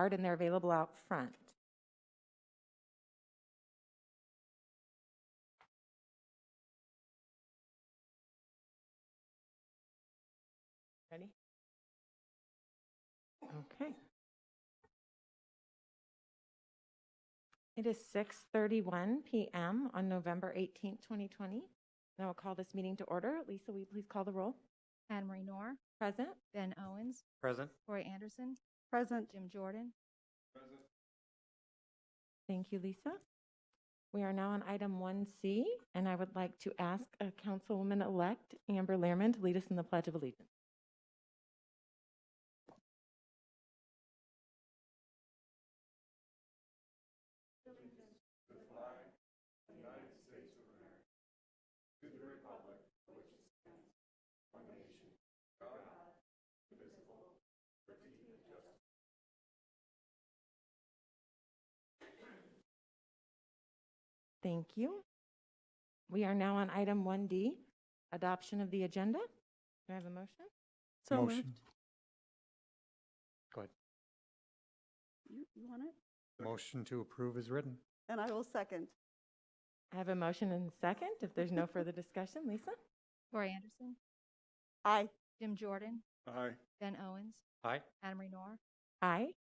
card, and they're available out front. Ready? Okay. It is 6:31 p.m. on November 18th, 2020. Now I'll call this meeting to order. Lisa, will you please call the roll? Anne Marie Knorr. Present. Ben Owens. Present. Corey Anderson. Present. Jim Jordan. Present. Thank you, Lisa. We are now on item 1C, and I would like to ask Councilwoman-elect Amber Lehrman to lead us in the Pledge of Allegiance. Thank you. We are now on item 1D, adoption of the agenda. Do I have a motion? So Motion. moved. Go ahead. You want it? Motion to approve is written. And I will second. I have a motion and a second. If there's no further discussion, Lisa? Corey Anderson. Aye. Jim Jordan. Aye. Ben Owens. Aye. Anne Marie Knorr. Aye.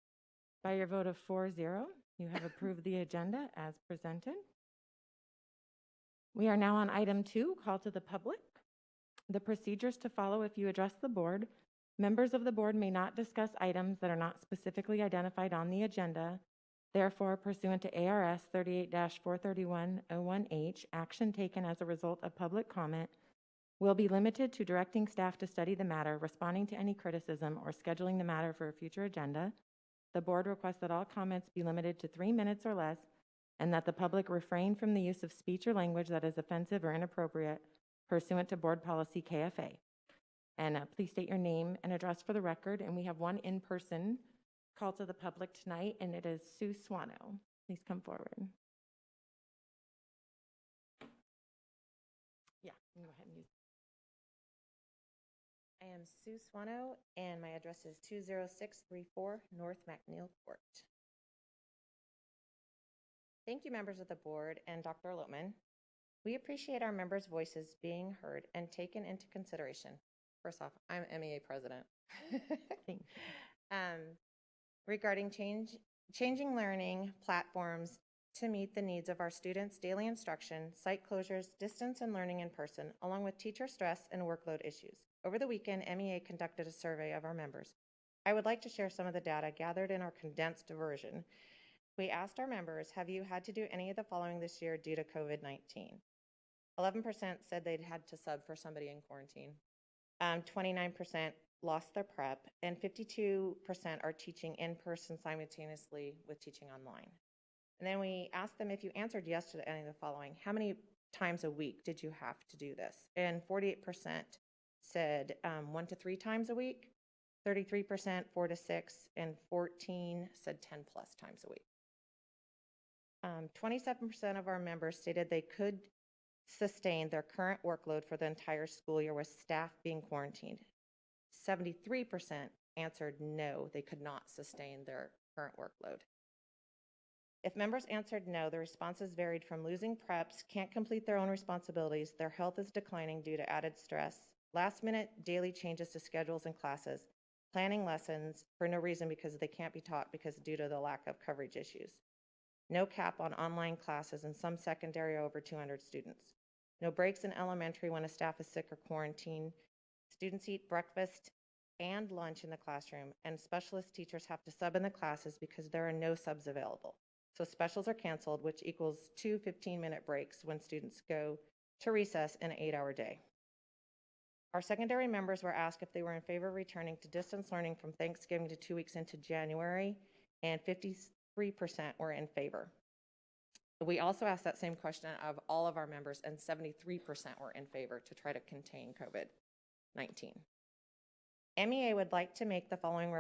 By your vote of 4-0, you have approved the agenda as presented. We are now on item 2, call to the public. The procedures to follow if you address the board. Members of the board may not discuss items that are not specifically identified on the agenda. Therefore, pursuant to ARS 38-431-01H, action taken as a result of public comment will be limited to directing staff to study the matter, responding to any criticism, or scheduling the matter for a future agenda. The board requests that all comments be limited to 3 minutes or less, and that the public refrain from the use of speech or language that is offensive or inappropriate pursuant to board policy KFA. And please state your name and address for the record. And we have one in-person call to the public tonight, and it is Sue Swano. Please come forward. Yeah, you can go ahead and use it. I am Sue Swano, and my address is 20634 North McNeil Court. Thank you, members of the board and Dr. Lotman. We appreciate our members' voices being heard and taken into consideration. First off, I'm MEA president. Thank you. Regarding changing learning platforms to meet the needs of our students' daily instruction, site closures, distance and learning in person, along with teacher stress and workload issues. Over the weekend, MEA conducted a survey of our members. I would like to share some of the data gathered in our condensed version. We asked our members, have you had to do any of the following this year due to COVID-19? 11% said they'd had to sub for somebody in quarantine. 29% lost their prep, and 52% are teaching in person simultaneously with teaching online. And then we asked them, if you answered yes to any of the following, how many times a week did you have to do this? And 48% said 1 to 3 times a week, 33% 4 to 6, and 14% said 10 plus times a week. 27% of our members stated they could sustain their current workload for the entire school year with staff being quarantined. 73% answered no, they could not sustain their current workload. If members answered no, the responses varied from losing preps, can't complete their own responsibilities, their health is declining due to added stress, last-minute daily changes to schedules and classes, planning lessons for no reason because they can't be taught because due to the lack of coverage issues. No cap on online classes and some secondary over 200 students. No breaks in elementary when a staff is sick or quarantined. Students eat breakfast and lunch in the classroom, and specialist teachers have to sub in the classes because there are no subs available. So specials are canceled, which equals 2 15-minute breaks when students go to recess in an 8-hour day. Our secondary members were asked if they were in favor of returning to distance learning from Thanksgiving to 2 weeks into January, and 53% were in favor. We also asked that same question of all of our members, and 73% were in favor to try to contain COVID-19. MEA would like to make the following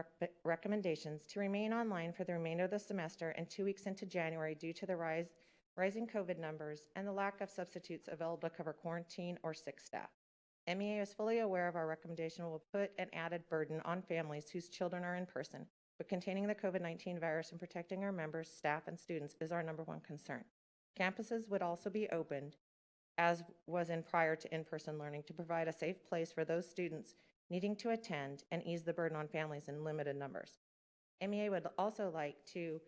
recommendations: to remain online for the remainder of the semester and 2 weeks into January due to the rising COVID numbers and the lack of substitutes available to cover quarantine or sick staff. MEA is fully aware of our recommendation will put an added burden on families whose children are in person, but containing the COVID-19 virus and protecting our members, staff, and students is our number one concern. Campuses would also be opened, as was prior to in-person learning, to provide a safe place for those students needing to attend and ease the burden on families in limited numbers. MEA would also like to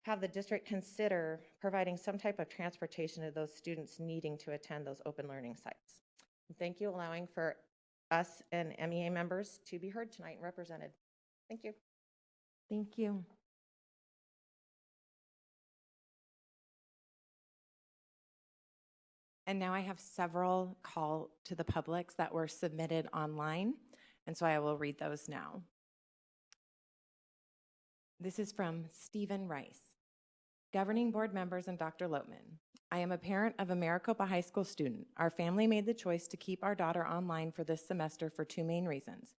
have the district consider providing some type of transportation to those students needing to attend those open learning sites. Thank you, allowing for us and MEA members to be heard tonight and represented. Thank you. Thank you. And now I have several call to the publics that were submitted online, and so I will read those now. This is from Stephen Rice. Governing board members and Dr. Lotman, I am a parent of a Maricopa High School student. Our family made the choice to keep our daughter online for this semester for two main reasons.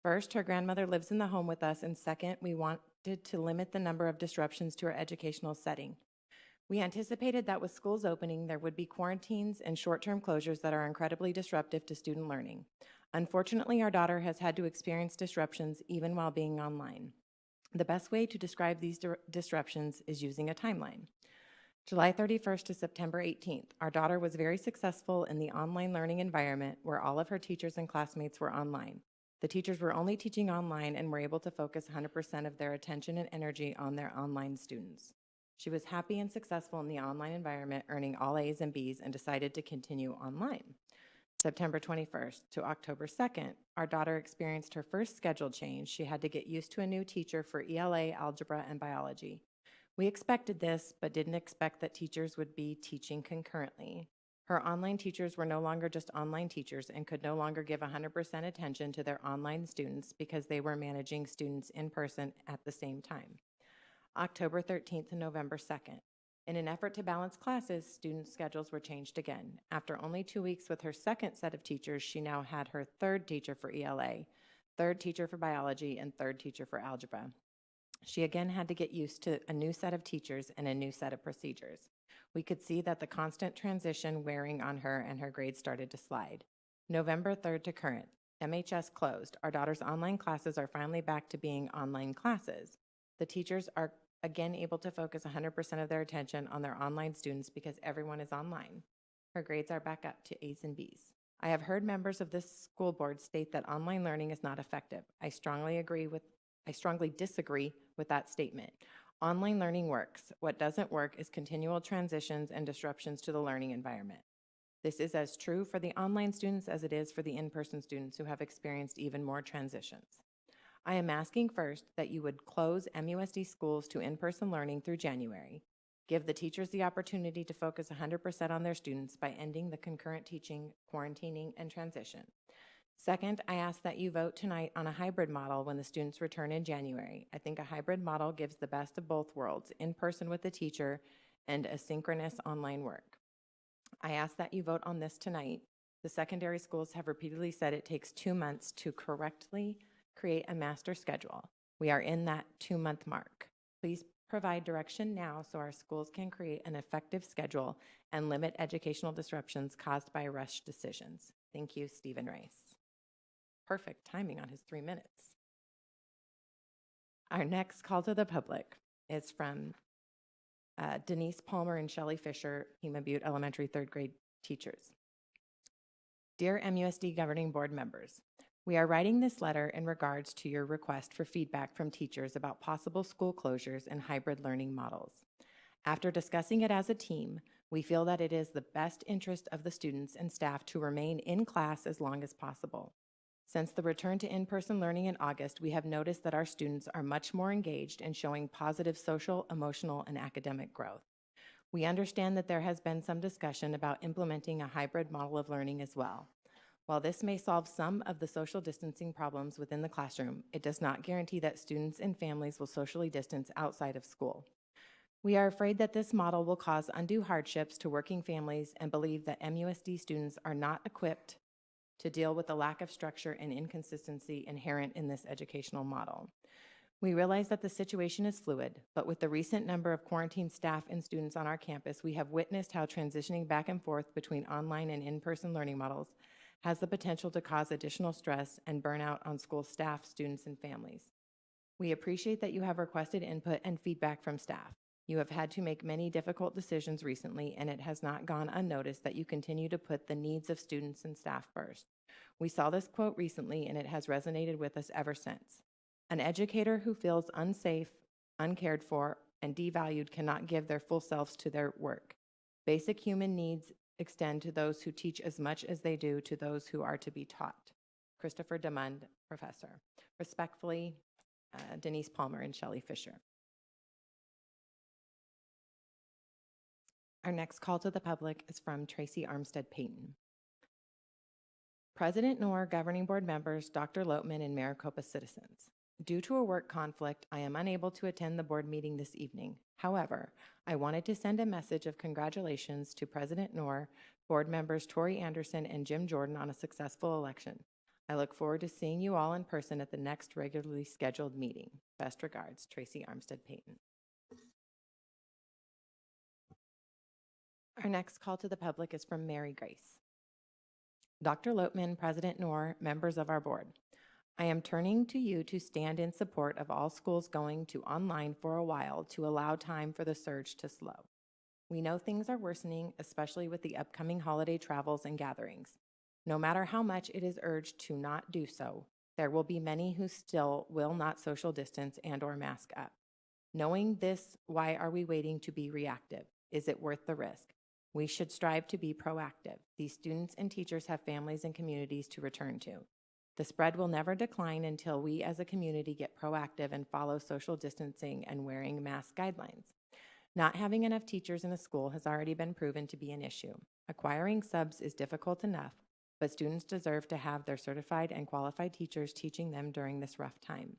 First, her grandmother lives in the home with us, and second, we wanted to limit the number of disruptions to our educational setting. We anticipated that with schools opening, there would be quarantines and short-term closures that are incredibly disruptive to student learning. Unfortunately, our daughter has had to experience disruptions even while being online. The best way to describe these disruptions is using a timeline. July 31st to September 18th, our daughter was very successful in the online learning environment where all of her teachers and classmates were online. The teachers were only teaching online and were able to focus 100% of their attention and energy on their online students. She was happy and successful in the online environment, earning all A's and B's, and decided to continue online. September 21st to October 2nd, our daughter experienced her first schedule change. She had to get used to a new teacher for ELA, algebra, and biology. We expected this, but didn't expect that teachers would be teaching concurrently. Her online teachers were no longer just online teachers and could no longer give 100% attention to their online students because they were managing students in person at the same time. October 13th to November 2nd. In an effort to balance classes, student schedules were changed again. After only 2 weeks with her second set of teachers, she now had her third teacher for ELA, third teacher for biology, and third teacher for algebra. She again had to get used to a new set of teachers and a new set of procedures. We could see that the constant transition wearing on her, and her grades started to slide. November 3rd to current. MHS closed. Our daughter's online classes are finally back to being online classes. The teachers are again able to focus 100% of their attention on their online students because everyone is online. Her grades are back up to A's and B's. I have heard members of this school board state that online learning is not effective. I strongly disagree with that statement. Online learning works. What doesn't work is continual transitions and disruptions to the learning environment. This is as true for the online students as it is for the in-person students who have experienced even more transitions. I am asking first that you would close MUSD schools to in-person learning through January. Give the teachers the opportunity to focus 100% on their students by ending the concurrent teaching, quarantining, and transition. Second, I ask that you vote tonight on a hybrid model when the students return in January. I think a hybrid model gives the best of both worlds, in person with the teacher and asynchronous online work. I ask that you vote on this tonight. The secondary schools have repeatedly said it takes 2 months to correctly create a master schedule. We are in that 2-month mark. Please provide direction now so our schools can create an effective schedule and limit educational disruptions caused by rushed decisions. Thank you, Stephen Rice. Perfect timing on his 3 minutes. Our next call to the public is from Denise Palmer and Shelley Fisher, Pima Butte Elementary 3rd grade teachers. Dear MUSD Governing Board members, we are writing this letter in regards to your request for feedback from teachers about possible school closures and hybrid learning models. After discussing it as a team, we feel that it is the best interest of the students and staff to remain in class as long as possible. Since the return to in-person learning in August, we have noticed that our students are much more engaged and showing positive social, emotional, and academic growth. We understand that there has been some discussion about implementing a hybrid model of learning as well. While this may solve some of the social distancing problems within the classroom, it does not guarantee that students and families will socially distance outside of school. We are afraid that this model will cause undue hardships to working families and believe that MUSD students are not equipped to deal with the lack of structure and inconsistency inherent in this educational model. We realize that the situation is fluid, but with the recent number of quarantined staff and students on our campus, we have witnessed how transitioning back and forth between online and in-person learning models has the potential to cause additional stress and burnout on school staff, students, and families. We appreciate that you have requested input and feedback from staff. You have had to make many difficult decisions recently, and it has not gone unnoticed that you continue to put the needs of students and staff first. We saw this quote recently, and it has resonated with us ever since. An educator who feels unsafe, uncared for, and devalued cannot give their full selves to their work. Basic human needs extend to those who teach as much as they do to those who are to be taught. Christopher DeMund, Professor. Respectfully, Denise Palmer and Shelley Fisher. Our next call to the public is from Tracy Armstead Payton. President Knorr, Governing Board members, Dr. Loatman, and Maricopa citizens. Due to a work conflict, I am unable to attend the board meeting this evening. However, I wanted to send a message of congratulations to President Knorr, board members Tori Anderson and Jim Jordan on a successful election. I look forward to seeing you all in person at the next regularly scheduled meeting. Best regards, Tracy Armstead Payton. Our next call to the public is from Mary Grace. Dr. Loatman, President Knorr, members of our board. I am turning to you to stand in support of all schools going to online for a while to allow time for the surge to slow. We know things are worsening, especially with the upcoming holiday travels and gatherings. No matter how much it is urged to not do so, there will be many who still will not social distance and/or mask up. Knowing this, why are we waiting to be reactive? Is it worth the risk? We should strive to be proactive. These students and teachers have families and communities to return to. The spread will never decline until we as a community get proactive and follow social distancing and wearing mask guidelines. Not having enough teachers in a school has already been proven to be an issue. Acquiring subs is difficult enough, but students deserve to have their certified and qualified teachers teaching them during this rough time.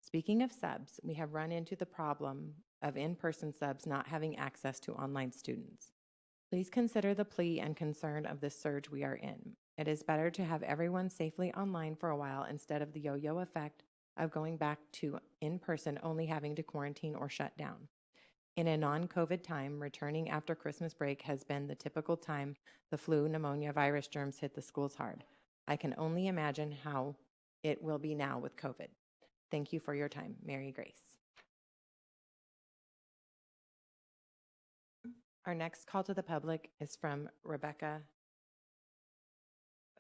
Speaking of subs, we have run into the problem of in-person subs not having access to online students. Please consider the plea and concern of this surge we are in. It is better to have everyone safely online for a while instead of the yo-yo effect of going back to in-person only having to quarantine or shut down. In a non-COVID time, returning after Christmas break has been the typical time the flu, pneumonia, virus germs hit the schools hard. I can only imagine how it will be now with COVID. Thank you for your time. Mary Grace. Our next call to the public is from Rebecca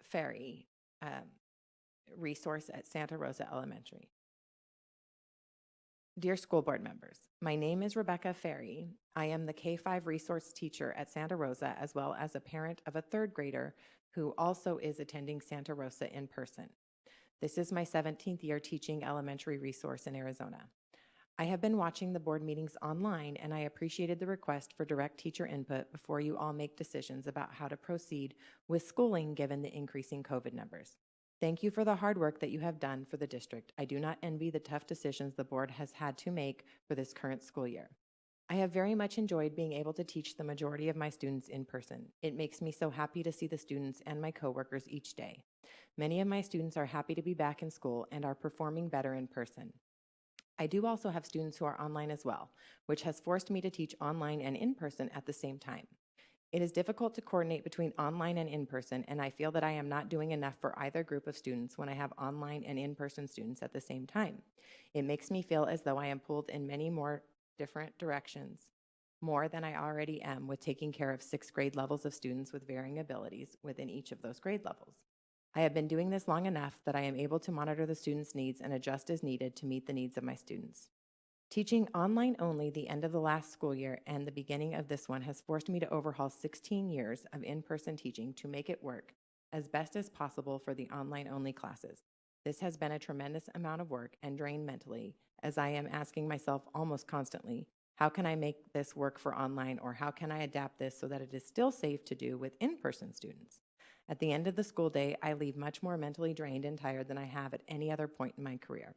Ferry, resource at Santa Rosa Elementary. Dear school board members, my name is Rebecca Ferry. I am the K-5 resource teacher at Santa Rosa, as well as a parent of a third grader who also is attending Santa Rosa in person. This is my 17th year teaching elementary resource in Arizona. I have been watching the board meetings online, and I appreciated the request for direct teacher input before you all make decisions about how to proceed with schooling given the increasing COVID numbers. Thank you for the hard work that you have done for the district. I do not envy the tough decisions the board has had to make for this current school year. I have very much enjoyed being able to teach the majority of my students in person. It makes me so happy to see the students and my coworkers each day. Many of my students are happy to be back in school and are performing better in person. I do also have students who are online as well, which has forced me to teach online and in person at the same time. It is difficult to coordinate between online and in person, and I feel that I am not doing enough for either group of students when I have online and in-person students at the same time. It makes me feel as though I am pulled in many more different directions, more than I already am with taking care of 6th grade levels of students with varying abilities within each of those grade levels. I have been doing this long enough that I am able to monitor the students' needs and adjust as needed to meet the needs of my students. Teaching online only the end of the last school year and the beginning of this one has forced me to overhaul 16 years of in-person teaching to make it work as best as possible for the online only classes. This has been a tremendous amount of work and drain mentally, as I am asking myself almost constantly, how can I make this work for online, or how can I adapt this so that it is still safe to do with in-person students? At the end of the school day, I leave much more mentally drained and tired than I have at any other point in my career.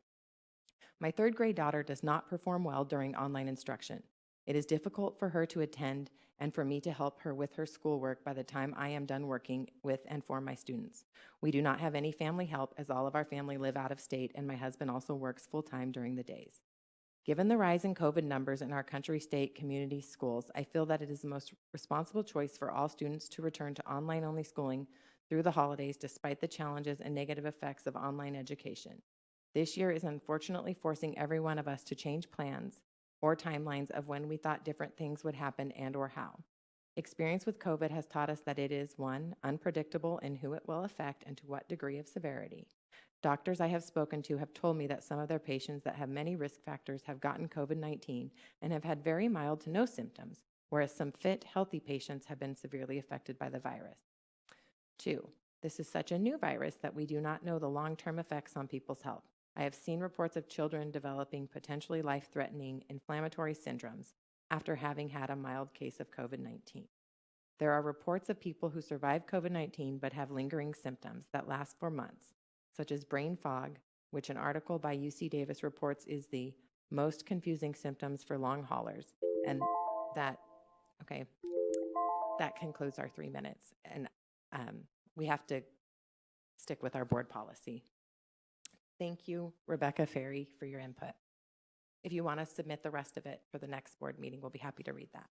My 3rd grade daughter does not perform well during online instruction. It is difficult for her to attend and for me to help her with her schoolwork by the time I am done working with and for my students. We do not have any family help, as all of our family live out of state, and my husband also works full-time during the days. Given the rise in COVID numbers in our country, state, community schools, I feel that it is the most responsible choice for all students to return to online-only schooling through the holidays, despite the challenges and negative effects of online education. This year is unfortunately forcing every one of us to change plans or timelines of when we thought different things would happen and or how. Experience with COVID has taught us that it is, one, unpredictable in who it will affect and to what degree of severity. Doctors I have spoken to have told me that some of their patients that have many risk factors have gotten COVID-19 and have had very mild to no symptoms, whereas some fit, healthy patients have been severely affected by the virus. 2, this is such a new virus that we do not know the long-term effects on people's health. I have seen reports of children developing potentially life-threatening inflammatory syndromes after having had a mild case of COVID-19. There are reports of people who survive COVID-19 but have lingering symptoms that last for months, such as brain fog, which an article by UC Davis reports is the most confusing symptoms for long haulers. And that concludes our 3 minutes. And we have to stick with our board policy. Thank you, Rebecca Ferry, for your input. If you want to submit the rest of it for the next board meeting, we'll be happy to read that.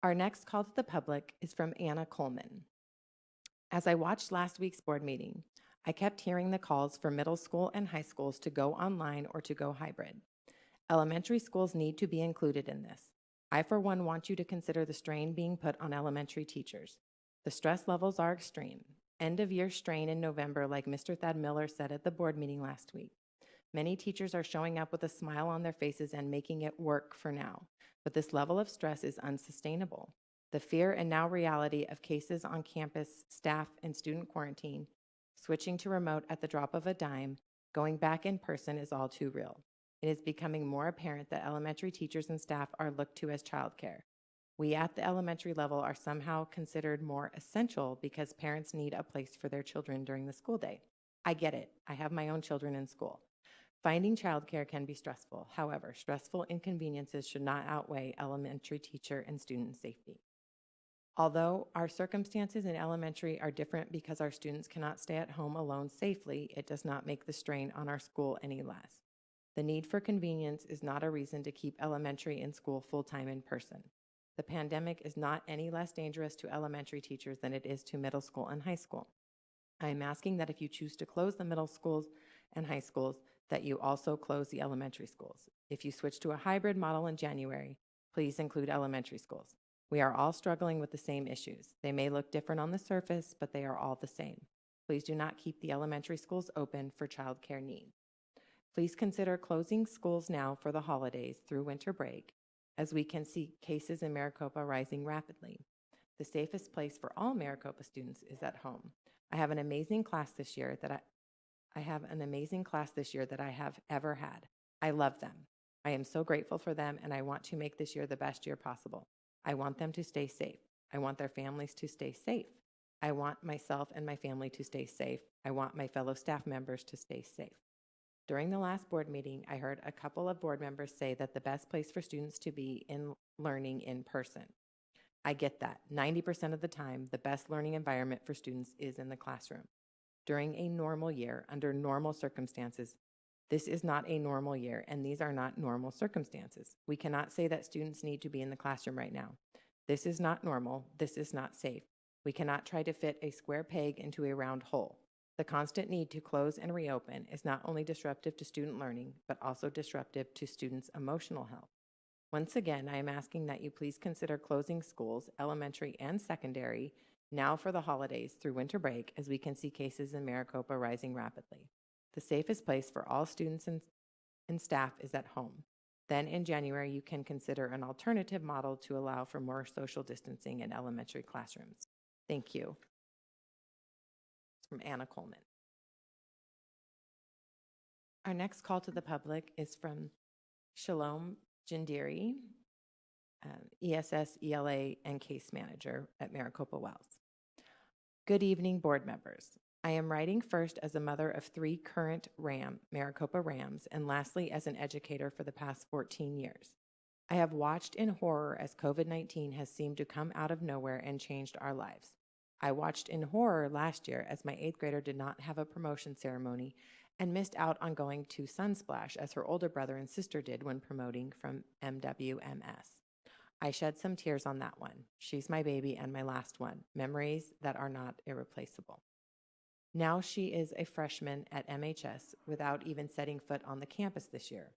Our next call to the public is from Anna Coleman. As I watched last week's board meeting, I kept hearing the calls for middle school and high schools to go online or to go hybrid. Elementary schools need to be included in this. I, for one, want you to consider the strain being put on elementary teachers. The stress levels are extreme. End-of-year strain in November, like Mr. Thad Miller said at the board meeting last week. Many teachers are showing up with a smile on their faces and making it work for now, but this level of stress is unsustainable. The fear and now reality of cases on campus, staff, and student quarantine, switching to remote at the drop of a dime, going back in person is all too real. It is becoming more apparent that elementary teachers and staff are looked to as childcare. We at the elementary level are somehow considered more essential because parents need a place for their children during the school day. I get it. I have my own children in school. Finding childcare can be stressful. However, stressful inconveniences should not outweigh elementary teacher and student safety. Although our circumstances in elementary are different because our students cannot stay at home alone safely, it does not make the strain on our school any less. The need for convenience is not a reason to keep elementary in school full-time in person. The pandemic is not any less dangerous to elementary teachers than it is to middle school and high school. I am asking that if you choose to close the middle schools and high schools, that you also close the elementary schools. If you switch to a hybrid model in January, please include elementary schools. We are all struggling with the same issues. They may look different on the surface, but they are all the same. Please do not keep the elementary schools open for childcare needs. Please consider closing schools now for the holidays through winter break, as we can see cases in Maricopa rising rapidly. The safest place for all Maricopa students is at home. I have an amazing class this year that I have ever had. I love them. I am so grateful for them, and I want to make this year the best year possible. I want them to stay safe. I want their families to stay safe. I want myself and my family to stay safe. I want my fellow staff members to stay safe. During the last board meeting, I heard a couple of board members say that the best place for students to be in learning in person. I get that. 90% of the time, the best learning environment for students is in the classroom. During a normal year, under normal circumstances, this is not a normal year, and these are not normal circumstances. We cannot say that students need to be in the classroom right now. This is not normal. This is not safe. We cannot try to fit a square peg into a round hole. The constant need to close and reopen is not only disruptive to student learning, but also disruptive to students' emotional health. Once again, I am asking that you please consider closing schools, elementary and secondary, now for the holidays through winter break, as we can see cases in Maricopa rising rapidly. The safest place for all students and staff is at home. Then in January, you can consider an alternative model to allow for more social distancing in elementary classrooms. Thank you. It's from Anna Coleman. Our next call to the public is from Shalom Jindiri, ESS, ELA, and case manager at Maricopa Wells. Good evening, board members. I am writing first as a mother of 3 current Maricopa Rams, and lastly as an educator for the past 14 years. I have watched in horror as COVID-19 has seemed to come out of nowhere and changed our lives. I watched in horror last year as my 8th grader did not have a promotion ceremony and missed out on going to Sunsplash as her older brother and sister did when promoting from MWMS. I shed some tears on that one. She's my baby and my last one. Memories that are not irreplaceable. Now she is a freshman at MHS without even setting foot on the campus this year.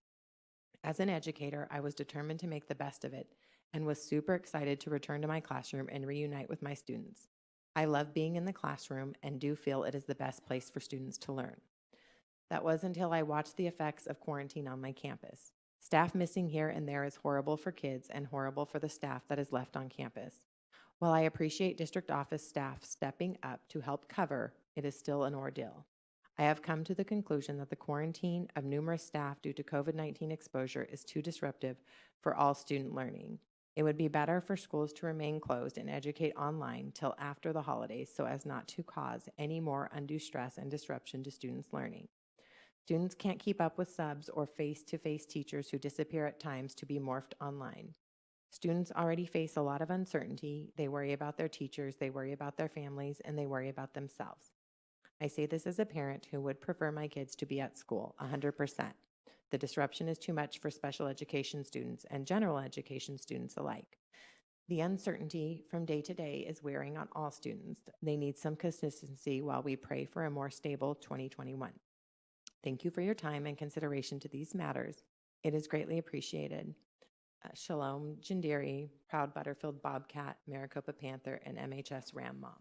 As an educator, I was determined to make the best of it and was super excited to return to my classroom and reunite with my students. I love being in the classroom and do feel it is the best place for students to learn. That was until I watched the effects of quarantine on my campus. Staff missing here and there is horrible for kids and horrible for the staff that is left on campus. While I appreciate district office staff stepping up to help cover, it is still an ordeal. I have come to the conclusion that the quarantine of numerous staff due to COVID-19 exposure is too disruptive for all student learning. It would be better for schools to remain closed and educate online till after the holidays so as not to cause any more undue stress and disruption to students' learning. Students can't keep up with subs or face-to-face teachers who disappear at times to be morphed online. Students already face a lot of uncertainty. They worry about their teachers, they worry about their families, and they worry about themselves. I say this as a parent who would prefer my kids to be at school 100%. The disruption is too much for special education students and general education students alike. The uncertainty from day to day is wearing on all students. They need some consistency while we pray for a more stable 2021. Thank you for your time and consideration to these matters. It is greatly appreciated. Shalom Jindiri, proud Butterfield Bobcat, Maricopa Panther, and MHS Ram Mom.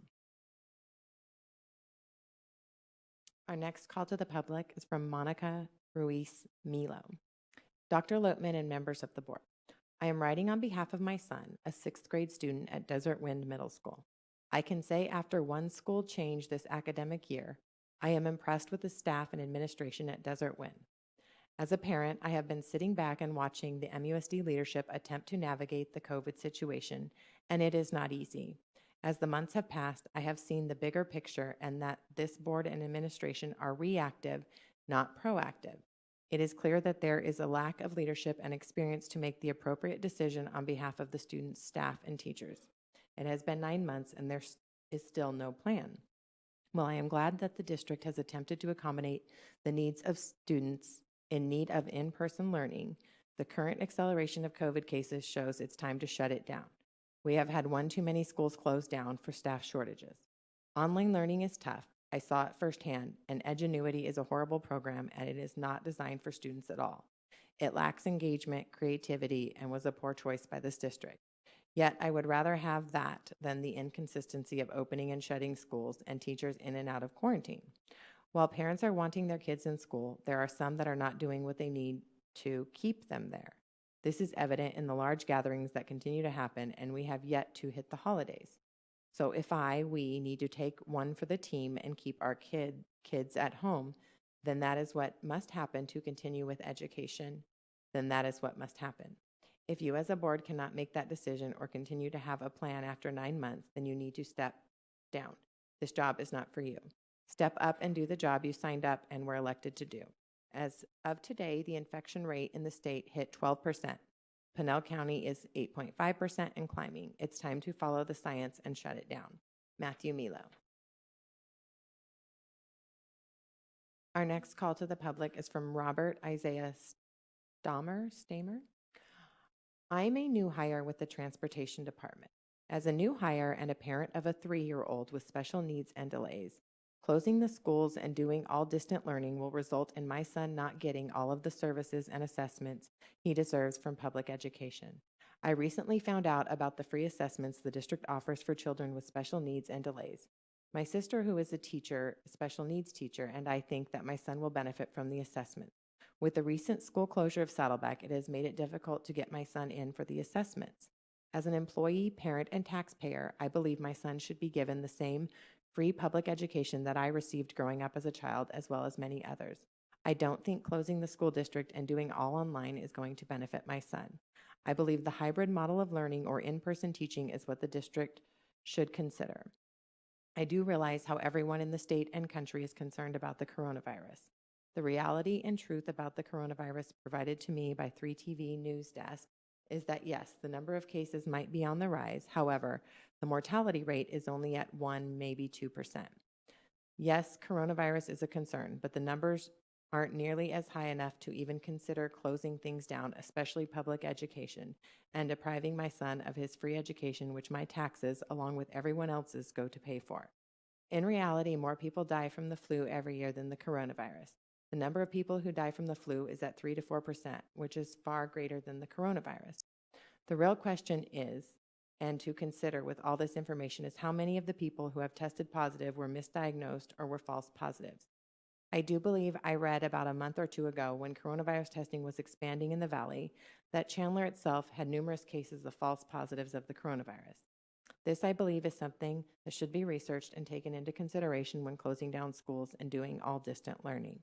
Our next call to the public is from Monica Ruiz Milo. Dr. Lotman and members of the board, I am writing on behalf of my son, a 6th grade student at Desert Wind Middle School. I can say after one school change this academic year, I am impressed with the staff and administration at Desert Wind. As a parent, I have been sitting back and watching the MUSD leadership attempt to navigate the COVID situation, and it is not easy. As the months have passed, I have seen the bigger picture and that this board and administration are reactive, not proactive. It is clear that there is a lack of leadership and experience to make the appropriate decision on behalf of the students, staff, and teachers. It has been 9 months and there is still no plan. While I am glad that the district has attempted to accommodate the needs of students in need of in-person learning, the current acceleration of COVID cases shows it's time to shut it down. We have had one too many schools closed down for staff shortages. Online learning is tough. I saw it firsthand, and Edgenuity is a horrible program, and it is not designed for students at all. It lacks engagement, creativity, and was a poor choice by this district. Yet I would rather have that than the inconsistency of opening and shutting schools and teachers in and out of quarantine. While parents are wanting their kids in school, there are some that are not doing what they need to keep them there. This is evident in the large gatherings that continue to happen, and we have yet to hit the holidays. So if we need to take one for the team and keep our kids at home, then that is what must happen to continue with education. Then that is what must happen. If you as a board cannot make that decision or continue to have a plan after 9 months, then you need to step down. This job is not for you. Step up and do the job you signed up and were elected to do. As of today, the infection rate in the state hit 12%. Pinell County is 8.5% and climbing. It's time to follow the science and shut it down. Matthew Milo. Our next call to the public is from Robert Isaiah Stamer. I'm a new hire with the Transportation Department. As a new hire and a parent of a 3-year-old with special needs and delays, closing the schools and doing all distant learning will result in my son not getting all of the services and assessments he deserves from public education. I recently found out about the free assessments the district offers for children with special needs and delays. My sister, who is a teacher, special needs teacher, and I think that my son will benefit from the assessment. With the recent school closure of Saddleback, it has made it difficult to get my son in for the assessments. As an employee, parent, and taxpayer, I believe my son should be given the same free public education that I received growing up as a child, as well as many others. I don't think closing the school district and doing all online is going to benefit my son. I believe the hybrid model of learning or in-person teaching is what the district should consider. I do realize how everyone in the state and country is concerned about the coronavirus. The reality and truth about the coronavirus provided to me by 3TV News Desk is that yes, the number of cases might be on the rise. However, the mortality rate is only at 1, maybe 2%. Yes, coronavirus is a concern, but the numbers aren't nearly as high enough to even consider closing things down, especially public education, and depriving my son of his free education, which my taxes, along with everyone else's, go to pay for. In reality, more people die from the flu every year than the coronavirus. The number of people who die from the flu is at 3 to 4%, which is far greater than the coronavirus. The real question is, and to consider with all this information, is how many of the people who have tested positive were misdiagnosed or were false positives. I do believe I read about a month or two ago, when coronavirus testing was expanding in the Valley, that Chandler itself had numerous cases of false positives of the coronavirus. This, I believe, is something that should be researched and taken into consideration when closing down schools and doing all distant learning.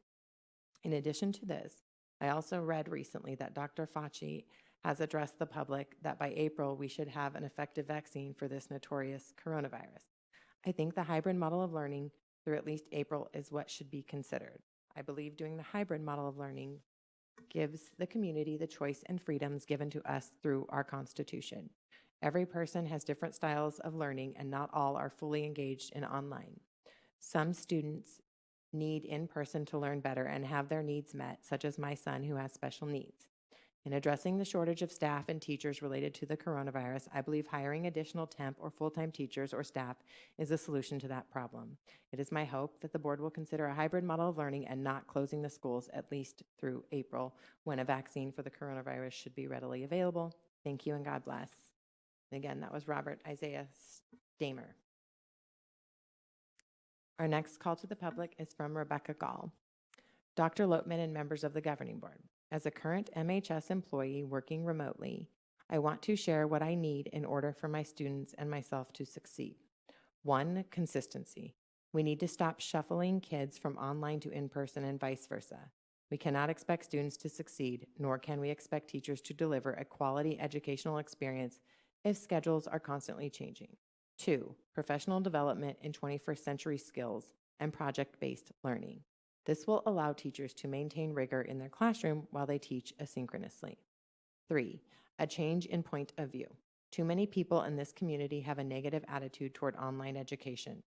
In addition to this, I also read recently that Dr. Fauci has addressed the public that by April we should have an effective vaccine for this notorious coronavirus. I think the hybrid model of learning through at least April is what should be considered. I believe doing the hybrid model of learning gives the community the choice and freedoms given to us through our Constitution. Every person has different styles of learning, and not all are fully engaged in online. Some students need in-person to learn better and have their needs met, such as my son who has special needs. In addressing the shortage of staff and teachers related to the coronavirus, I believe hiring additional temp or full-time teachers or staff is a solution to that problem. It is my hope that the board will consider a hybrid model of learning and not closing the schools at least through April, when a vaccine for the coronavirus should be readily available. Thank you and God bless. And again, that was Robert Isaiah Stamer. Our next call to the public is from Rebecca Gall. Dr. Lotman and members of the governing board. As a current MHS employee working remotely, I want to share what I need in order for my students and myself to succeed. 1, consistency. We need to stop shuffling kids from online to in-person and vice versa. We cannot expect students to succeed, nor can we expect teachers to deliver a quality educational experience if schedules are constantly changing. 2, professional development in 21st century skills and project-based learning. This will allow teachers to maintain rigor in their classroom while they teach asynchronously. 3, a change in point of view. Too many people in this community have a negative attitude toward online education.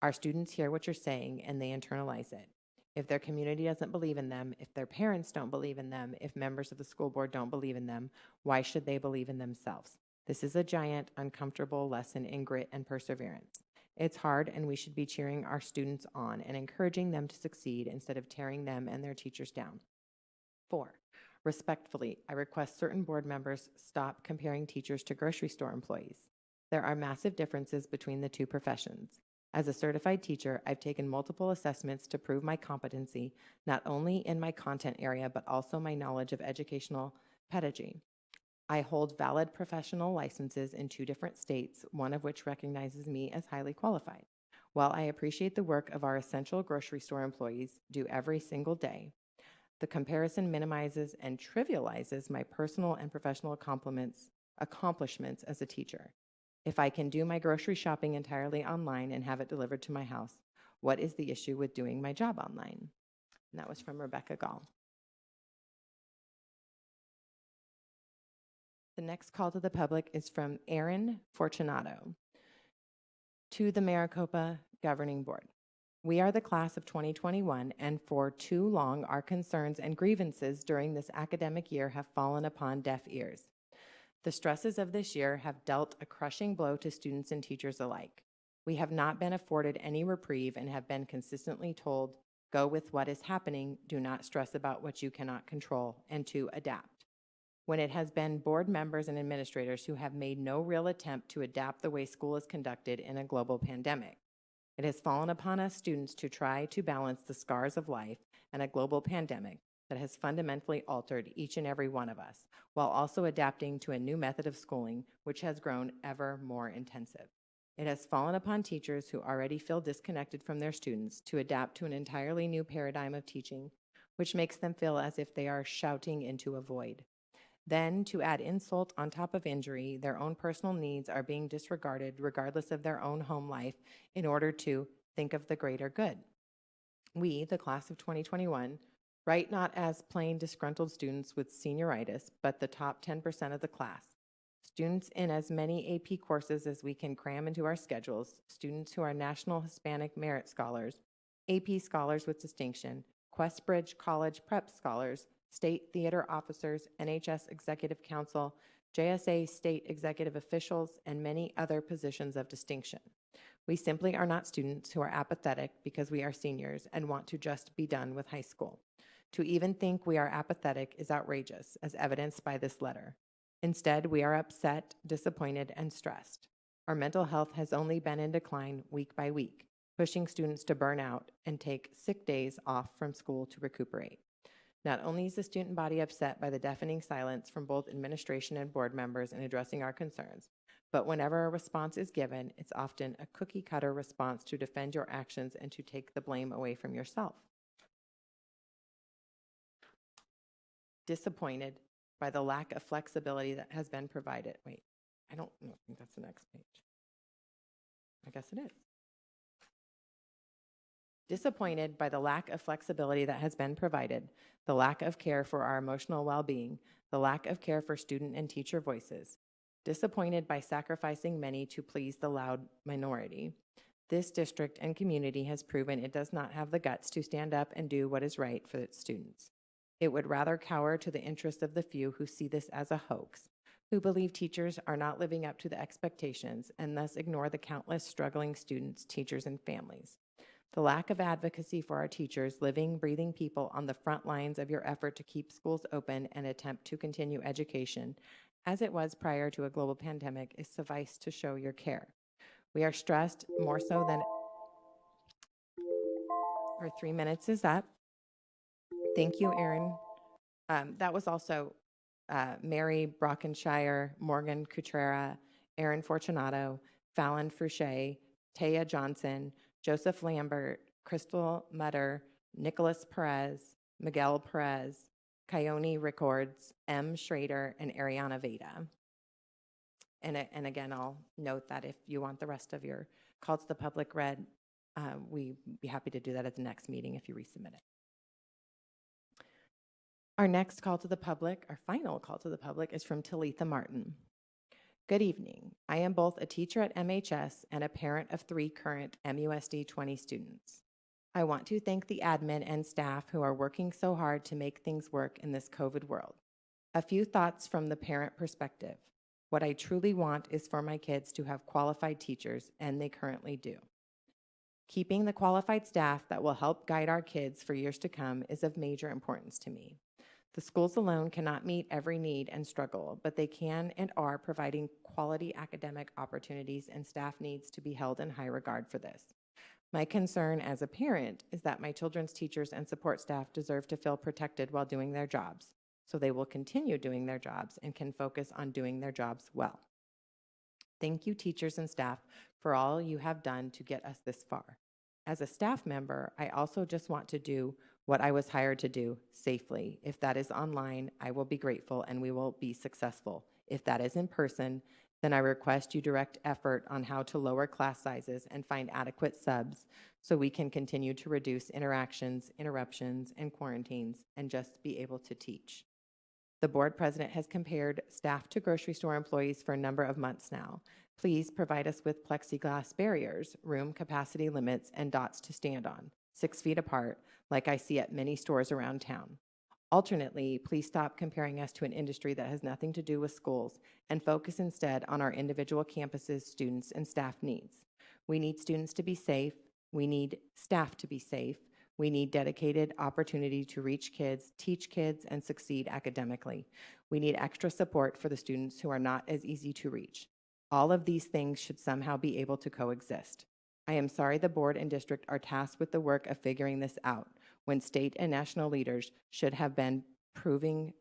Our students hear what you're saying and they internalize it. If their community doesn't believe in them, if their parents don't believe in them, if members of the school board don't believe in them, why should they believe in themselves? This is a giant, uncomfortable lesson in grit and perseverance. It's hard, and we should be cheering our students on and encouraging them to succeed instead of tearing them and their teachers down. 4, respectfully, I request certain board members stop comparing teachers to grocery store employees. There are massive differences between the two professions. As a certified teacher, I've taken multiple assessments to prove my competency, not only in my content area, but also my knowledge of educational pedagogy. I hold valid professional licenses in 2 different states, one of which recognizes me as highly qualified. While I appreciate the work of our essential grocery store employees do every single day, the comparison minimizes and trivializes my personal and professional accomplishments as a teacher. If I can do my grocery shopping entirely online and have it delivered to my house, what is the issue with doing my job online? And that was from Rebecca Gall. The next call to the public is from Aaron Fortunato to the Maricopa Governing Board. We are the class of 2021, and for too long, our concerns and grievances during this academic year have fallen upon deaf ears. The stresses of this year have dealt a crushing blow to students and teachers alike. We have not been afforded any reprieve and have been consistently told, go with what is happening, do not stress about what you cannot control, and to adapt. When it has been board members and administrators who have made no real attempt to adapt the way school is conducted in a global pandemic. It has fallen upon us students to try to balance the scars of life and a global pandemic that has fundamentally altered each and every one of us, while also adapting to a new method of schooling, which has grown ever more intensive. It has fallen upon teachers who already feel disconnected from their students to adapt to an entirely new paradigm of teaching, which makes them feel as if they are shouting into a void. Then, to add insult on top of injury, their own personal needs are being disregarded regardless of their own home life in order to think of the greater good. We, the class of 2021, write not as plain disgruntled students with senioritis, but the top 10% of the class. Students in as many AP courses as we can cram into our schedules, students who are National Hispanic Merit Scholars, AP Scholars with Distinction, Questbridge College Prep Scholars, State Theater Officers, NHS Executive Council, JSA State Executive Officials, and many other positions of distinction. We simply are not students who are apathetic because we are seniors and want to just be done with high school. To even think we are apathetic is outrageous, as evidenced by this letter. Instead, we are upset, disappointed, and stressed. Our mental health has only been in decline week by week, pushing students to burn out and take sick days off from school to recuperate. Not only is the student body upset by the deafening silence from both administration and board members in addressing our concerns, but whenever a response is given, it's often a cookie-cutter response to defend your actions and to take the blame away from yourself. Disappointed by the lack of flexibility that has been provided. Wait, I don't think that's the next page. I guess it is. Disappointed by the lack of flexibility that has been provided, the lack of care for our emotional well-being, the lack of care for student and teacher voices. Disappointed by sacrificing many to please the loud minority. This district and community has proven it does not have the guts to stand up and do what is right for its students. It would rather cower to the interests of the few who see this as a hoax, who believe teachers are not living up to the expectations and thus ignore the countless struggling students, teachers, and families. The lack of advocacy for our teachers, living, breathing people on the front lines of your effort to keep schools open and attempt to continue education, as it was prior to a global pandemic, is suffice to show your care. We are stressed more so than our 3 minutes is up. Thank you, Erin. That was also Mary Brockenshire, Morgan Cutrera, Erin Fortunato, Fallon Fouché, Taya Johnson, Joseph Lambert, Crystal Mutter, Nicholas Perez, Miguel Perez, Coyote Rickards, M. Schrader, and Ariana Veda. And again, I'll note that if you want the rest of your call to the public read, we'd be happy to do that at the next meeting if you resubmit it. Our next call to the public, our final call to the public, is from Talitha Martin. Good evening. I am both a teacher at MHS and a parent of 3 current MUSD 20 students. I want to thank the admin and staff who are working so hard to make things work in this COVID world. A few thoughts from the parent perspective. What I truly want is for my kids to have qualified teachers, and they currently do. Keeping the qualified staff that will help guide our kids for years to come is of major importance to me. The schools alone cannot meet every need and struggle, but they can and are providing quality academic opportunities, and staff needs to be held in high regard for this. My concern as a parent is that my children's teachers and support staff deserve to feel protected while doing their jobs, so they will continue doing their jobs and can focus on doing their jobs well. Thank you, teachers and staff, for all you have done to get us this far. As a staff member, I also just want to do what I was hired to do safely. If that is online, I will be grateful and we will be successful. If that is in person, then I request you direct effort on how to lower class sizes and find adequate subs so we can continue to reduce interactions, interruptions, and quarantines and just be able to teach. The board president has compared staff to grocery store employees for a number of months now. Please provide us with plexiglass barriers, room capacity limits, and dots to stand on, 6 feet apart, like I see at many stores around town. Alternately, please stop comparing us to an industry that has nothing to do with schools and focus instead on our individual campuses, students, and staff needs. We need students to be safe. We need staff to be safe. We need dedicated opportunity to reach kids, teach kids, and succeed academically. We need extra support for the students who are not as easy to reach. All of these things should somehow be able to coexist. I am sorry the board and district are tasked with the work of figuring this out when state and national leaders should have been proving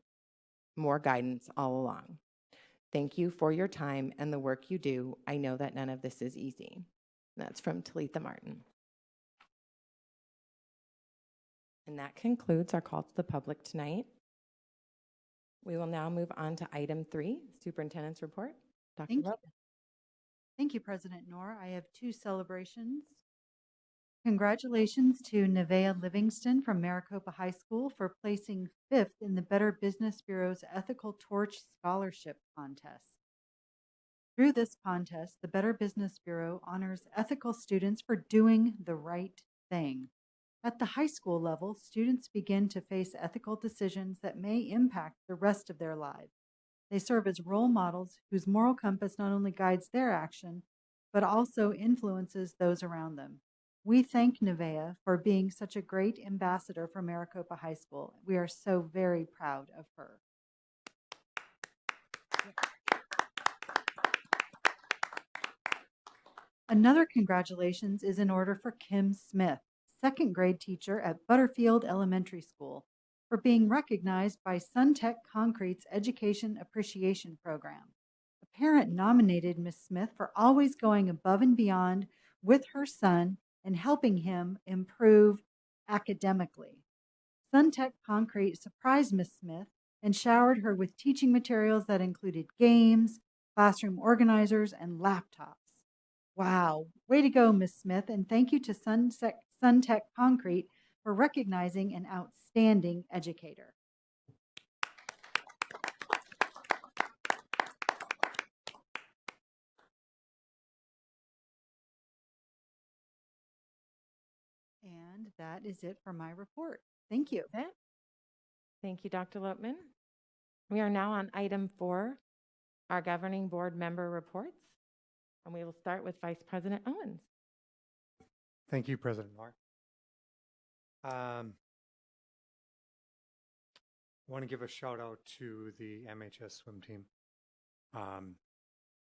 more guidance all along. Thank you for your time and the work you do. I know that none of this is easy. That's from Talitha Martin. And that concludes our call to the public tonight. We will now move on to item 3, Superintendent's Report. Dr. Thank you. Rowe. Thank you, President Noor. I have 2 celebrations. Congratulations to Nevaeh Livingston from Maricopa High School for placing 5th in the Better Business Bureau's Ethical Torch Scholarship Contest. Through this contest, the Better Business Bureau honors ethical students for doing the right thing. At the high school level, students begin to face ethical decisions that may impact the rest of their lives. They serve as role models whose moral compass not only guides their action, but also influences those around them. We thank Nevaeh for being such a great ambassador for Maricopa High School. We are so very proud of her. Another congratulations is in order for Kim Smith, second grade teacher at Butterfield Elementary School, for being recognized by Suntec Concrete's Education Appreciation Program. A parent nominated Ms. Smith for always going above and beyond with her son and helping him improve academically. Suntec Concrete surprised Ms. Smith and showered her with teaching materials that included games, classroom organizers, and laptops. Wow, way to go, Ms. Smith, and thank you to Suntec Concrete for recognizing an outstanding educator. And that is it for my report. Thank you. That's it. Thank you, Dr. Lopman. We are now on item 4, our governing board member reports. And we will start with Vice President Owens. Thank you, President Moore. I want to give a shout out to the MHS swim team.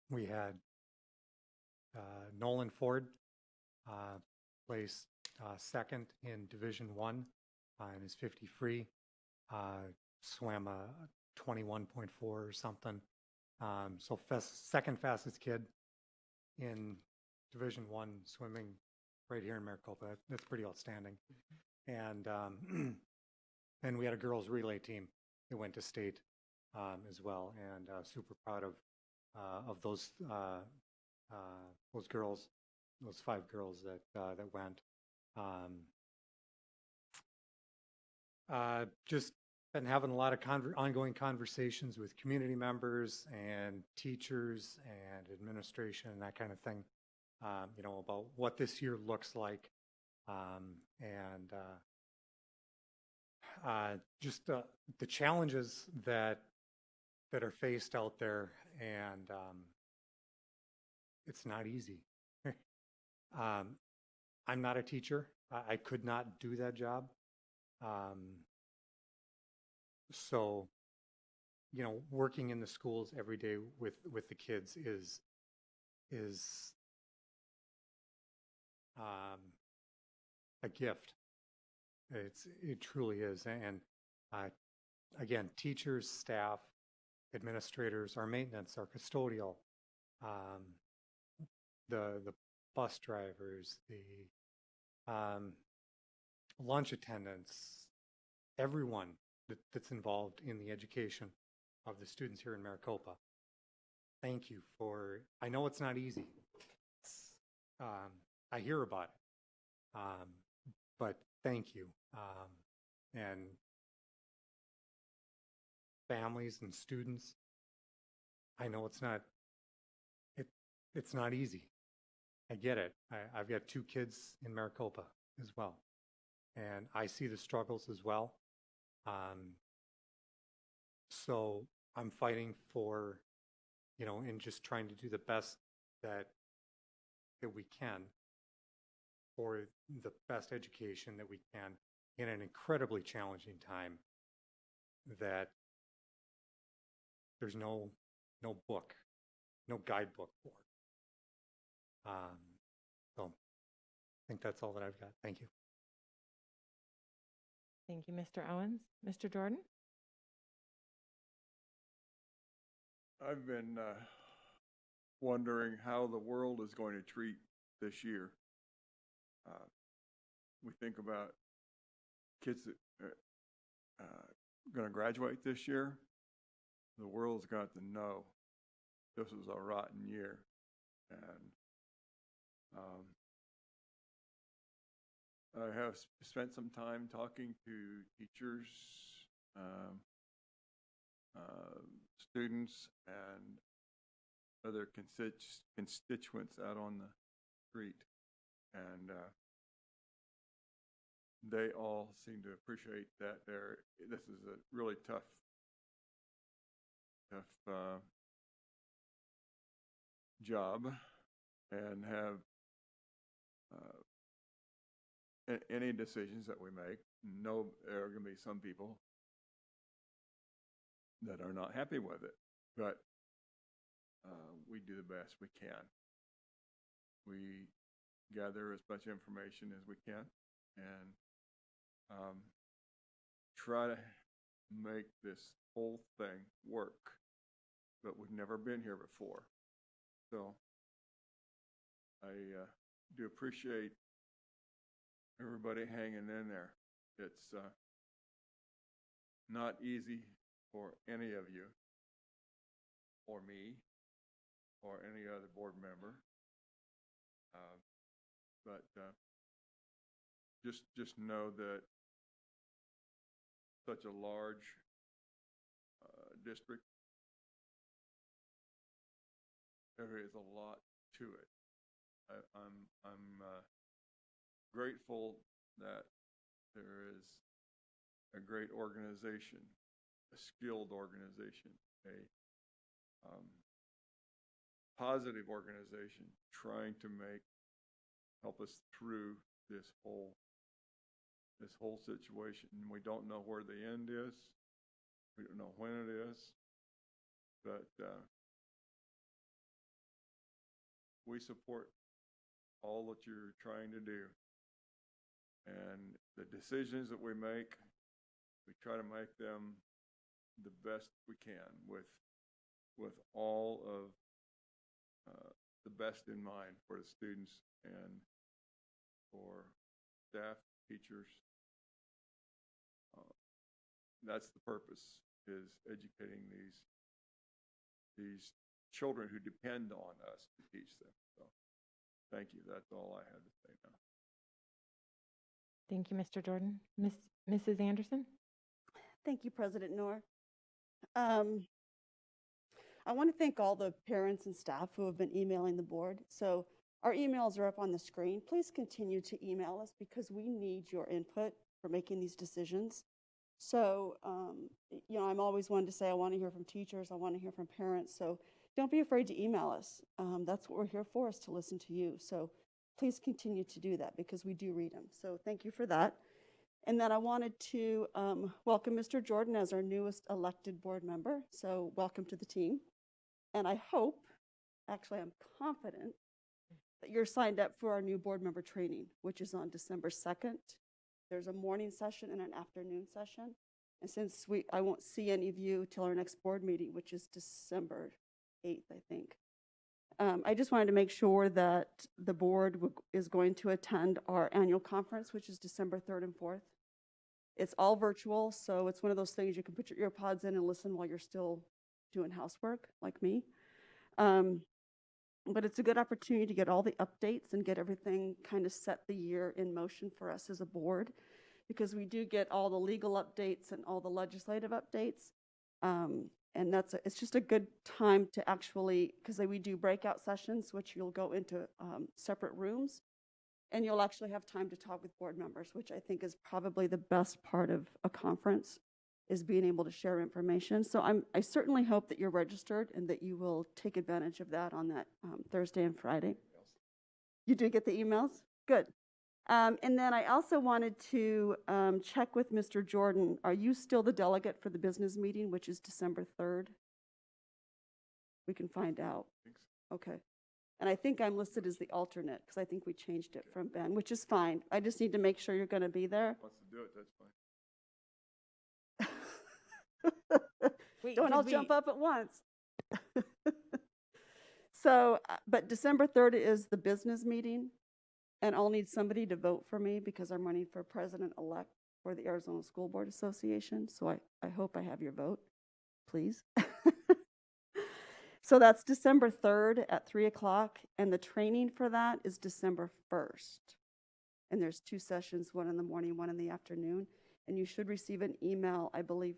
We had Nolan Ford placed second in Division 1 in his 50 free, swam a 21.4 or something. So second fastest kid in Division 1 swimming right here in Maricopa. That's pretty outstanding. And and we had a girls relay team that went to state as well, and super proud of those girls, those 5 girls that went. Just been having a lot of ongoing conversations with community members and teachers and administration and that kind of thing, about what this year looks like, and just the challenges that are faced out there, and it's not easy. I'm not a teacher. I could not do that job. So, working in the schools every day with the kids is a gift. It truly is. And again, teachers, staff, administrators, our maintenance, our custodial, the bus drivers, the lunch attendants, everyone that's involved in the education of the students here in Maricopa. Thank you for, I know it's not easy. I hear about it, but thank you. And families and students, I know it's not easy. I get it. I've got 2 kids in Maricopa as well, and I see the struggles as well. So I'm fighting for, and just trying to do the best that we can for the best education that we can in an incredibly challenging time that there's no book, no guidebook for. So I think that's all that I've got. Thank you. Thank you, Mr. Owens. Mr. Jordan? I've been wondering how the world is going to treat this year. We think about kids that are going to graduate this year. The world's got to know this was a rotten year. And I have spent some time talking to teachers, students, and other constituents out on the street, and they all seem to appreciate that this is a really tough job, and have any decisions that we make. No, there are going to be some people that are not happy with it, but we do the best we can. We gather as much information as we can and try to make this whole thing work. But we've never been here before. So I do appreciate everybody hanging in there. It's not easy for any of you, or me, or any other board member. But just know that such a large district, there is a lot to it. I'm grateful that there is a great organization, a skilled organization, a positive organization trying to help us through this whole situation. And we don't know where the end is. We don't know when it is, but we support all that you're trying to do. And the decisions that we make, we try to make them the best we can with all of the best in mind for the students and for staff, teachers. That's the purpose, is educating these children who depend on us to teach them. So thank you. That's all I have to say now. Thank you, Mr. Jordan. Mrs. Anderson? Thank you, President Noor. I want to thank all the parents and staff who have been emailing the board. So our emails are up on the screen. Please continue to email us because we need your input for making these decisions. So, I'm always one to say I want to hear from teachers. I want to hear from parents. So don't be afraid to email us. That's what we're here for, is to listen to you. So please continue to do that because we do read them. So thank you for that. And then I wanted to welcome Mr. Jordan as our newest elected board member. So welcome to the team. And I hope, actually I'm confident, that you're signed up for our new board member training, which is on December 2nd. There's a morning session and an afternoon session. And since I won't see any of you till our next board meeting, which is December 8th, I think. I just wanted to make sure that the board is going to attend our annual conference, which is December 3rd and 4th. It's all virtual, so it's one of those things you can put your earpods in and listen while you're still doing housework, like me. But it's a good opportunity to get all the updates and get everything kind of set the year in motion for us as a board, because we do get all the legal updates and all the legislative updates. And it's just a good time to actually, because we do breakout sessions, which you'll go into separate rooms, and you'll actually have time to talk with board members, which I think is probably the best part of a conference, is being able to share information. So I certainly hope that you're registered and that you will take advantage of that on that Thursday and Friday. You do get the emails? Good. And then I also wanted to check with Mr. Jordan. Are you still the delegate for the business meeting, which is December 3rd? We can find out. Okay. And I think I'm listed as the alternate because I think we changed it from Ben, which is fine. I just need to make sure you're going to be there. Wants to do it, that's fine. Don't all jump up at once. So, but December 3rd is the business meeting, and I'll need somebody to vote for me because I'm running for president-elect for the Arizona School Board Association. So I hope I have your vote, please. So that's December 3rd at 3 o'clock, and the training for that is December 1st. And there's 2 sessions, one in the morning, one in the afternoon. And you should receive an email, I believe,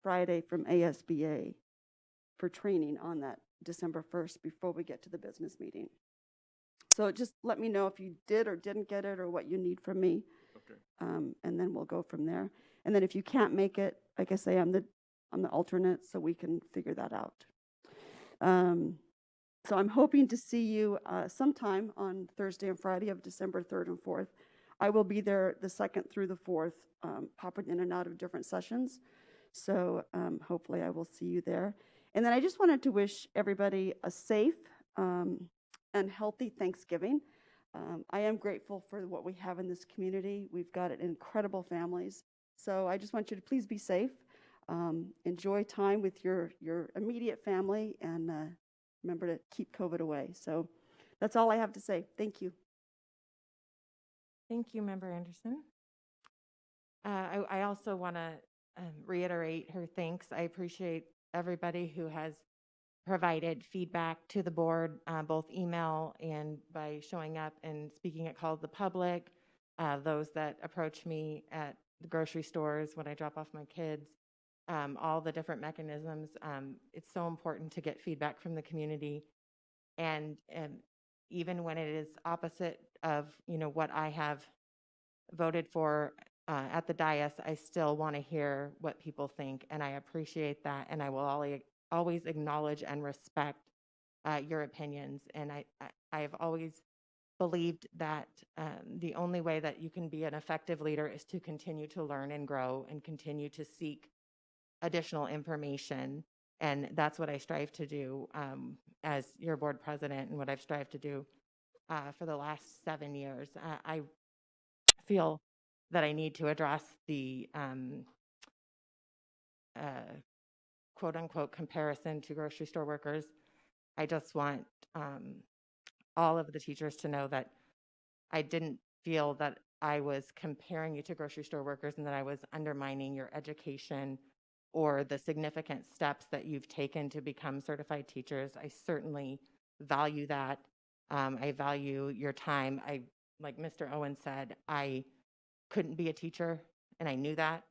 Friday from ASBA for training on that December 1st before we get to the business meeting. So just let me know if you did or didn't get it or what you need from me. Okay. And then we'll go from there. And then if you can't make it, like I say, I'm the alternate, so we can figure that out. So I'm hoping to see you sometime on Thursday and Friday of December 3rd and 4th. I will be there the 2nd through the 4th, popping in and out of different sessions. So hopefully I will see you there. And then I just wanted to wish everybody a safe and healthy Thanksgiving. I am grateful for what we have in this community. We've got incredible families. So I just want you to please be safe. Enjoy time with your immediate family, and remember to keep COVID away. So that's all I have to say. Thank you. Thank you, Member Anderson. I also want to reiterate her thanks. I appreciate everybody who has provided feedback to the board, both email and by showing up and speaking at Call of the Public, those that approach me at the grocery stores when I drop off my kids, all the different mechanisms. It's so important to get feedback from the community. And even when it is opposite of, what I have voted for at the dais, I still want to hear what people think, and I appreciate that, and I will always acknowledge and respect your opinions. And I've always believed that the only way that you can be an effective leader is to continue to learn and grow and continue to seek additional information. And that's what I strive to do as your board president, and what I've strived to do for the last 7 years. I feel that I need to address the quote unquote comparison to grocery store workers. I just want all of the teachers to know that I didn't feel that I was comparing you to grocery store workers and that I was undermining your education or the significant steps that you've taken to become certified teachers. I certainly value that. I value your time. Like Mr. Owen said, I couldn't be a teacher, and I knew that.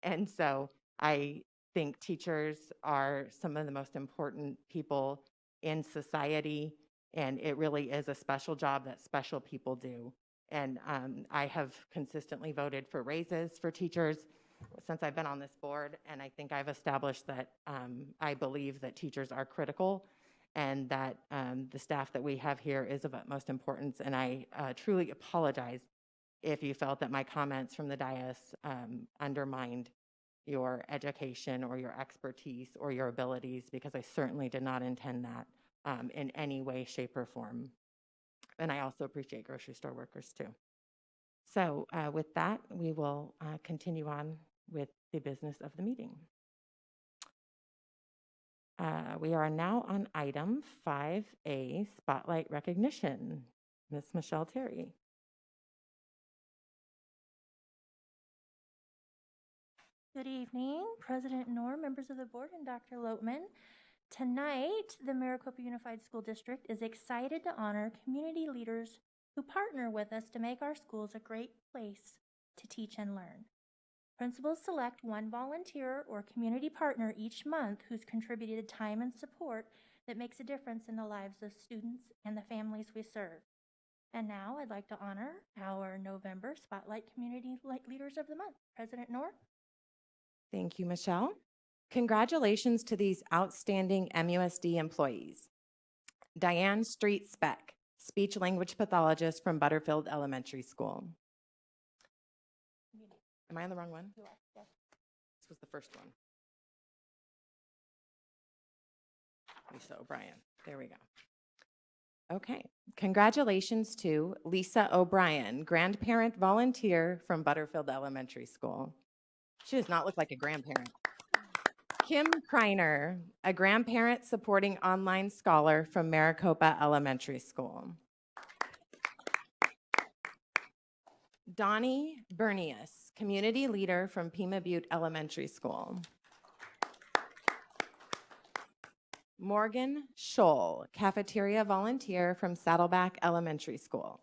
And so I think teachers are some of the most important people in society, and it really is a special job that special people do. And I have consistently voted for raises for teachers since I've been on this board, and I think I've established that I believe that teachers are critical, and that the staff that we have here is of utmost importance. And I truly apologize if you felt that my comments from the dais undermined your education or your expertise or your abilities, because I certainly did not intend that in any way, shape, or form. And I also appreciate grocery store workers too. So with that, we will continue on with the business of the meeting. We are now on item 5A, Spotlight Recognition. Ms. Michelle Terry. Good evening, President Knorr, members of the board, and Dr. Loatman. Tonight, the Maricopa Unified School District is excited to honor community leaders who partner with us to make our schools a great place to teach and learn. Principals select one volunteer or community partner each month who's contributed time and support that makes a difference in the lives of students and the families we serve. And now I'd like to honor our November Spotlight Community Leaders of the Month. President Knorr. Thank you, Michelle. Congratulations to these outstanding MUSD employees. Diane Street Speck, speech language pathologist from Butterfield Elementary School. Am I on the wrong one? You are, yes. This was the first one. Lisa O'Brien. There we go. Okay. Congratulations to Lisa O'Brien, grandparent volunteer from Butterfield Elementary School. She does not look like a grandparent. Kim Kreiner, a grandparent supporting online scholar from Maricopa Elementary School. Donnie Bernius, community leader from Pima Butte Elementary School. Morgan Scholl, cafeteria volunteer from Saddleback Elementary School.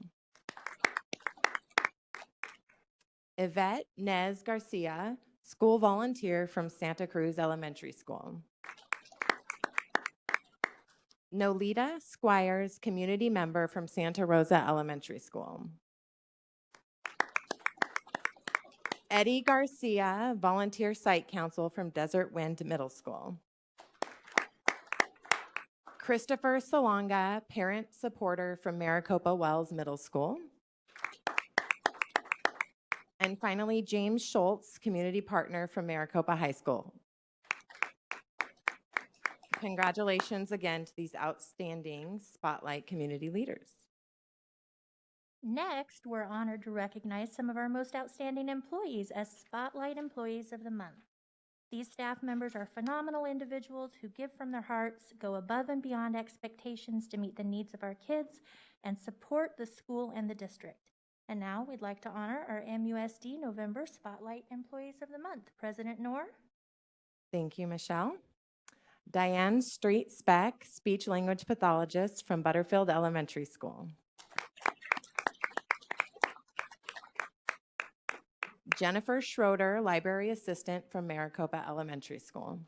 Yvette Nez Garcia, school volunteer from Santa Cruz Elementary School. Nolita Squires, community member from Santa Rosa Elementary School. Eddie Garcia, volunteer site council from Desert Wind Middle School. Christopher Salonga, parent supporter from Maricopa Wells Middle School. And finally, James Schultz, community partner from Maricopa High School. Congratulations again to these outstanding Spotlight community leaders. Next, we're honored to recognize some of our most outstanding employees as Spotlight Employees of the Month. These staff members are phenomenal individuals who give from their hearts, go above and beyond expectations to meet the needs of our kids, and support the school and the district. And now we'd like to honor our MUSD November Spotlight Employees of the Month. President Knorr. Thank you, Michelle. Diane Street Speck, speech language pathologist from Butterfield Elementary School. Jennifer Schroeder, library assistant from Maricopa Elementary School.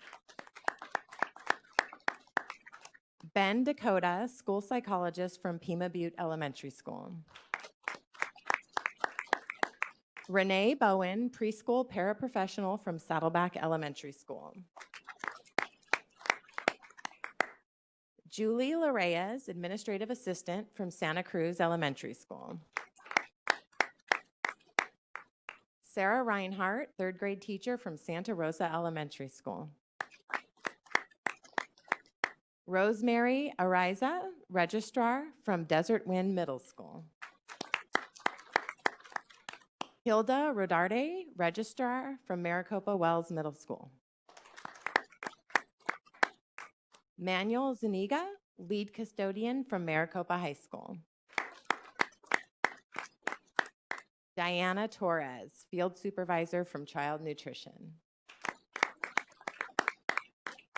Ben Dakota, school psychologist from Pima Butte Elementary School. Renee Bowen, preschool paraprofessional from Saddleback Elementary School. Julie Larreyes, administrative assistant from Santa Cruz Elementary School. Sarah Reinhart, third grade teacher from Santa Rosa Elementary School. Rosemary Ariza, registrar from Desert Wind Middle School. Hilda Rodarte, registrar from Maricopa Wells Middle School. Manuel Zuniga, lead custodian from Maricopa High School. Diana Torres, field supervisor from Child Nutrition.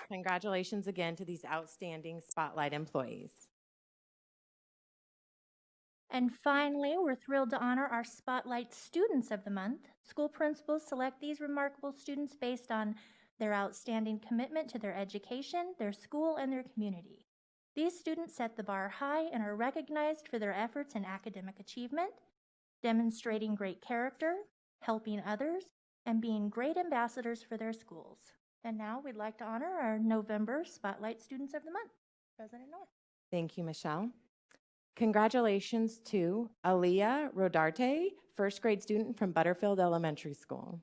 Congratulations again to these outstanding Spotlight employees. And finally, we're thrilled to honor our Spotlight Students of the Month. School principals select these remarkable students based on their outstanding commitment to their education, their school, and their community. These students set the bar high and are recognized for their efforts in academic achievement, demonstrating great character, helping others, and being great ambassadors for their schools. And now we'd like to honor our November Spotlight Students of the Month. President Knorr. Thank you, Michelle. Congratulations to Aaliyah Rodarte, first grade student from Butterfield Elementary School.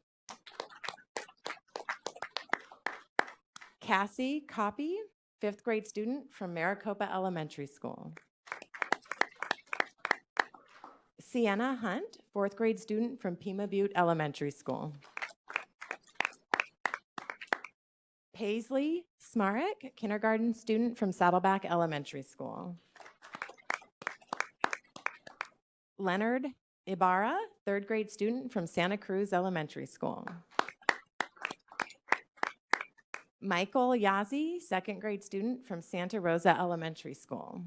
Cassie Copy, fifth grade student from Maricopa Elementary School. Sienna Hunt, fourth grade student from Pima Butte Elementary School. Paisley Smarek, kindergarten student from Saddleback Elementary School. Leonard Ibarra, third grade student from Santa Cruz Elementary School. Michael Yazzie, second grade student from Santa Rosa Elementary School.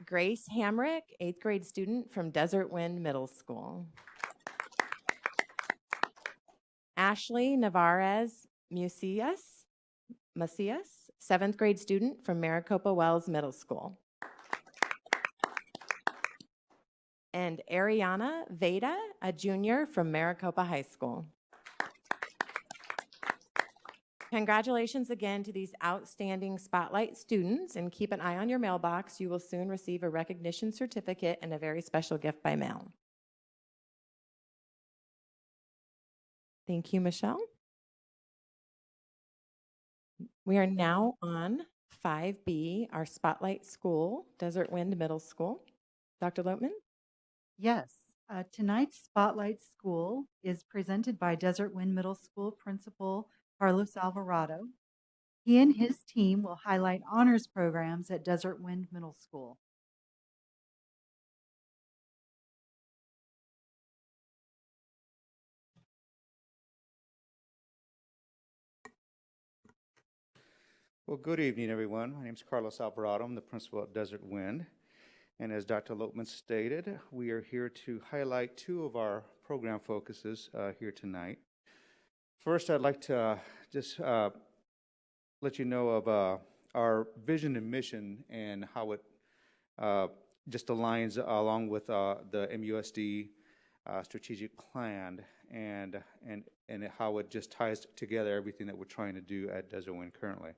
Grace Hamrick, eighth grade student from Desert Wind Middle School. Ashley Navarez Macias, seventh grade student from Maricopa Wells Middle School. And Ariana Veda, a junior from Maricopa High School. Congratulations again to these outstanding Spotlight students, and keep an eye on your mailbox. You will soon receive a recognition certificate and a very special gift by mail. Thank you, Michelle. We are now on 5B, our Spotlight School, Desert Wind Middle School. Dr. Loatman? Yes. Tonight's Spotlight School is presented by Desert Wind Middle School Principal Carlos Alvarado. He and his team will highlight honors programs at Desert Wind Middle School. Well, good evening, everyone. My name is Carlos Alvarado. I'm the principal at Desert Wind. And as Dr. Loatman stated, we are here to highlight two of our program focuses here tonight. First, I'd like to just let you know of our vision and mission and how it just aligns along with the MUSD strategic plan. and how it just ties together everything that we're trying to do at Desert Wind currently.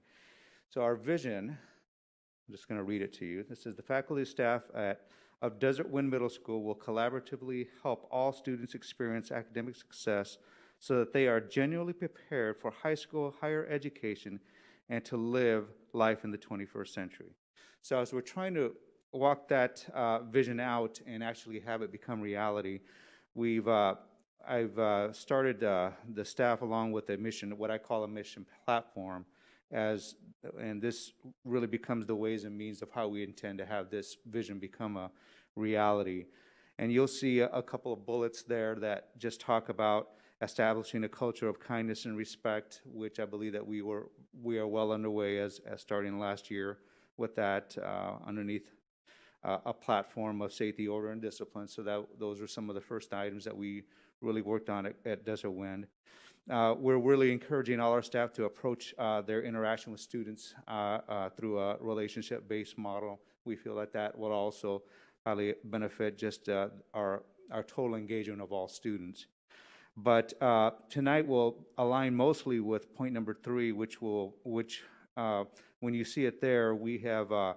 So our vision, I'm just going to read it to you. This is the faculty staff of Desert Wind Middle School will collaboratively help all students experience academic success so that they are genuinely prepared for high school, higher education, and to live life in the 21st century. So as we're trying to walk that vision out and actually have it become reality, I've started the staff along with a mission, what I call a mission platform, and this really becomes the ways and means of how we intend to have this vision become a reality. And you'll see a couple of bullets there that just talk about establishing a culture of kindness and respect, which I believe that we are well underway as starting last year with that underneath a platform of safety, order, and discipline. So those are some of the first items that we really worked on at Desert Wind. We're really encouraging all our staff to approach their interaction with students through a relationship-based model. We feel that will also highly benefit just our total engagement of all students. But tonight will align mostly with point number 3, which when you see it there, we have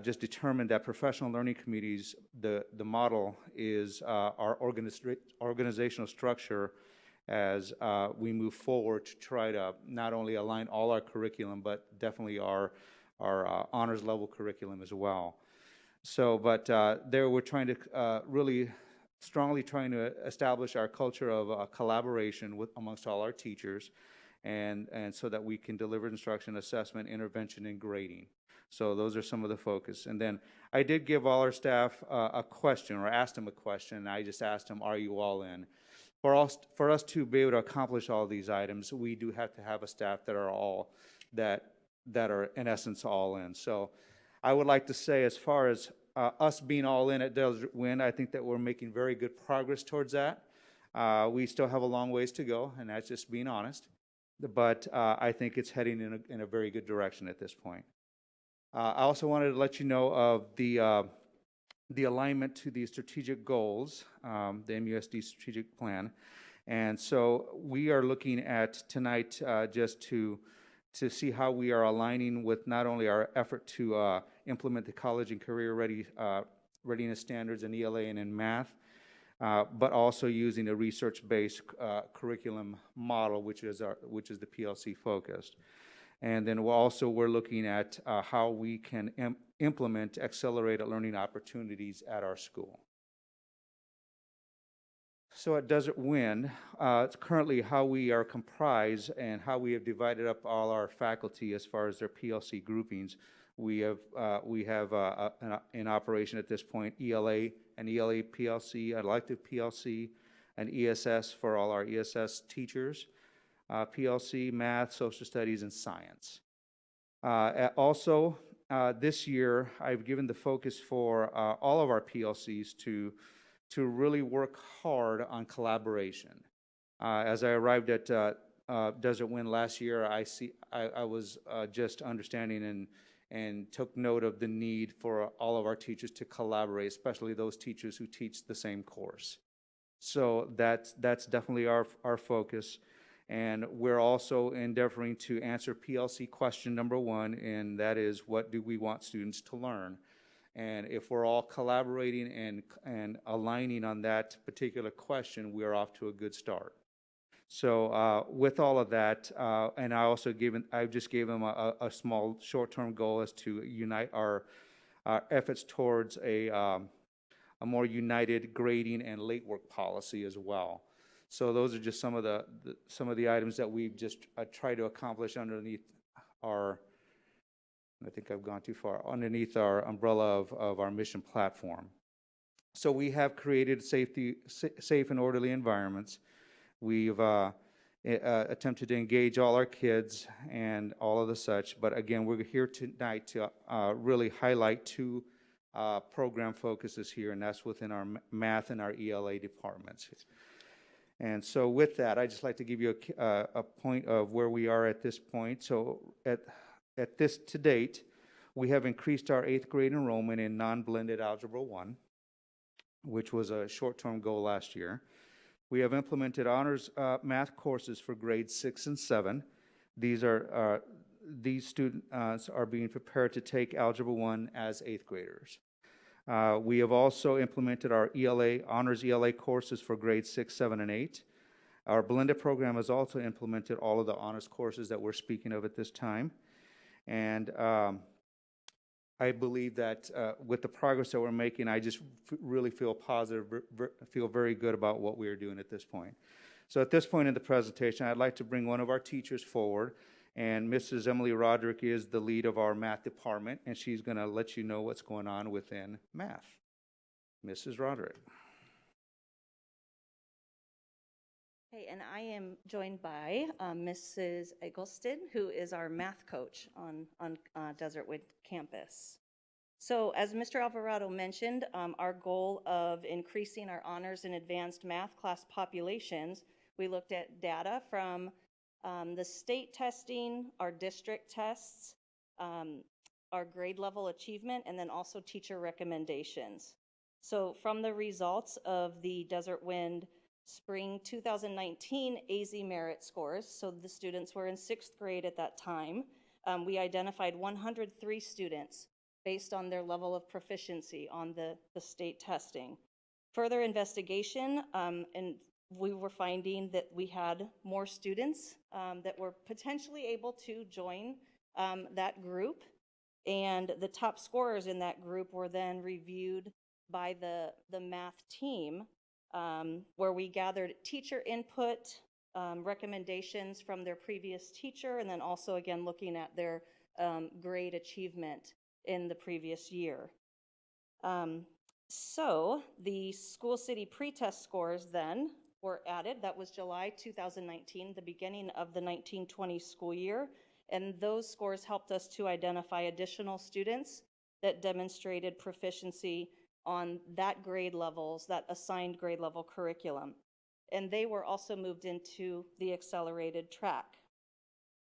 just determined that professional learning committees, the model is our organizational structure as we move forward to try to not only align all our curriculum, but definitely our honors level curriculum as well. So, but there we're trying to really strongly trying to establish our culture of collaboration amongst all our teachers, and so that we can deliver instruction, assessment, intervention, and grading. So those are some of the focus. And then I did give all our staff a question, or asked them a question, and I just asked them, are you all in? For us to be able to accomplish all these items, we do have to have a staff that are in essence all in. So I would like to say, as far as us being all in at Desert Wind, I think that we're making very good progress towards that. We still have a long ways to go, and that's just being honest. But I think it's heading in a very good direction at this point. I also wanted to let you know of the alignment to the strategic goals, the MUSD strategic plan. And so we are looking at tonight just to see how we are aligning with not only our effort to implement the college and career readiness standards in ELA and in math, but also using a research-based curriculum model, which is the PLC focused. And then we're looking at how we can implement accelerated learning opportunities at our school. So at Desert Wind, it's currently how we are comprised and how we have divided up all our faculty as far as their PLC groupings. We have in operation at this point ELA and ELA PLC, elective PLC, and ESS for all our ESS teachers, PLC, math, social studies, and science. Also, this year, I've given the focus for all of our PLCs to really work hard on collaboration. As I arrived at Desert Wind last year, I was just understanding and took note of the need for all of our teachers to collaborate, especially those teachers who teach the same course. So that's definitely our focus. And we're also endeavoring to answer PLC question number 1, and that is, what do we want students to learn? And if we're all collaborating and aligning on that particular question, we are off to a good start. So with all of that, and I just gave them a small short-term goal as to unite our efforts towards a more united grading and late work policy as well. So those are just some of the items that we've just tried to accomplish underneath our, I think I've gone too far, underneath our umbrella of our mission platform. So we have created safe and orderly environments. We've attempted to engage all our kids and all of the such, but again, we're here tonight to really highlight 2 program focuses here, and that's within our math and our ELA departments. And so with that, I'd just like to give you a point of where we are at this point. So at this to date, we have increased our 8th grade enrollment in non-blended Algebra 1, which was a short-term goal last year, We have implemented honors math courses for grades 6 and 7. These students are being prepared to take Algebra 1 as 8th graders. We have also implemented our honors ELA courses for grades 6, 7, and 8. Our blended program has also implemented all of the honors courses that we're speaking of at this time. And I believe that with the progress that we're making, I just really feel positive, feel very good about what we are doing at this point. So at this point in the presentation, I'd like to bring one of our teachers forward, and Mrs. Emily Roderick is the lead of our math department, and she's going to let you know what's going on within math. Mrs. Roderick. Okay, and I am joined by Mrs. Eggleston, who is our math coach on Desert Wind campus. So as Mr. Alvarado mentioned, our goal of increasing our honors and advanced math class populations, we looked at data from the state testing, our district tests, our grade level achievement, and then also teacher recommendations. So from the results of the Desert Wind Spring 2019 AZ merit scores, so the students were in 6th grade at that time, we identified 103 students based on their level of proficiency on the state testing. Further investigation, and we were finding that we had more students that were potentially able to join that group, and the top scorers in that group were then reviewed by the math team, where we gathered teacher input, recommendations from their previous teacher, and then also again looking at their grade achievement in the previous year. So the school city pretest scores then were added. That was July 2019, the beginning of the 1920 school year, and those scores helped us to identify additional students that demonstrated proficiency on that grade levels, that assigned grade level curriculum. And they were also moved into the accelerated track.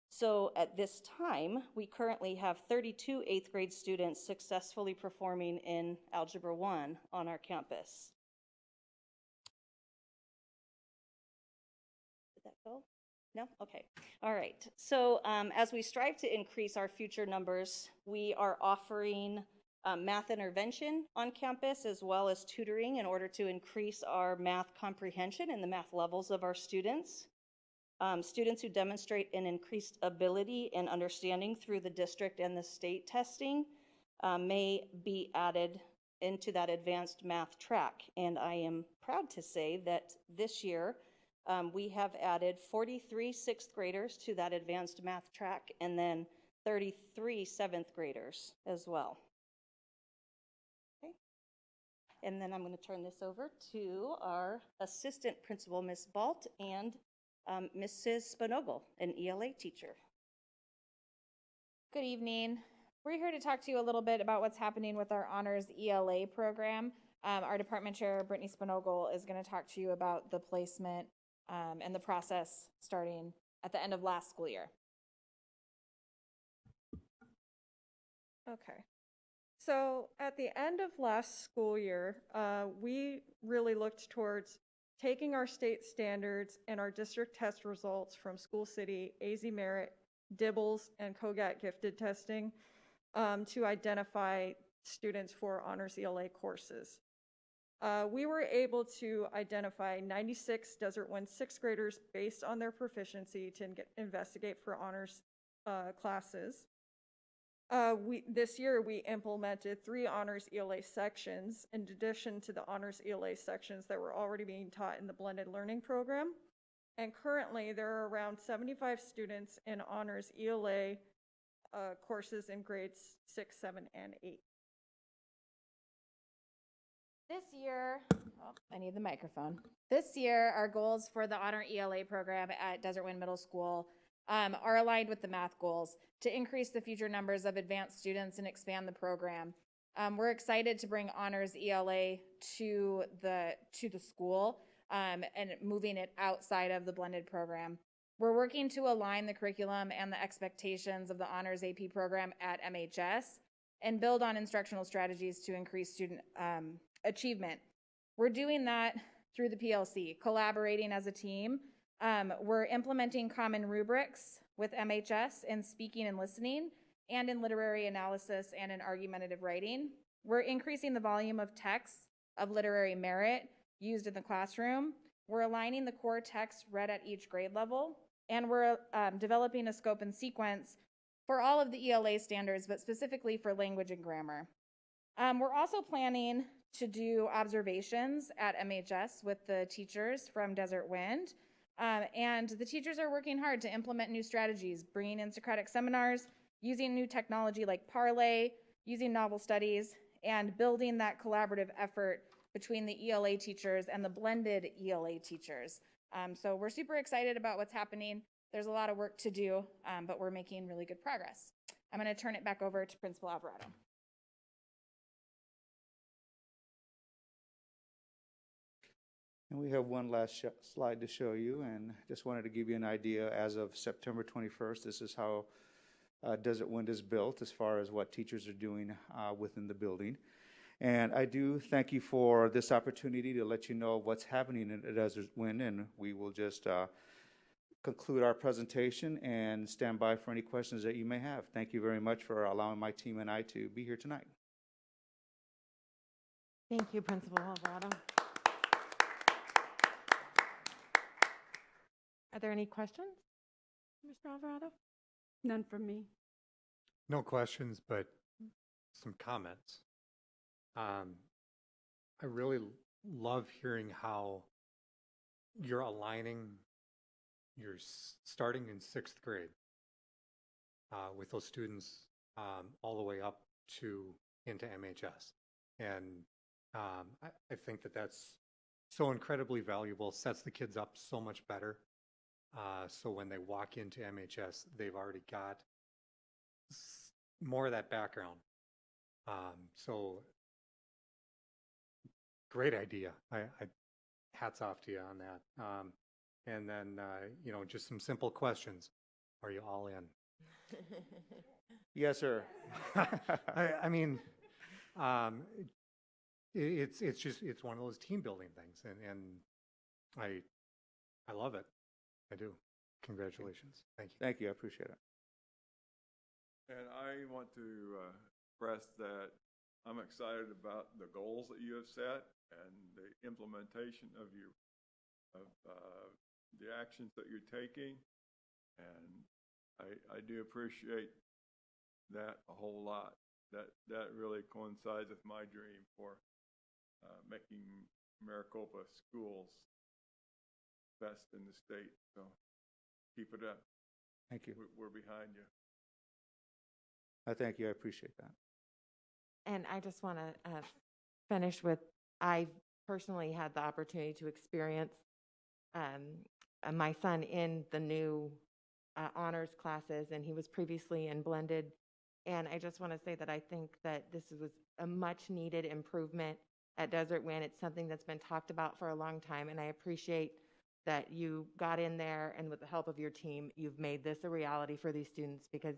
So at this time, we currently have 32 8th grade students successfully performing in Algebra 1 on our campus. Did that go? No? Okay. All right. So as we strive to increase our future numbers, we are offering math intervention on campus, as well as tutoring in order to increase our math comprehension and the math levels of our students. Students who demonstrate an increased ability and understanding through the district and the state testing may be added into that advanced math track. And I am proud to say that this year we have added 43 6th graders to that advanced math track, and then 33 7th graders as well. And then I'm going to turn this over to our assistant principal, Ms. Balt, and Mrs. Spanogle, an ELA teacher. Good evening. We're here to talk to you a little bit about what's happening with our honors ELA program. Our department chair, Brittany Spanogle, is going to talk to you about the placement and the process starting at the end of last school year. Okay. So at the end of last school year, we really looked towards taking our state standards and our district test results from School City, AZ Merit, DIBELS, and COGAT gifted testing to identify students for honors ELA courses. We were able to identify 96 Desert Wind 6th graders based on their proficiency to investigate for honors classes. This year, we implemented 3 honors ELA sections in addition to the honors ELA sections that were already being taught in the blended learning program. And currently, there are around 75 students in honors ELA courses in grades 6, 7, and 8. This year, I need the microphone. This year, our goals for the Honor ELA program at Desert Wind Middle School are aligned with the math goals to increase the future numbers of advanced students and expand the program. We're excited to bring Honors ELA to the school and moving it outside of the blended program. We're working to align the curriculum and the expectations of the Honors AP program at MHS and build on instructional strategies to increase student achievement. We're doing that through the PLC, collaborating as a team. We're implementing common rubrics with MHS in speaking and listening, and in literary analysis and in argumentative writing. We're increasing the volume of texts of literary merit used in the classroom. We're aligning the core texts read at each grade level, and we're developing a scope and sequence for all of the ELA standards, but specifically for language and grammar. We're also planning to do observations at MHS with the teachers from Desert Wind. And the teachers are working hard to implement new strategies, bringing in Socratic seminars, using new technology like Parlay, using novel studies, and building that collaborative effort between the ELA teachers and the blended ELA teachers. So we're super excited about what's happening. There's a lot of work to do, but we're making really good progress. I'm going to turn it back over to Principal Alvarado. And we have one last slide to show you, and just wanted to give you an idea. As of September 21st, this is how Desert Wind is built as far as what teachers are doing within the building. And I do thank you for this opportunity to let you know what's happening at Desert Wind, and we will just conclude our presentation and stand by for any questions that you may have. Thank you very much for allowing my team and I to be here tonight. Thank you, Principal Alvarado. Are there any questions, Mr. Alvarado? None from me. No questions, but some comments. I really love hearing how you're aligning, you're starting in 6th grade with those students all the way up to into MHS. And I think that that's so incredibly valuable, sets the kids up so much better. So when they walk into MHS, they've already got more of that background. So great idea. I hats off to you on that. And then, just some simple questions. Are you all in? Yes, sir. I mean, it's one of those team building things, and I love it. I do. Congratulations. Thank you. Thank you. I appreciate it. And I want to express that I'm excited about the goals that you have set and the implementation of the actions that you're taking. And I do appreciate that a whole lot. That really coincides with my dream for making Maricopa schools best in the state. So keep it up. Thank you. We're behind you. I thank you. I appreciate that. And I just want to finish with, I personally had the opportunity to experience my son in the new honors classes, and he was previously in blended. And I just want to say that I think that this was a much needed improvement at Desert Wind. It's something that's been talked about for a long time, and I appreciate that you got in there, and with the help of your team, you've made this a reality for these students, because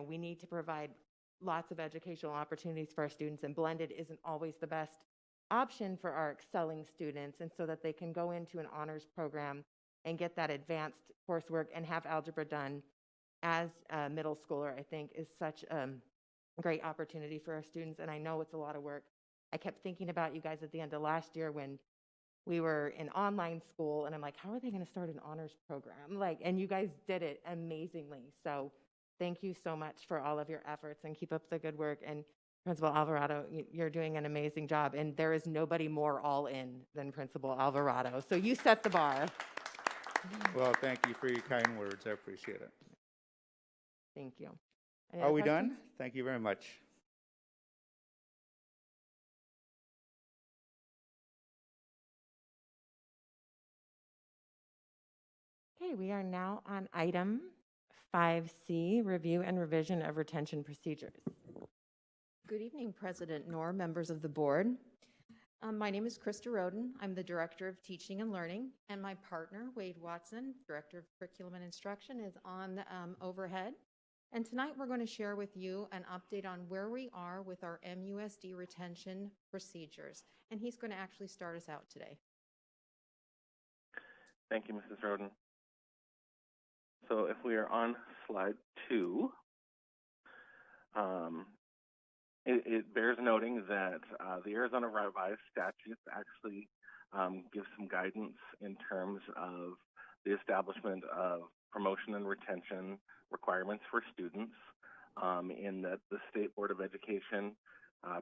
we need to provide lots of educational opportunities for our students, and blended isn't always the best option for our excelling students, and so that they can go into an honors program and get that advanced coursework and have algebra done as a middle schooler, I think is such a great opportunity for our students. And I know it's a lot of work. I kept thinking about you guys at the end of last year when we were in online school, and I'm like, how are they going to start an honors program? And you guys did it amazingly. So thank you so much for all of your efforts, and keep up the good work. And Principal Alvarado, you're doing an amazing job. And there is nobody more all in than Principal Alvarado. So you set the bar. Well, thank you for your kind words. I appreciate it. Thank you. Are we done? Thank you very much. Okay, we are now on item 5C, review and revision of retention procedures. Good evening, President Knorr, members of the board. My name is Krista Roden. I'm the Director of Teaching and Learning, and my partner, Wade Watson, Director of Curriculum and Instruction, is on overhead. And tonight we're going to share with you an update on where we are with our MUSD retention procedures. And he's going to actually start us out today. Thank you, Mrs. Roden. So if we are on slide 2, it bears noting that the Arizona Revised Statutes actually give some guidance in terms of the establishment of promotion and retention requirements for students, in that the State Board of Education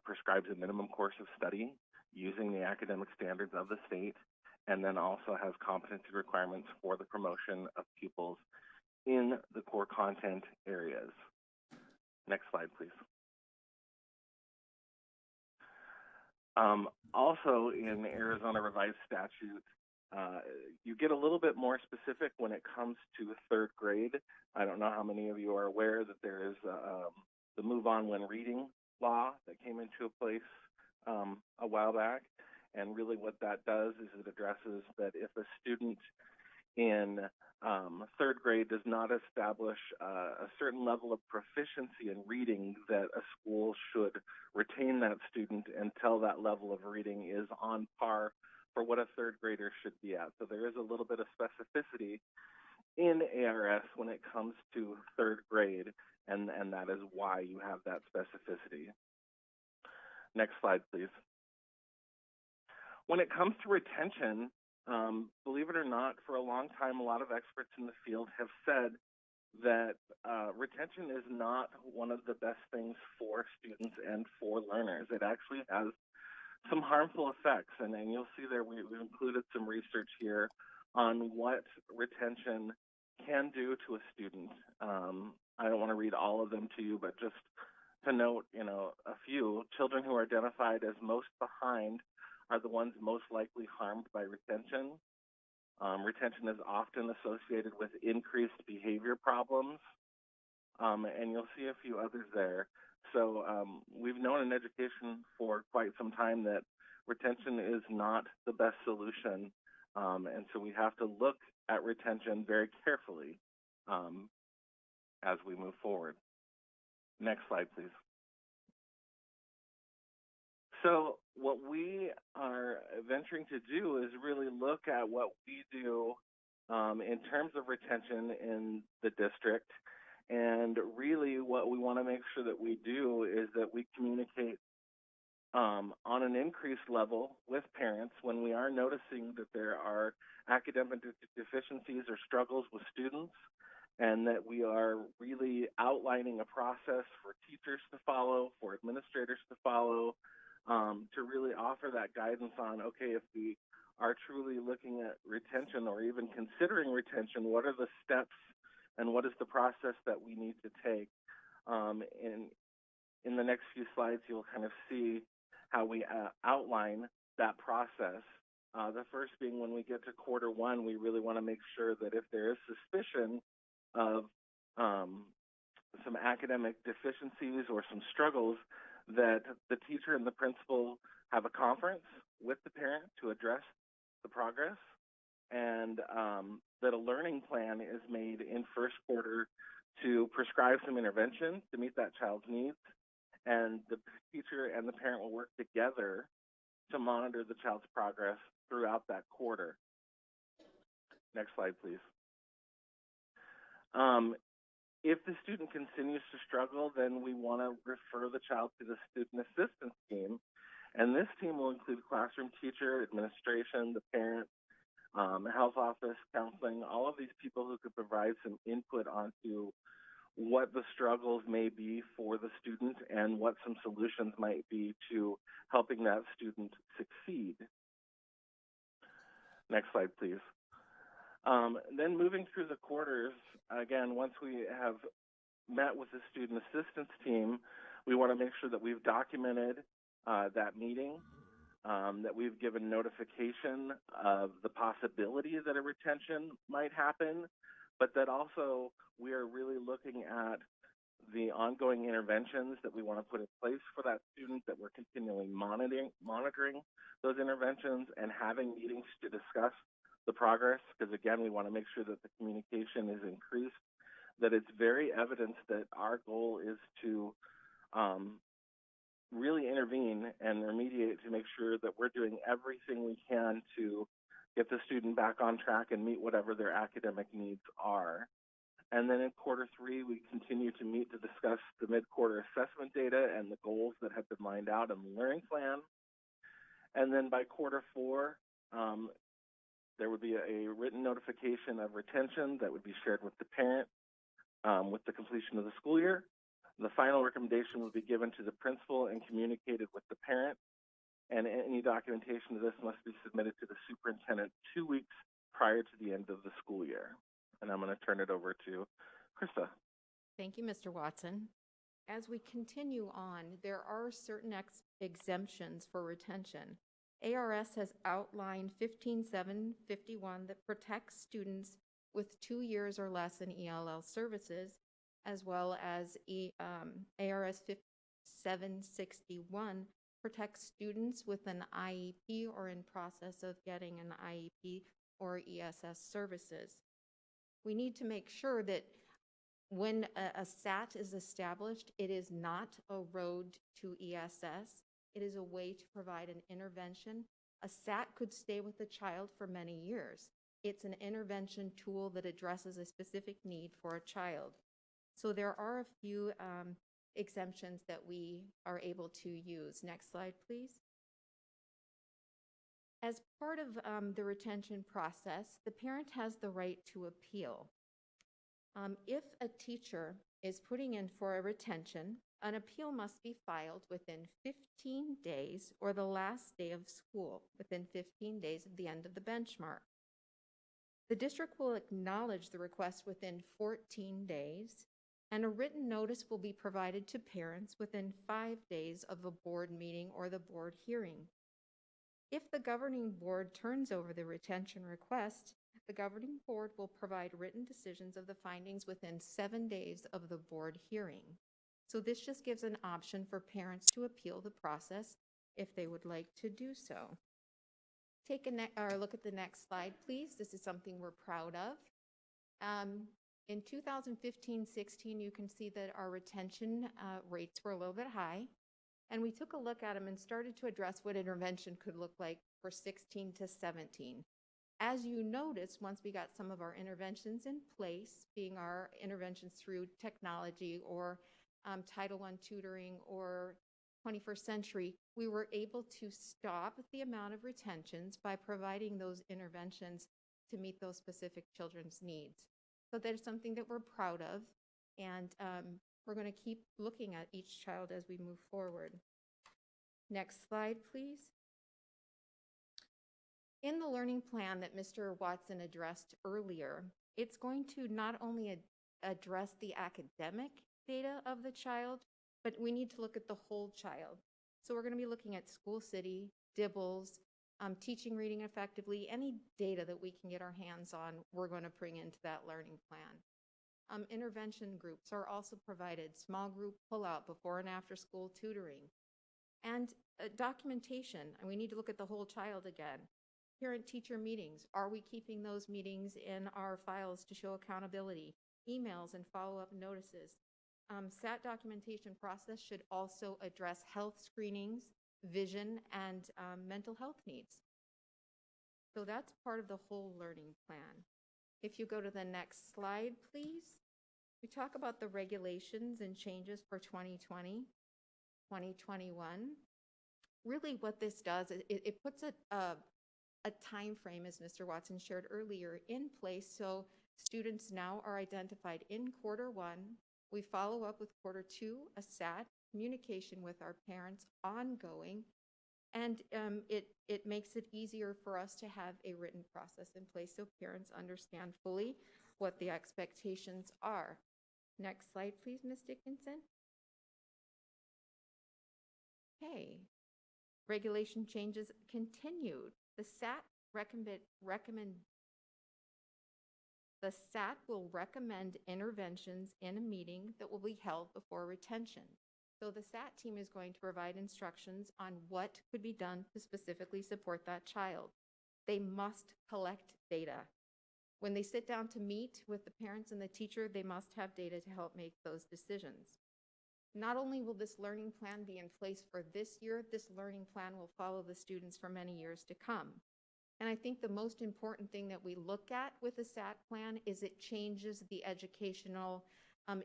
prescribes a minimum course of study using the academic standards of the state, and then also has competency requirements for the promotion of pupils in the core content areas. Next slide, please. Also in Arizona Revised Statute, you get a little bit more specific when it comes to 3rd grade. I don't know how many of you are aware that there is the Move On When Reading law that came into place a while back. And really what that does is it addresses that if a student in 3rd grade does not establish a certain level of proficiency in reading, that a school should retain that student until that level of reading is on par for what a 3rd grader should be at. So there is a little bit of specificity in ARS when it comes to 3rd grade, and that is why you have that specificity. Next slide, please. When it comes to retention, believe it or not, for a long time, a lot of experts in the field have said that retention is not one of the best things for students and for learners. It actually has some harmful effects, and you'll see there we've included some research here on what retention can do to a student. I don't want to read all of them to you, but just to note, a few. Children who are identified as most behind are the ones most likely harmed by retention. Retention is often associated with increased behavior problems, and you'll see a few others there. So we've known in education for quite some time that retention is not the best solution, and so we have to look at retention very carefully as we move forward. Next slide, please. So what we are venturing to do is really look at what we do in terms of retention in the district. And really what we want to make sure that we do is that we communicate on an increased level with parents when we are noticing that there are academic deficiencies or struggles with students, and that we are really outlining a process for teachers to follow, for administrators to follow, to really offer that guidance on, okay, if we are truly looking at retention or even considering retention, what are the steps and what is the process that we need to take? In the next few slides, you'll kind of see how we outline that process. The first being when we get to Q1, we really want to make sure that if there is suspicion of some academic deficiencies or some struggles, that the teacher and the principal have a conference with the parent to address the progress, and that a learning plan is made in first quarter to prescribe some intervention to meet that child's needs, and the teacher and the parent will work together to monitor the child's progress throughout that quarter. Next slide, please. If the student continues to struggle, then we want to refer the child to the student assistance team. And this team will include classroom teacher, administration, the parent, health office, counseling, all of these people who could provide some input onto what the struggles may be for the student and what some solutions might be to helping that student succeed. Next slide, please. Then moving through the quarters, again, once we have met with the student assistance team, we want to make sure that we've documented that meeting, that we've given notification of the possibility that a retention might happen, but that also we are really looking at the ongoing interventions that we want to put in place for that student, that we're continually monitoring those interventions and having meetings to discuss the progress, because again, we want to make sure that the communication is increased, that it's very evident that our goal is to really intervene and remediate to make sure that we're doing everything we can to get the student back on track and meet whatever their academic needs are. And then in quarter three, we continue to meet to discuss the mid-quarter assessment data and the goals that have been lined out in the learning plan. And then by quarter four, there would be a written notification of retention that would be shared with the parent with the completion of the school year. The final recommendation will be given to the principal and communicated with the parent. And any documentation of this must be submitted to the superintendent 2 weeks prior to the end of the school year. And I'm going to turn it over to Krista. Thank you, Mr. Watson. As we continue on, there are certain exemptions for retention. ARS has outlined 15751 that protects students with 2 years or less in ELL services, as well as ARS 5761 protects students with an IEP or in process of getting an IEP or ESS services. We need to make sure that when a SAT is established, it is not a road to ESS. It is a way to provide an intervention. A SAT could stay with the child for many years. It's an intervention tool that addresses a specific need for a child. So there are a few exemptions that we are able to use. Next slide, please. As part of the retention process, the parent has the right to appeal. If a teacher is putting in for a retention, an appeal must be filed within 15 days or the last day of school, within 15 days of the end of the benchmark. The district will acknowledge the request within 14 days, and a written notice will be provided to parents within 5 days of a board meeting or the board hearing. If the governing board turns over the retention request, the governing board will provide written decisions of the findings within 7 days of the board hearing. So this just gives an option for parents to appeal the process if they would like to do so. Take a look at the next slide, please. This is something we're proud of. In 2015-16, you can see that our retention rates were a little bit high. And we took a look at them and started to address what intervention could look like for 16 to 17. As you notice, once we got some of our interventions in place, being our interventions through technology or Title I tutoring or 21st century, we were able to stop the amount of retentions by providing those interventions to meet those specific children's needs. So that is something that we're proud of, and we're going to keep looking at each child as we move forward. Next slide, please. In the learning plan that Mr. Watson addressed earlier, it's going to not only address the academic data of the child, but we need to look at the whole child. So we're going to be looking at school city, DIBELS, teaching reading effectively, any data that we can get our hands on, we're going to bring into that learning plan. Intervention groups are also provided, small group pullout before and after school tutoring. And documentation, and we need to look at the whole child again. Parent-teacher meetings, are we keeping those meetings in our files to show accountability? Emails and follow-up notices. SAT documentation process should also address health screenings, vision, and mental health needs. So that's part of the whole learning plan. If you go to the next slide, please. We talk about the regulations and changes for 2020, 2021. Really what this does, it puts a time frame, as Mr. Watson shared earlier, in place. So students now are identified in quarter one. We follow up with quarter two, a SAT, communication with our parents ongoing, and it makes it easier for us to have a written process in place so parents understand fully what the expectations are. Next slide, please, Ms. Dickinson. Okay, regulation changes continued. The SAT The SAT will recommend interventions in a meeting that will be held before retention. So the SAT team is going to provide instructions on what could be done to specifically support that child. They must collect data. When they sit down to meet with the parents and the teacher, they must have data to help make those decisions. Not only will this learning plan be in place for this year, this learning plan will follow the students for many years to come. And I think the most important thing that we look at with the SAT plan is it changes the educational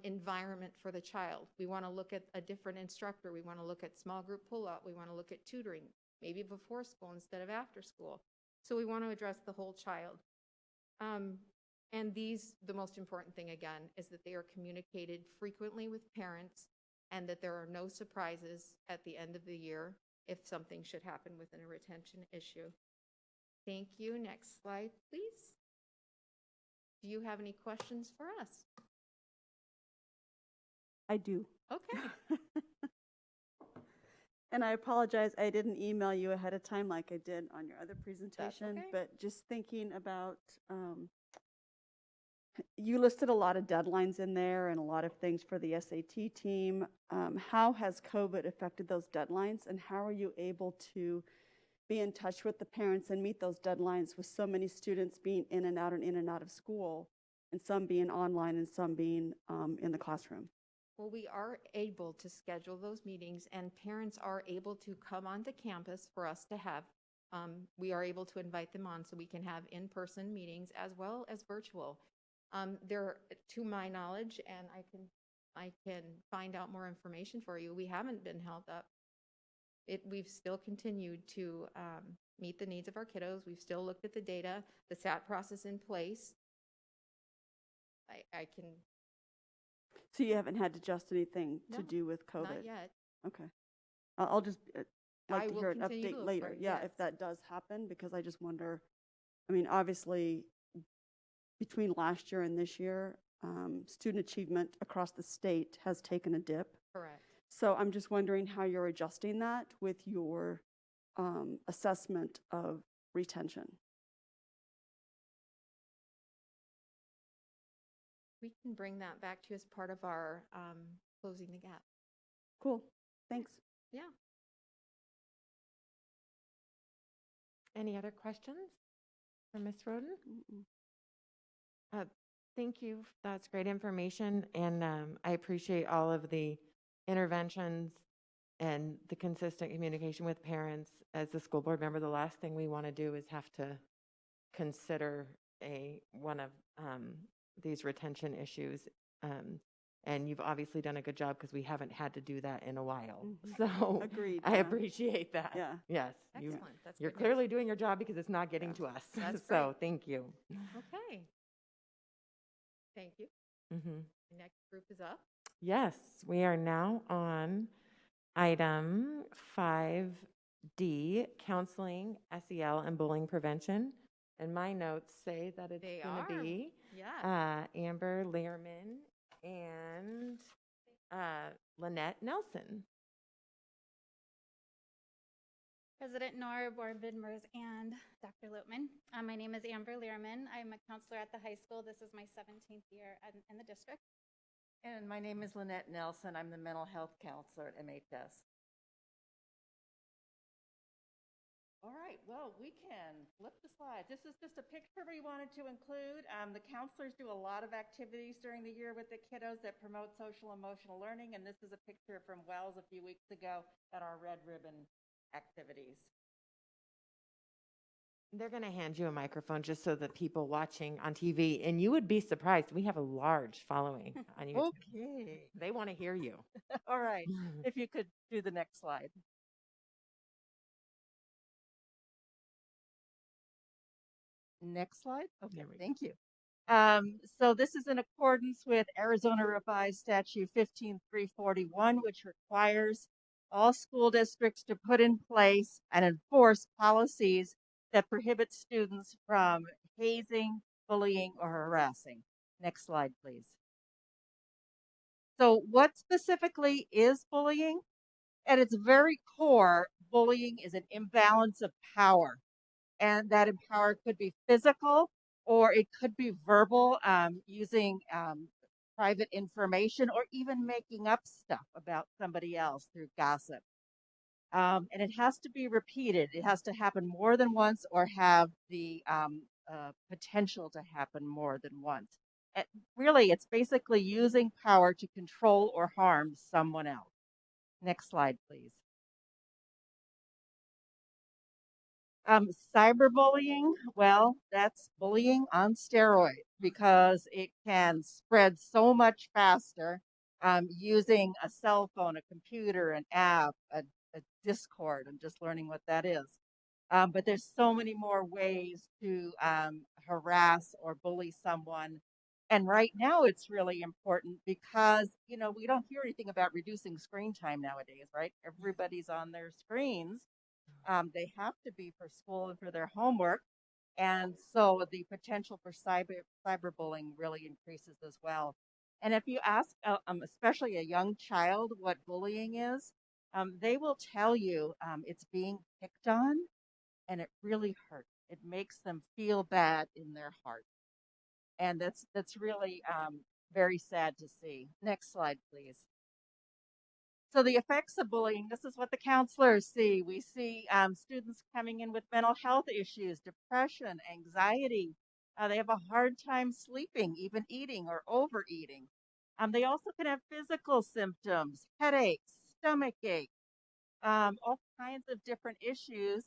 environment for the child. We want to look at a different instructor. We want to look at small group pullout. We want to look at tutoring, maybe before school instead of after school. So we want to address the whole child. And the most important thing again, is that they are communicated frequently with parents and that there are no surprises at the end of the year if something should happen within a retention issue. Thank you. Next slide, please. Do you have any questions for us? I do. Okay. And I apologize, I didn't email you ahead of time like I did on your other presentation, okay. but just thinking about, you listed a lot of deadlines in there and a lot of things for the SAT team. How has COVID affected those deadlines, and how are you able to be in touch with the parents and meet those deadlines with so many students being in and out of school, and some being online and some being in the classroom? Well, we are able to schedule those meetings, and parents are able to come onto campus for us to have. We are able to invite them on so we can have in-person meetings as well as virtual. There, to my knowledge, and I can find out more information for you, we haven't been held up. We've still continued to meet the needs of our kiddos. We've still looked at the data, the SAT process in place. I can. So you haven't had to adjust anything to No, do with COVID? Not yet. Okay. I'll just like I to will hear an continue to update look later. for it, Yeah, yes. if that does happen, because I just wonder, I mean, obviously, between last year and this year, student achievement across the state has taken a dip. Correct. So I'm just wondering how you're adjusting that with your assessment of retention. We can bring that back to you as part of our closing the gap. Cool. Thanks. Yeah. Any other questions for Ms. Roden? Thank you. That's great information. And I appreciate all of the interventions and the consistent communication with parents. As a school board member, the last thing we want to do is have to consider one of these retention issues. And you've obviously done a good job because we haven't had to do that in a while. So Agreed. I appreciate that. Yeah. Yes. Excellent. That's You're good clearly news. doing your job because it's not getting to us. That's So great. thank you. Okay. Thank you. Mm-hmm. The next group is up. Yes, we are now on item 5D, counseling, SEL, and bullying prevention. And my notes say that it's They going to are. be Yeah. Amber Learman and Lynette Nelson. President Noor, board members, and Dr. Loatman. My name is Amber Learman. I'm a counselor at the high school. This is my 17th year in the district. And my name is Lynette Nelson. I'm the mental health counselor at MHS. All right, well, we can flip the slides. This is just a picture we wanted to include. The counselors do a lot of activities during the year with the kiddos that promote social emotional learning, and this is a picture from Wells a few weeks ago at our Red Ribbon activities. They're going to hand you a microphone just so that people watching on TV, and you would be surprised, we have a large following on YouTube. Okay. They want to hear you. All right, if you could do the next slide. Next slide. Okay, thank you. So this is in accordance with Arizona Revised Statute 15341, which requires all school districts to put in place and enforce policies that prohibit students from hazing, bullying, or harassing. Next slide, please. So what specifically is bullying? At its very core, bullying is an imbalance of power. And that power could be physical or it could be verbal, using private information or even making up stuff about somebody else through gossip. And it has to be repeated. It has to happen more than once or have the potential to happen more than once. Really, it's basically using power to control or harm someone else. Next slide, please. Cyberbullying, well, that's bullying on steroids because it can spread so much faster using a cell phone, a computer, an app, a Discord. I'm just learning what that is. But there's so many more ways to harass or bully someone. And right now it's really important because, you know, we don't hear anything about reducing screen time nowadays, right? Everybody's on their screens. They have to be for school and for their homework. And so the potential for cyberbullying really increases as well. And if you ask, especially a young child, what bullying is, they will tell you it's being picked on, and it really hurts. It makes them feel bad in their heart, and that's really very sad to see. Next slide, please. So the effects of bullying, this is what the counselors see. We see students coming in with mental health issues, depression, anxiety. They have a hard time sleeping, even eating or overeating. They also can have physical symptoms, headaches, stomach ache, all kinds of different issues.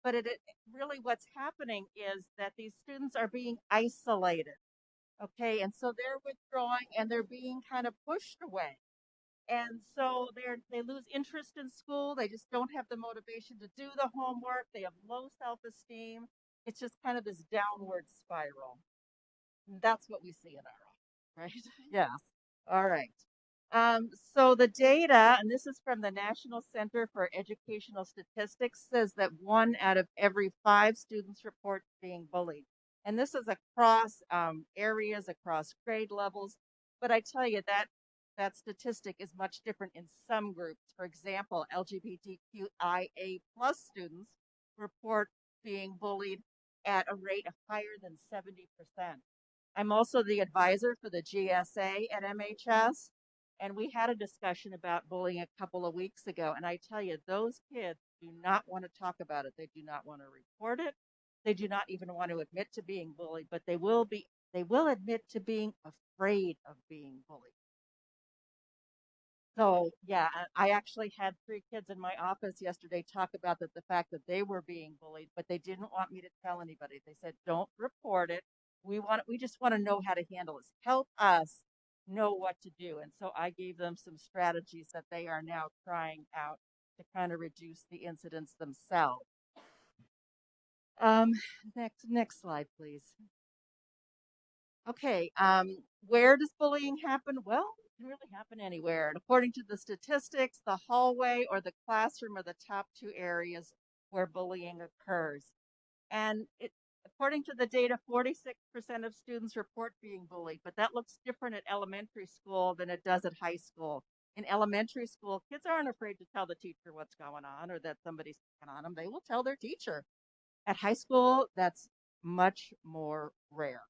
But it really what's happening is that these students are being isolated. Okay, and so they're withdrawing and they're being kind of pushed away. And so they lose interest in school. They just don't have the motivation to do the homework. They have low self-esteem. It's just kind of this downward spiral. And that's what we see in our own, right? Yes. All right. So the data, and this is from the National Center for Educational Statistics, says that 1 out of every 5 students report being bullied. And this is across areas, across grade levels. But I tell you, that statistic is much different in some groups. For example, LGBTQIA plus students report being bullied at a rate of higher than 70%. I'm also the advisor for the GSA at MHS, and we had a discussion about bullying a couple of weeks ago. And I tell you, those kids do not want to talk about it. They do not want to report it. They do not even want to admit to being bullied, but they will admit to being afraid of being bullied. So yeah, I actually had 3 kids in my office yesterday talk about the fact that they were being bullied, but they didn't want me to tell anybody. They said, don't report it. We just want to know how to handle this. Help us know what to do. And so I gave them some strategies that they are now trying out to kind of reduce the incidents themselves. Next slide, please. Okay, where does bullying happen? Well, it can really happen anywhere. And according to the statistics, the hallway or the classroom are the top 2 areas where bullying occurs. And according to the data, 46% of students report being bullied, but that looks different at elementary school than it does at high school. In elementary school, kids aren't afraid to tell the teacher what's going on or that somebody's picking on them. They will tell their teacher. At high school, that's much more rare.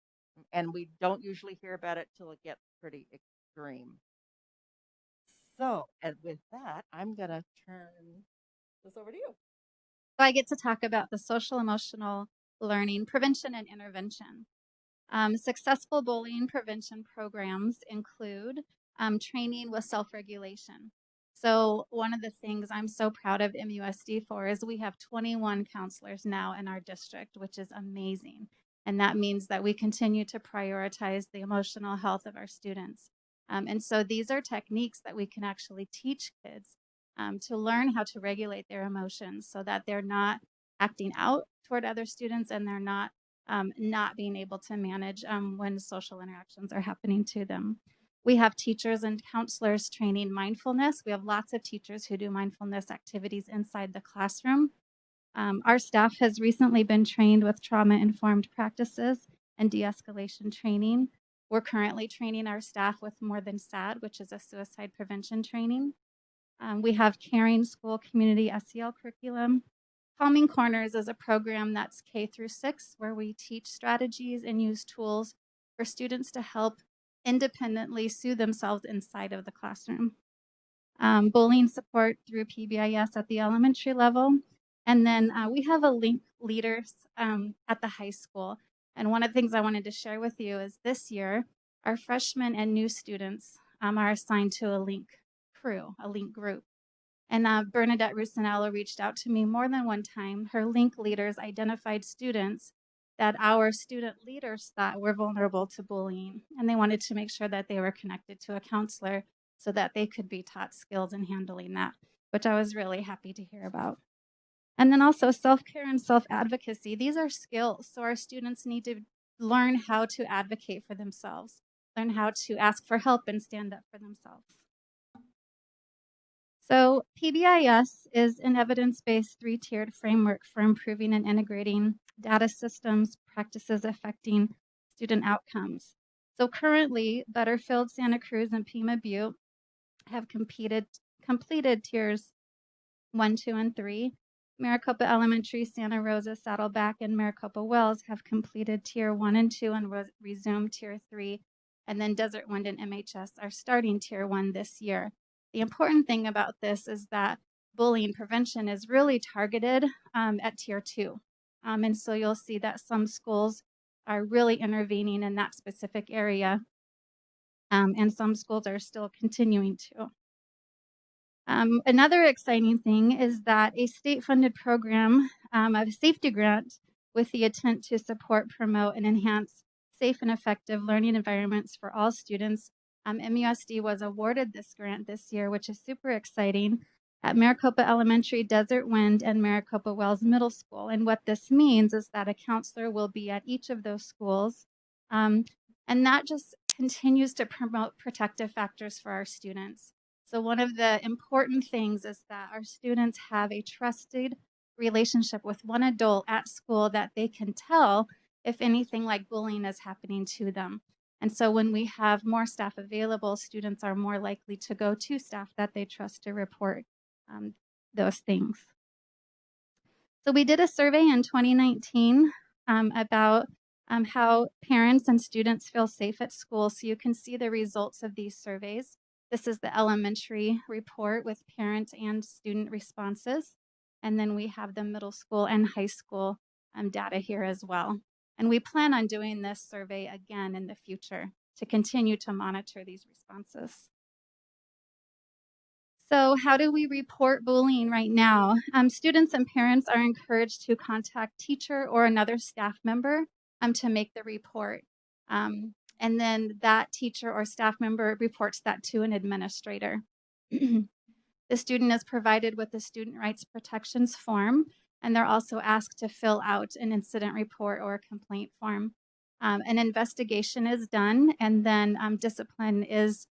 And we don't usually hear about it till it gets pretty extreme. So, and with that, I'm going to turn this over to you. So I get to talk about the social emotional learning prevention and intervention. Successful bullying prevention programs include training with self-regulation. So one of the things I'm so proud of MUSD for is we have 21 counselors now in our district, which is amazing. And that means that we continue to prioritize the emotional health of our students. And so these are techniques that we can actually teach kids to learn how to regulate their emotions so that they're not acting out toward other students and they're not being able to manage when social interactions are happening to them. We have teachers and counselors training mindfulness. We have lots of teachers who do mindfulness activities inside the classroom. Our staff has recently been trained with trauma-informed practices and de-escalation training. We're currently training our staff with More Than SAD, which is a suicide prevention training. We have Caring School Community SEL curriculum. Calming Corners is a program that's K through 6, where we teach strategies and use tools for students to help independently soothe themselves inside of the classroom. Bullying support through PBIS at the elementary level. And then we have a link leaders at the high school. And one of the things I wanted to share with you is this year, our freshmen and new students are assigned to a link crew, a link group. And Bernadette Rusinello reached out to me more than one time. Her link leaders identified students that our student leaders thought were vulnerable to bullying. And they wanted to make sure that they were connected to a counselor so that they could be taught skills in handling that, which I was really happy to hear about. And then also self-care and self-advocacy. These are skills. So our students need to learn how to advocate for themselves, learn how to ask for help and stand up for themselves. So PBIS is an evidence-based 3-tiered framework for improving and integrating data systems, practices affecting student outcomes. So currently, Butterfield, Santa Cruz, and Pima Butte have completed tiers 1, 2, and 3. Maricopa Elementary, Santa Rosa, Saddleback, and Maricopa Wells have completed tier 1 and 2 and resumed tier 3. And then Desert Wind and MHS are starting tier 1 this year. The important thing about this is that bullying prevention is really targeted at tier 2. And so you'll see that some schools are really intervening in that specific area, and some schools are still continuing to. Another exciting thing is that a state-funded program, a safety grant with the intent to support, promote, and enhance safe and effective learning environments for all students. MUSD was awarded this grant this year, which is super exciting, at Maricopa Elementary, Desert Wind, and Maricopa Wells Middle School. And what this means is that a counselor will be at each of those schools, and that just continues to promote protective factors for our students. So one of the important things is that our students have a trusted relationship with one adult at school that they can tell if anything like bullying is happening to them. And so when we have more staff available, students are more likely to go to staff that they trust to report those things. So we did a survey in 2019 about how parents and students feel safe at school. So you can see the results of these surveys. This is the elementary report with parent and student responses. And then we have the middle school and high school data here as well. And we plan on doing this survey again in the future to continue to monitor these responses. So how do we report bullying right now? Students and parents are encouraged to contact teacher or another staff member to make the report. And then that teacher or staff member reports that to an administrator. The student is provided with the student rights protections form, and they're also asked to fill out an incident report or a complaint form. An investigation is done, and then discipline is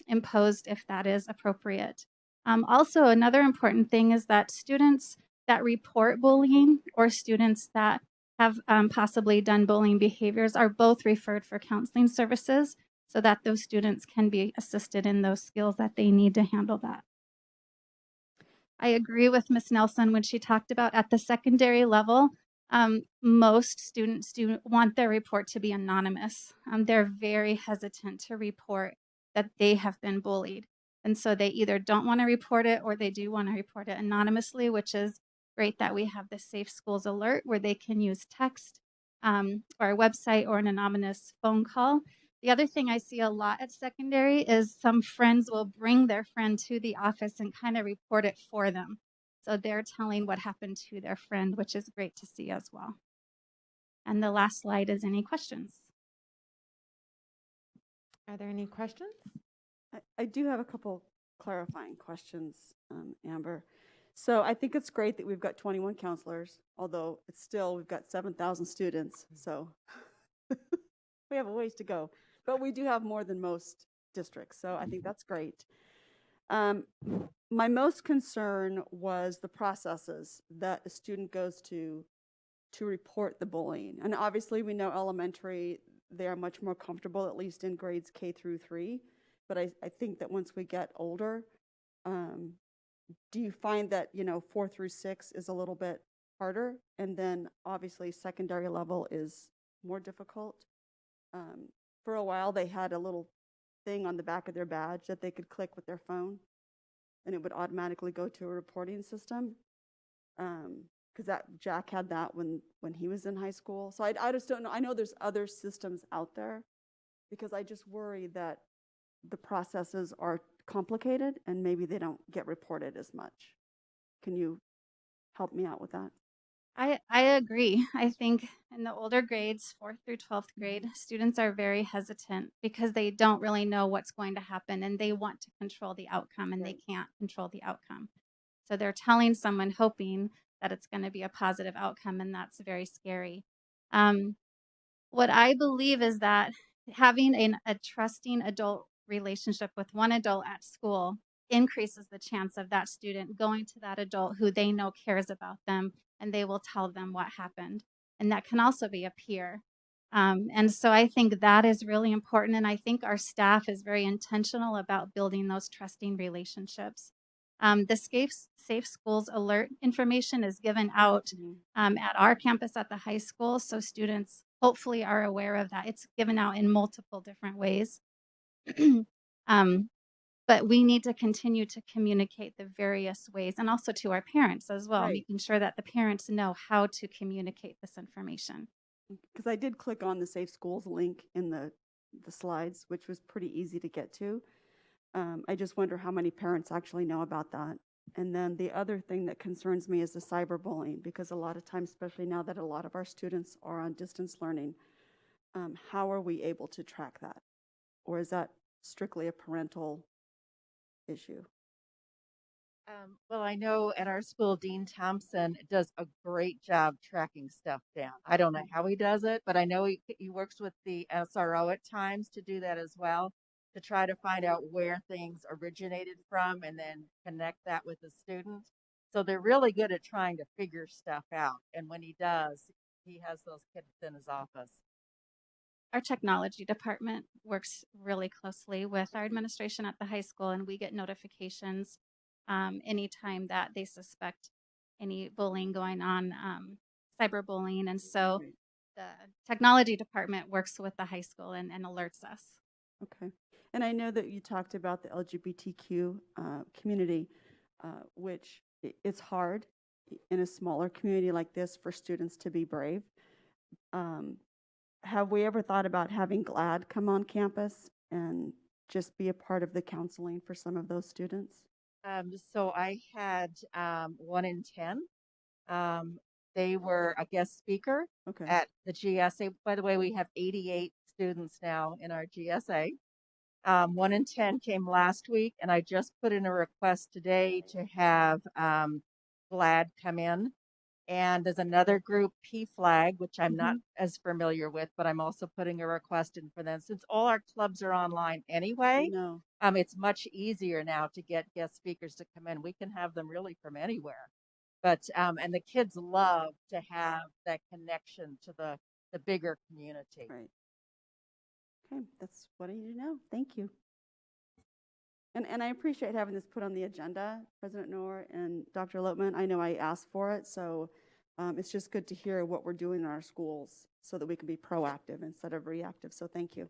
imposed if that is appropriate. Also, another important thing is that students that report bullying or students that have possibly done bullying behaviors are both referred for counseling services so that those students can be assisted in those skills that they need to handle that. I agree with Ms. Nelson when she talked about at the secondary level, most students do want their report to be anonymous. They're very hesitant to report that they have been bullied. And so they either don't want to report it or they do want to report it anonymously, which is great that we have the Safe Schools Alert where they can use text or a website or an anonymous phone call. The other thing I see a lot at secondary is some friends will bring their friend to the office and kind of report it for them. So they're telling what happened to their friend, which is great to see as well. And the last slide is any questions? Are there any questions? I do have a couple clarifying questions, Amber. So I think it's great that we've got 21 counselors, although it's still, we've got 7,000 students, so we have a ways to go. But we do have more than most districts, so I think that's great. My most concern was the processes that a student goes to report the bullying. And obviously we know elementary, they are much more comfortable, at least in grades K through 3. But I think that once we get older, do you find that, 4 through 6 is a little bit harder? And then obviously secondary level is more difficult. For a while, they had a little thing on the back of their badge that they could click with their phone, and it would automatically go to a reporting system. Because because that Jack had that when he was in high school. So I just don't know. I know there's other systems out there, because I just worry that the processes are complicated and maybe they don't get reported as much. Can you help me out with that? I agree. I think in the older grades, 4th through 12th grade, students are very hesitant because they don't really know what's going to happen and they want to control the outcome and they can't control the outcome. So they're telling someone hoping that it's going to be a positive outcome, and that's very scary. What I believe is that having a trusting adult relationship with one adult at school increases the chance of that student going to that adult who they know cares about them, and they will tell them what happened. And that can also be a peer. And so I think that is really important. And I think our staff is very intentional about building those trusting relationships. The Safe Schools alert information is given out at our campus at the high school, so students hopefully are aware of that. It's given out in multiple different ways. But we need to continue to communicate the various ways, and also to our parents as well, making sure that the parents know how to communicate this information. Because I did click on the Safe Schools link in the slides, which was pretty easy to get to. I just wonder how many parents actually know about that. And then the other thing that concerns me is the cyberbullying, because a lot of times, especially now that a lot of our students are on distance learning, how are we able to track that? Or is that strictly a parental issue? Well, I know at our school, Dean Thompson does a great job tracking stuff down. I don't know how he does it, but I know he works with the SRO at times to do that as well, to try to find out where things originated from and then connect that with the student. So they're really good at trying to figure stuff out. And when he does, he has those kids in his office. Our technology department works really closely with our administration at the high school, and we get notifications anytime that they suspect any bullying going on, cyberbullying. And so the technology department works with the high school and alerts us. Okay. And I know that you talked about the LGBTQ community, which it's hard in a smaller community like this for students to be brave. Have we ever thought about having GLAD come on campus and just be a part of the counseling for some of those students? So I had 1 in 10. They were a guest speaker at the GSA. By the way, we have 88 students now in our GSA. 1 in 10 came last week, and I just put in a request today to have GLAD come in. And there's another group, PFLAG, which I'm not as familiar with, but I'm also putting a request in for them. Since all our clubs are online anyway, it's much easier now to get guest speakers to come in. We can have them really from anywhere. But and the kids love to have that connection to the bigger community. Right. Okay, that's what I need to know. Thank you. And I appreciate having this put on the agenda, President Noor and Dr. Lopman. I know I asked for it, so it's just good to hear what we're doing in our schools so that we can be proactive instead of reactive. So thank you.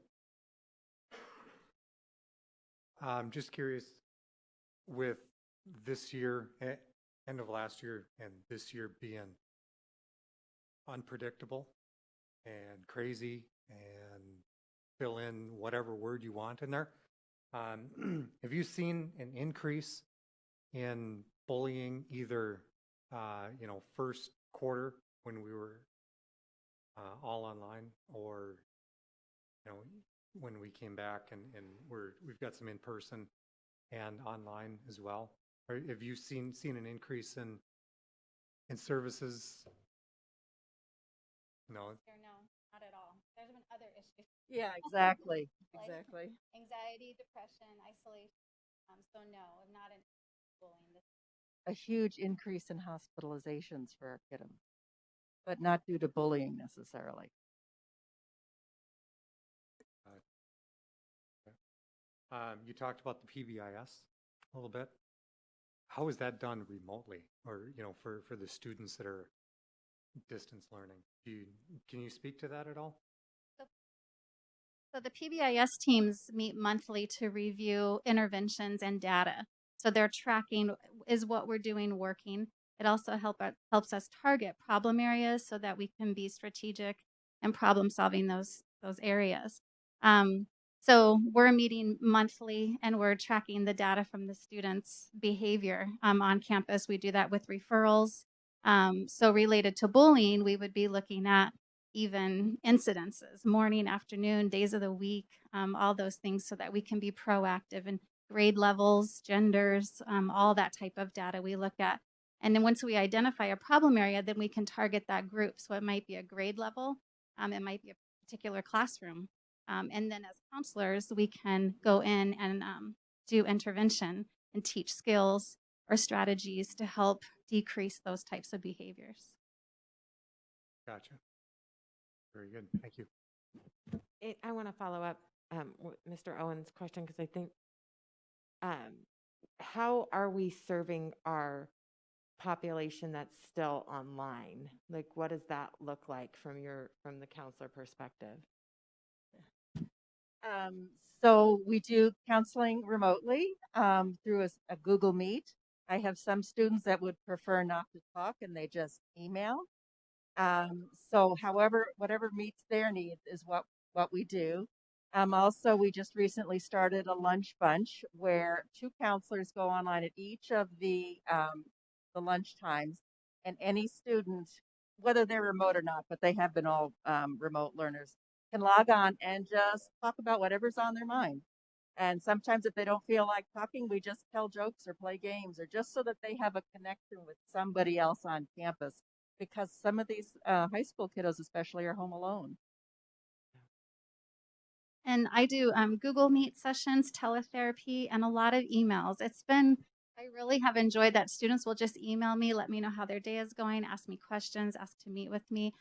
I'm just curious, with this year, end of last year, and this year being unpredictable and crazy, and fill in whatever word you want in there. Have you seen an increase in bullying either, first quarter when we were all online, or, when we came back and we've got some in person and online as well? Or have you seen an increase in services? No. No, not at all. There's been other issues. Yeah, exactly. Like Exactly. anxiety, depression, isolation. So no, I'm not in bullying. A huge increase in hospitalizations for our kiddos, but not due to bullying necessarily. You talked about the PBIS a little bit. How is that done remotely, or for the students that are distance learning? Can you speak to that at all? So the PBIS teams meet monthly to review interventions and data. So they're tracking, is what we're doing working? It also helps us target problem areas so that we can be strategic and problem solving those areas. So we're meeting monthly and we're tracking the data from the students' behavior on campus. We do that with referrals. So related to bullying, we would be looking at even incidences, morning, afternoon, days of the week, all those things so that we can be proactive and grade levels, genders, all that type of data we look at. And then once we identify a problem area, then we can target that group. So it might be a grade level, it might be a particular classroom. And then as counselors, we can go in and do intervention and teach skills or strategies to help decrease those types of behaviors. Gotcha. Very good. Thank you. I want to follow up with Mr. Owen's question because I think how are we serving our population that's still online? Like, what does that look like from the counselor perspective? So we do counseling remotely through a Google Meet. I have some students that would prefer not to talk and they just email. So whatever meets their needs is what we do. Also, we just recently started a lunch bunch where 2 counselors go online at each of the lunch times, and any student, whether they're remote or not, but they have been all remote learners, can log on and just talk about whatever's on their mind. And sometimes if they don't feel like talking, we just tell jokes or play games, or just so that they have a connection with somebody else on campus, because some of these high school kiddos especially are home alone. And I do Google Meet sessions, teletherapy, and a lot of emails. I really have enjoyed that. Students will just email me, let me know how their day is going, ask me questions, ask to meet with me.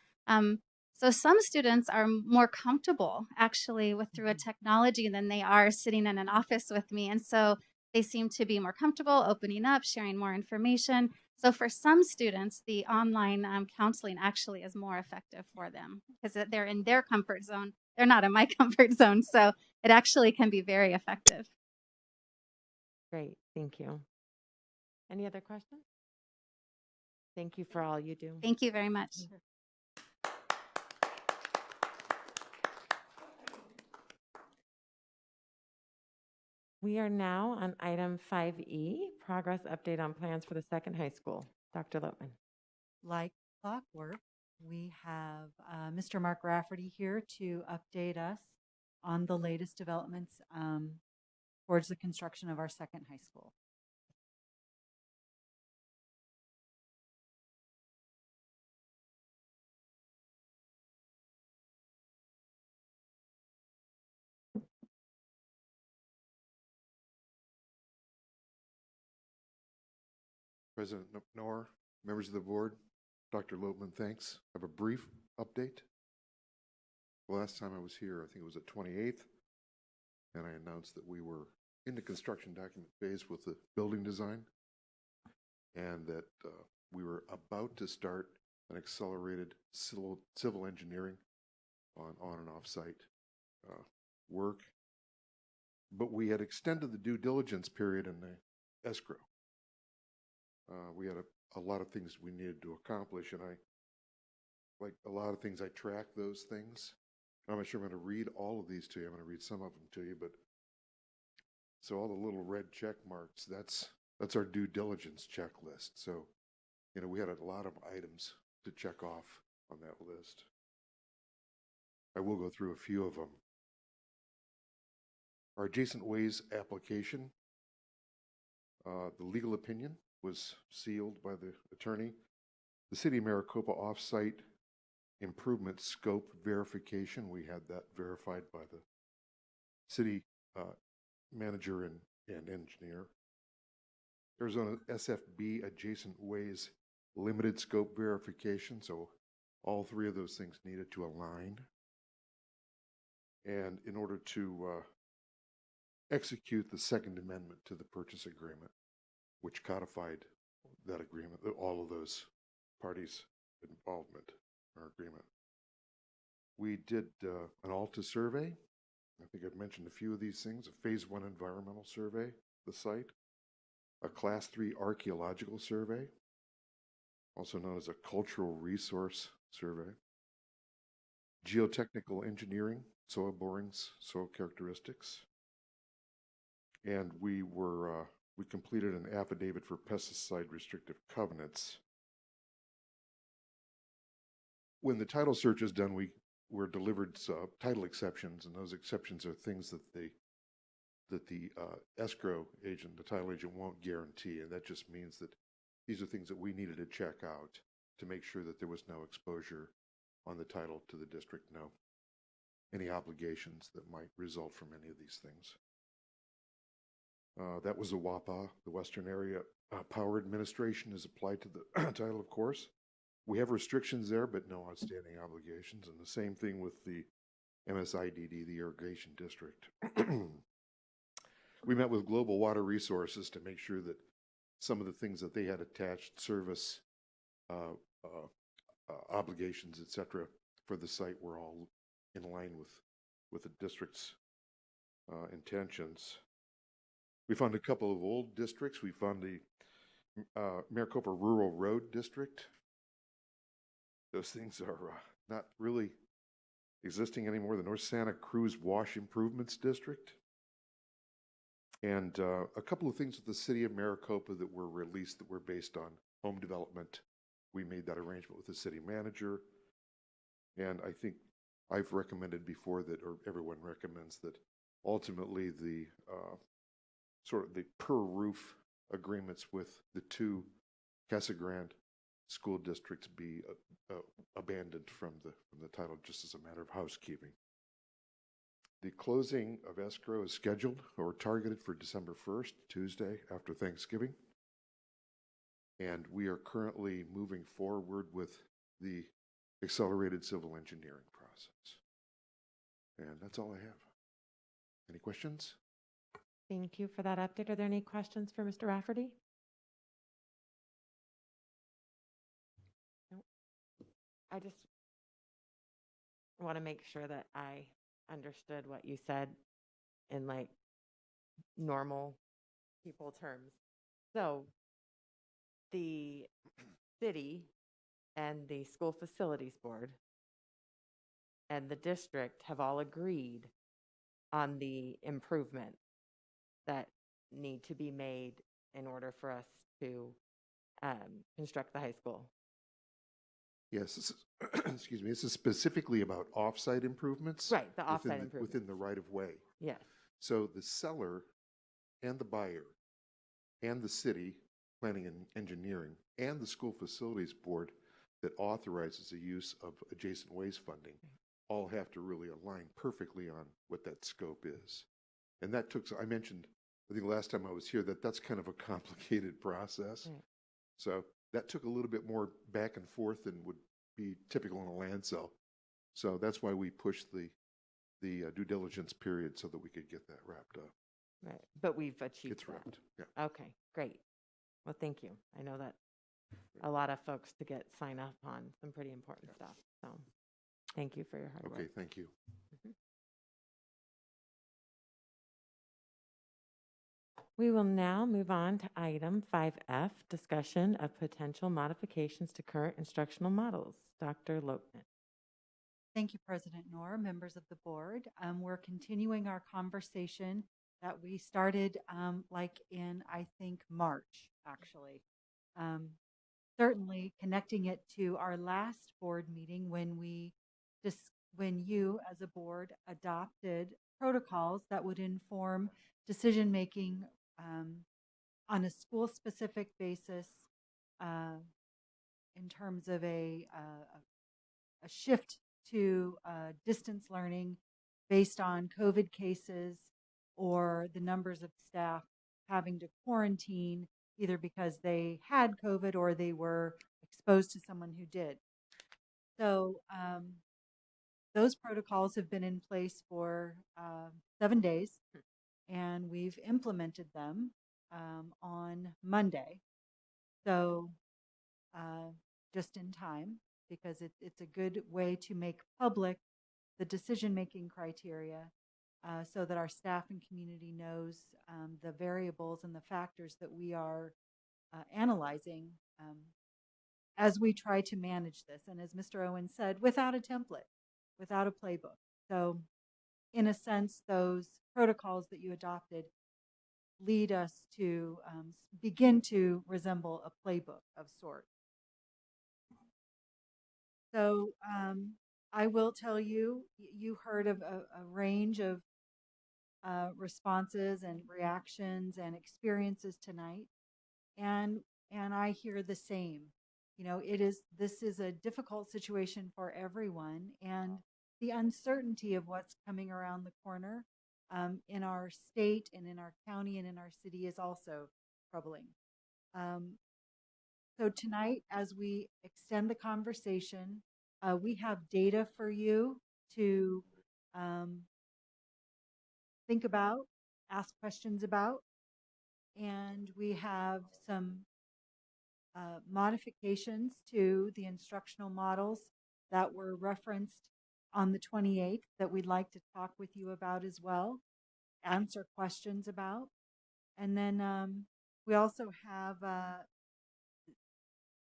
So some students are more comfortable actually through a technology than they are sitting in an office with me. And so they seem to be more comfortable opening up, sharing more information. So for some students, the online counseling actually is more effective for them because they're in their comfort zone. They're not in my comfort zone. So it actually can be very effective. Great. Thank you. Any other questions? Thank you for all you do. Thank you very much. We are now on item 5E, progress update on plans for the second high school. Dr. Lotman. Like clockwork, we have Mr. Mark Rafferty here to update us on the latest developments towards the construction of our second high school. President Knorr, members of the board, Dr. Lotman, thanks. I have a brief update. The last time I was here, I think it was the 28th, and I announced that we were in the construction document phase with the building design, and that we were about to start an accelerated civil engineering on and off-site work. But we had extended the due diligence period in the escrow. We had a lot of things we needed to accomplish, and like a lot of things, I track those things. I'm not sure I'm going to read all of these to you. I'm going to read some of them to you, but so all the little red check marks, that's our due diligence checklist. So, you know, we had a lot of items to check off on that list. I will go through a few of them. Our adjacent ways application, the legal opinion was sealed by the attorney. The City of Maricopa off-site improvement scope verification, we had that verified by the city manager and engineer. Arizona SFB adjacent ways limited scope verification, so all 3 of those things needed to align. And in order to execute the Second Amendment to the purchase agreement, which codified that agreement, all of those parties' involvement in our agreement. We did an ALTA survey. I think I've mentioned a few of these things. A Phase 1 environmental survey of the site, a Class 3 archaeological survey, also known as a cultural resource survey. Geotechnical engineering, soil borings, soil characteristics. And we completed an affidavit for pesticide restrictive covenants. When the title search is done, we were delivered title exceptions, and those exceptions are things that the escrow agent, the title agent, won't guarantee, and that just means that these are things that we needed to check out to make sure that there was no exposure on the title to the district, no any obligations that might result from any of these things. That was the WAPA, the Western Area Power Administration, is applied to the title, of course. We have restrictions there, but no outstanding obligations, and the same thing with the MSIDD, the Irrigation District. We met with Global Water Resources to make sure that some of the things that they had attached, service obligations, etc., for the site were all in line with the district's intentions. We found a couple of old districts. We found the Maricopa Rural Road District. Those things are not really existing anymore. The North Santa Cruz Wash Improvements District. And a couple of things with the city of Maricopa that were released that were based on home development. We made that arrangement with the city manager. And I think I've recommended before that, or everyone recommends that ultimately the sort of the per roof agreements with the two Casa Grande school districts be abandoned from the title, just as a matter of housekeeping. The closing of escrow is scheduled or targeted for December 1st, Tuesday after Thanksgiving. And we are currently moving forward with the accelerated civil engineering process. And that's all I have. Any questions? Thank you for that update. Are there any questions for Mr. Rafferty? Nope. I just want to make sure that I understood what you said in like normal people terms. So the city and the school facilities board and the district have all agreed on the improvements that need to be made in order for us to construct the high school. Yes, this is, excuse me, this is specifically about off-site improvements. Right, the off-site improvements. Within the right-of-way. Yes. So the seller and the buyer and the city, planning and engineering, and the school facilities board that authorizes the use of adjacent ways funding all have to really align perfectly on what that scope is. And that took, I mentioned, I think last time I was here, that's kind of a complicated process. Right. So that took a little bit more back and forth than would be typical in a land sale. So that's why we pushed the due diligence period so that we could get that wrapped up. Right, but we've achieved It's wrapped, that. Yeah. Okay, great. Well, thank you. I know that a lot of folks to get sign up on some pretty important stuff. So thank you for your hard work. Okay, thank you. We will now move on to item 5F, discussion of potential modifications to current instructional models. Dr. Lopeman. Thank you, President Knorr, members of the board. We're continuing our conversation that we started like in, I think, March, actually. Certainly connecting it to our last board meeting when you as a board adopted protocols that would inform decision-making on a school-specific basis in terms of a shift to distance learning based on COVID cases or the numbers of staff having to quarantine either because they had COVID or they were exposed to someone who did. So those protocols have been in place for 7 days, and we've implemented them on Monday. So just in time, because it's a good way to make public the decision-making criteria so that our staff and community knows the variables and the factors that we are analyzing as we try to manage this, and as Mr. Owen said, without a template, without a playbook. So in a sense, those protocols that you adopted lead us to begin to resemble a playbook of sorts. So I will tell you, you heard of a range of responses and reactions and experiences tonight, and I hear the same. You know, this is a difficult situation for everyone, and the uncertainty of what's coming around the corner in our state and in our county and in our city is also troubling. So tonight, as we extend the conversation, we have data for you to think about, ask questions about, and we have some modifications to the instructional models that were referenced on the 28th that we'd like to talk with you about as well, answer questions about. And then we also have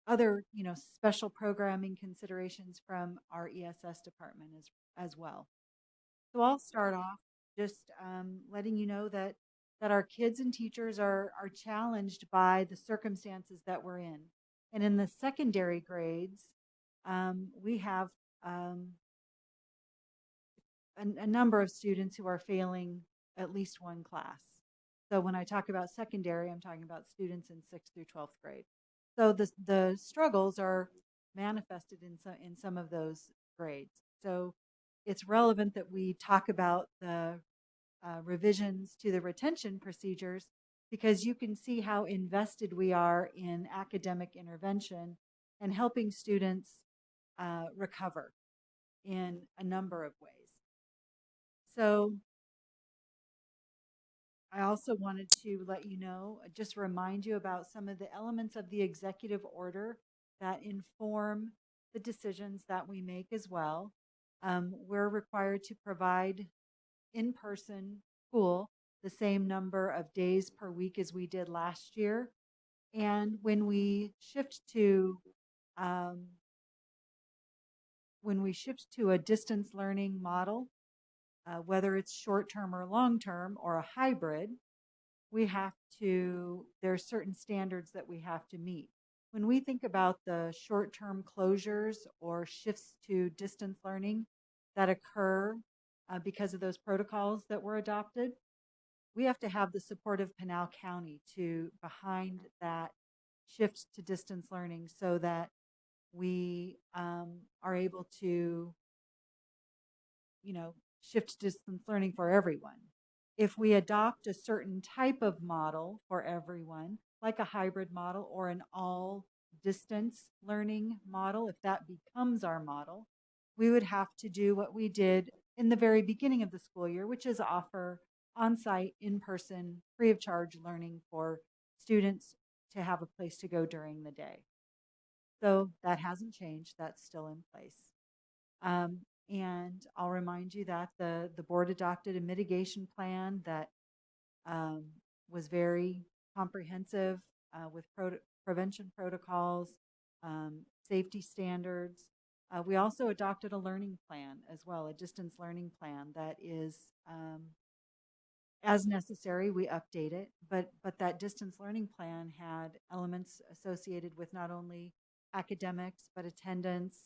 other, special programming considerations from our ESS department as well. So I'll start off just letting you know that our kids and teachers are challenged by the circumstances that we're in. And in the secondary grades, we have a number of students who are failing at least one class. So when I talk about secondary, I'm talking about students in 6th through 12th grade. So the struggles are manifested in some of those grades. So it's relevant that we talk about the revisions to the retention procedures, because you can see how invested we are in academic intervention and helping students recover in a number of ways. So I also wanted to let you know, just remind you about some of the elements of the executive order that inform the decisions that we make as well. We're required to provide in-person school the same number of days per week as we did last year. And when we shift to a distance learning model, whether it's short-term or long-term or a hybrid, there are certain standards that we have to meet. When we think about the short-term closures or shifts to distance learning that occur because of those protocols that were adopted, we have to have the support of Pinal County behind that shift to distance learning, so that we are able to, shift to distance learning for everyone. If we adopt a certain type of model for everyone, like a hybrid model or an all distance learning model, if that becomes our model, we would have to do what we did in the very beginning of the school year, which is offer on-site, in-person, free of charge learning for students to have a place to go during the day. So that hasn't changed. That's still in place. And I'll remind you that the board adopted a mitigation plan that was very comprehensive with prevention protocols, safety standards. We also adopted a learning plan as well, a distance learning plan that is, as necessary, we update it, but that distance learning plan had elements associated with not only academics, but attendance,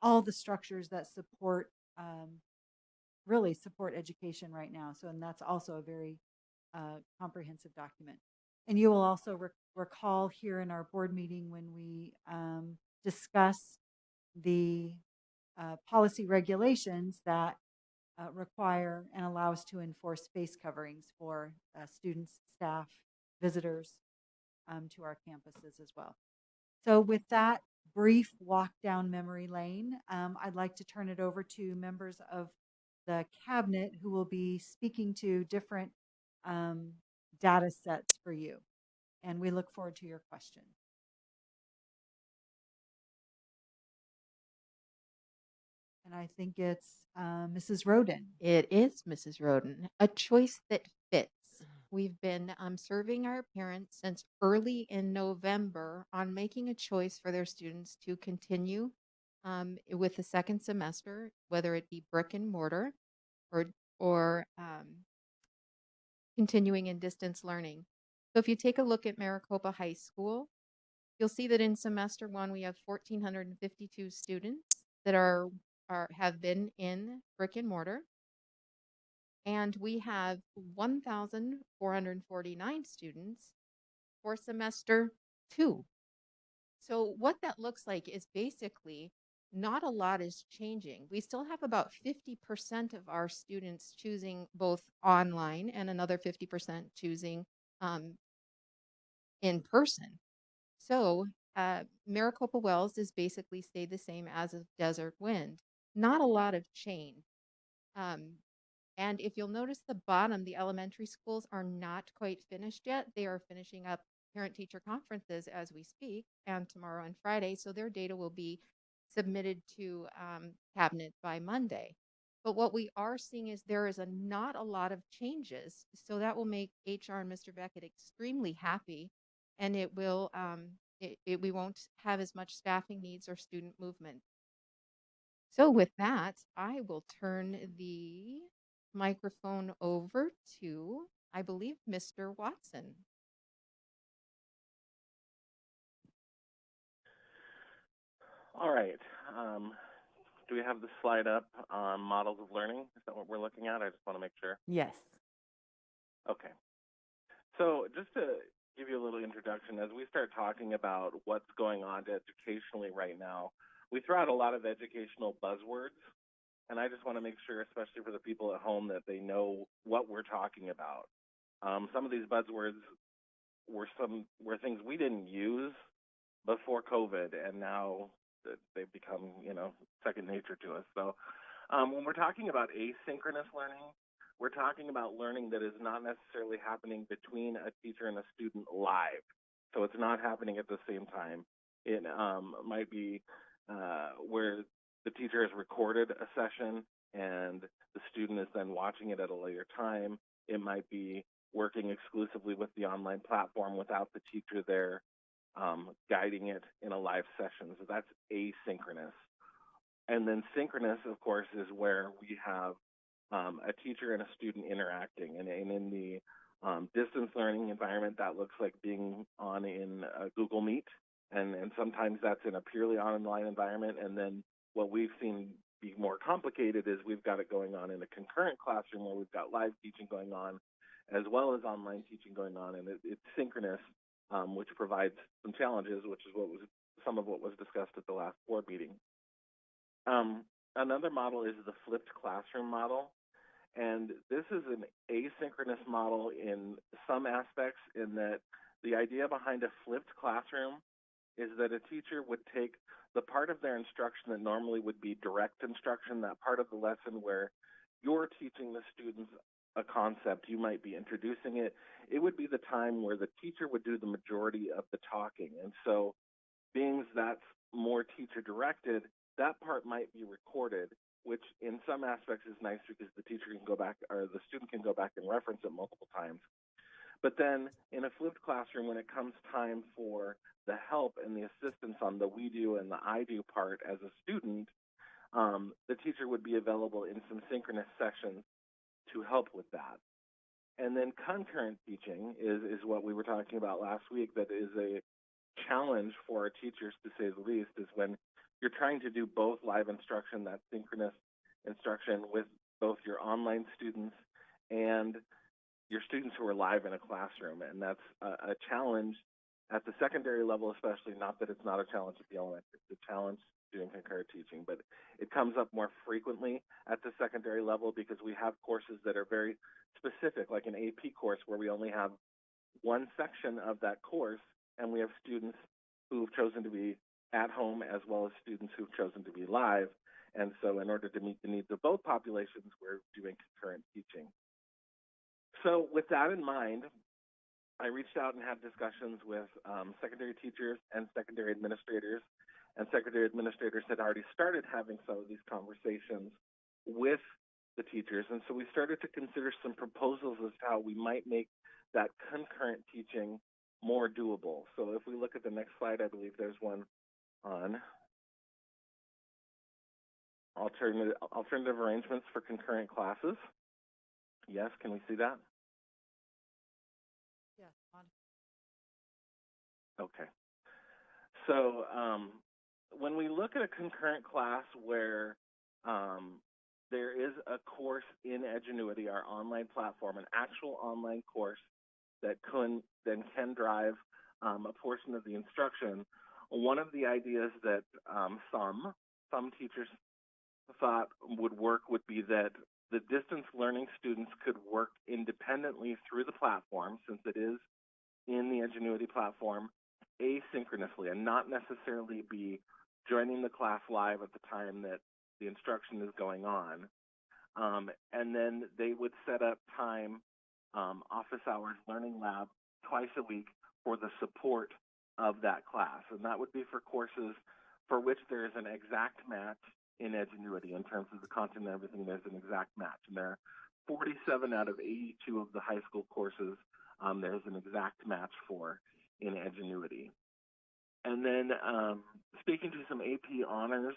all the structures that really support education right now. So, and that's also a very comprehensive document. And you will also recall here in our board meeting when we discuss the policy regulations that require and allow us to enforce face coverings for students, staff, visitors to our campuses as well. So with that brief walk down memory lane, I'd like to turn it over to members of the cabinet who will be speaking to different data sets for you. And we look forward to your questions. And I think it's Mrs. Roden. It is Mrs. Roden, a choice that fits. We've been serving our parents since early in November on making a choice for their students to continue with the second semester, whether it be brick and mortar or continuing in distance learning. So if you take a look at Maricopa High School, you'll see that in semester one, we have 1,452 students that have been in brick and mortar. And we have 1,449 students for semester two. So what that looks like is basically not a lot is changing. We still have about 50% of our students choosing both online and another 50% choosing in person. So Maricopa Wells is basically stayed the same as of Desert Wind. Not a lot of change. And if you'll notice the bottom, the elementary schools are not quite finished yet. They are finishing up parent-teacher conferences as we speak, and tomorrow and Friday. So their data will be submitted to cabinet by Monday. But what we are seeing is there is not a lot of changes. So that will make HR and Mr. Beckett extremely happy, and it will we won't have as much staffing needs or student movement. So with that, I will turn the microphone over to, I believe, Mr. Watson. All right. Do we have the slide up on models of learning? Is that what we're looking at? I just want to make sure. Yes. Okay. So just to give you a little introduction, as we start talking about what's going on educationally right now, we throw out a lot of educational buzzwords, and I just want to make sure, especially for the people at home, that they know what we're talking about. Some of these buzzwords were things we didn't use before COVID, and now they've become, second nature to us. So when we're talking about asynchronous learning, we're talking about learning that is not necessarily happening between a teacher and a student live. So it's not happening at the same time. It might be where the teacher has recorded a session and the student is then watching it at a later time. It might be working exclusively with the online platform without the teacher there guiding it in a live session. So that's asynchronous. And then synchronous, of course, is where we have a teacher and a student interacting. And in the distance learning environment, that looks like being on in Google Meet. And sometimes that's in a purely online environment. And then what we've seen be more complicated is we've got it going on in a concurrent classroom where we've got live teaching going on as well as online teaching going on. And it's synchronous, which provides some challenges, which is some of what was discussed at the last board meeting. Another model is the flipped classroom model. And this is an asynchronous model in some aspects, in that the idea behind a flipped classroom is that a teacher would take the part of their instruction that normally would be direct instruction, that part of the lesson where you're teaching the students a concept, you might be introducing it. It would be the time where the teacher would do the majority of the talking. And so being that's more teacher directed, that part might be recorded, which in some aspects is nice because the teacher can go back, or the student can go back and reference it multiple times. But then in a flipped classroom, when it comes time for the help and the assistance on the we do and the I do part as a student, the teacher would be available in some synchronous sessions to help with that. And then concurrent teaching is what we were talking about last week, that is a challenge for our teachers, to say the least, is when you're trying to do both live instruction, that synchronous instruction, with both your online students and your students who are live in a classroom. And that's a challenge at the secondary level, especially. Not that it's not a challenge at the elementary, it's a challenge doing concurrent teaching, but it comes up more frequently at the secondary level because we have courses that are very specific, like an AP course where we only have one section of that course, and we have students who've chosen to be at home as well as students who've chosen to be live. And so in order to meet the needs of both populations, we're doing concurrent teaching. So with that in mind, I reached out and had discussions with secondary teachers and secondary administrators, and secondary administrators had already started having some of these conversations with the teachers. And so we started to consider some proposals as to how we might make that concurrent teaching more doable. So if we look at the next slide, I believe there's one on alternative arrangements for concurrent classes. Yes, can we see that? Yes. Okay. So when we look at a concurrent class where there is a course in Edgenuity, our online platform, an actual online course that then can drive a portion of the instruction, one of the ideas that some teachers thought would work would be that the distance learning students could work independently through the platform, since it is in the Edgenuity platform, asynchronously, and not necessarily be joining the class live at the time that the instruction is going on. And then they would set up time, office hours, learning lab, twice a week for the support of that class. And that would be for courses for which there is an exact match in Edgenuity in terms of the content and everything. There's an exact match. And there are 47 out of 82 of the high school courses there's an exact match for in Edgenuity. And then speaking to some AP honors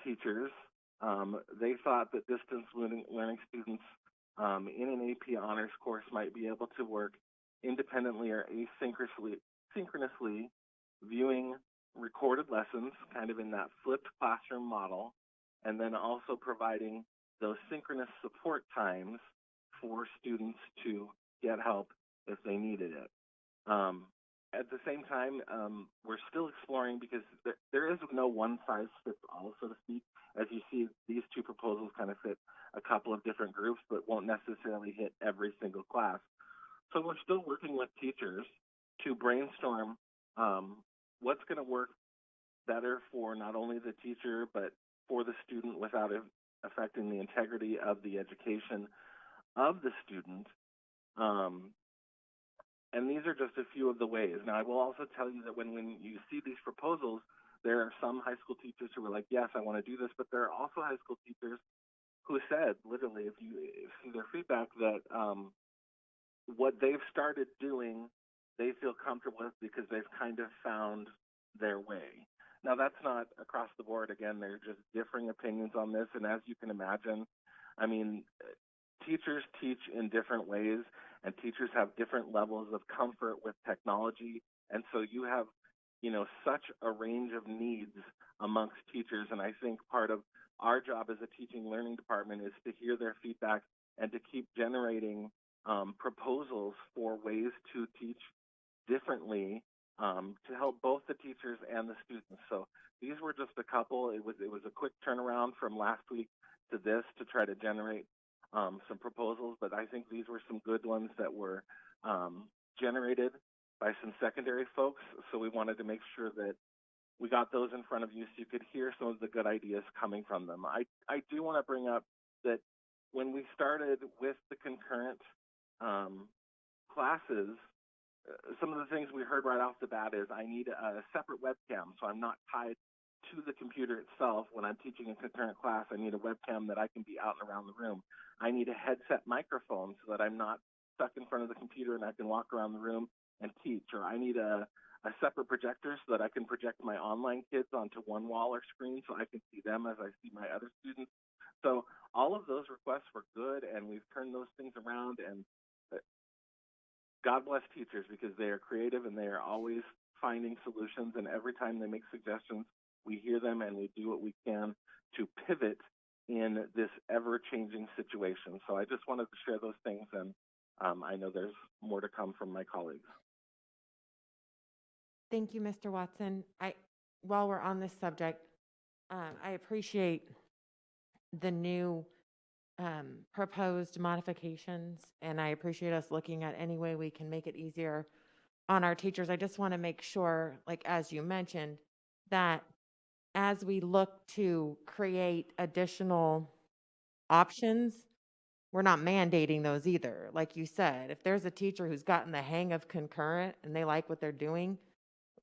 teachers, they thought that distance learning students in an AP honors course might be able to work independently or asynchronously viewing recorded lessons, kind of in that flipped classroom model, and then also providing those synchronous support times for students to get help if they needed it. At the same time, we're still exploring, because there is no one-size-fits-all, so to speak. As you see, these two proposals kind of fit a couple of different groups, but won't necessarily hit every single class. So we're still working with teachers to brainstorm what's going to work better for not only the teacher, but for the student without affecting the integrity of the education of the student. And these are just a few of the ways. Now, I will also tell you that when you see these proposals, there are some high school teachers who are like, yes, I want to do this, but there are also high school teachers who said, literally, if you see their feedback, that what they've started doing, they feel comfortable with because they've kind of found their way. Now, that's not across the board. Again, there are just differing opinions on this. And as you can imagine, I mean, teachers teach in different ways, and teachers have different levels of comfort with technology. And so you have, such a range of needs amongst teachers. And I think part of our job as a teaching learning department is to hear their feedback and to keep generating proposals for ways to teach differently to help both the teachers and the students. So these were just a couple. It was a quick turnaround from last week to this to try to generate some proposals, but I think these were some good ones that were generated by some secondary folks. So we wanted to make sure that we got those in front of you so you could hear some of the good ideas coming from them. I do want to bring up that when we started with the concurrent classes, some of the things we heard right off the bat is I need a separate webcam, so I'm not tied to the computer itself. When I'm teaching a concurrent class, I need a webcam that I can be out and around the room. I need a headset microphone so that I'm not stuck in front of the computer and I can walk around the room and teach. Or I need a separate projector so that I can project my online kids onto one wall or screen so I can see them as I see my other students. So all of those requests were good, and we've turned those things around. And God bless teachers, because they are creative and they are always finding solutions. And every time they make suggestions, we hear them and we do what we can to pivot in this ever-changing situation. So I just wanted to share those things, and I know there's more to come from my colleagues. Thank you, Mr. Watson. While we're on this subject, I appreciate the new proposed modifications, and I appreciate us looking at any way we can make it easier on our teachers. I just want to make sure, like as you mentioned, that as we look to create additional options, we're not mandating those either. Like you said, if there's a teacher who's gotten the hang of concurrent and they like what they're doing,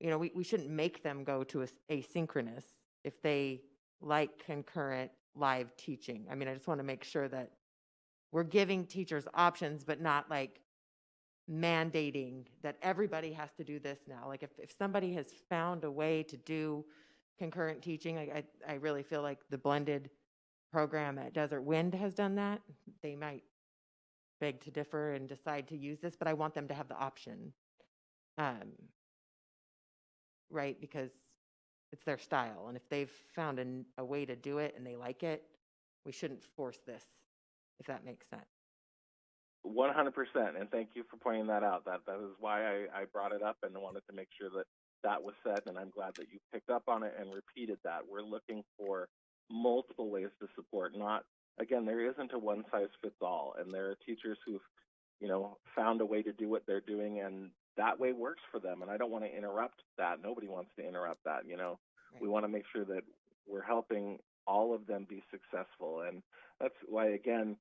we shouldn't make them go to asynchronous if they like concurrent live teaching. I mean, I just want to make sure that we're giving teachers options, but not like mandating that everybody has to do this now. Like if somebody has found a way to do concurrent teaching, I really feel like the blended program at Desert Wind has done that. They might beg to differ and decide to use this, but I want them to have the option. Right? Because it's their style. And if they've found a way to do it and they like it, we shouldn't force this, if that makes sense. 100%, and thank you for pointing that out. That is why I brought it up and wanted to make sure that that was said, and I'm glad that you picked up on it and repeated that. We're looking for multiple ways to support, not, again, there isn't a one-size-fits-all, and there are teachers who've, found a way to do what they're doing, and that way works for them, and I don't want to interrupt that. Nobody wants to interrupt that, Right. We want to make sure that we're helping all of them be successful, and that's why, again,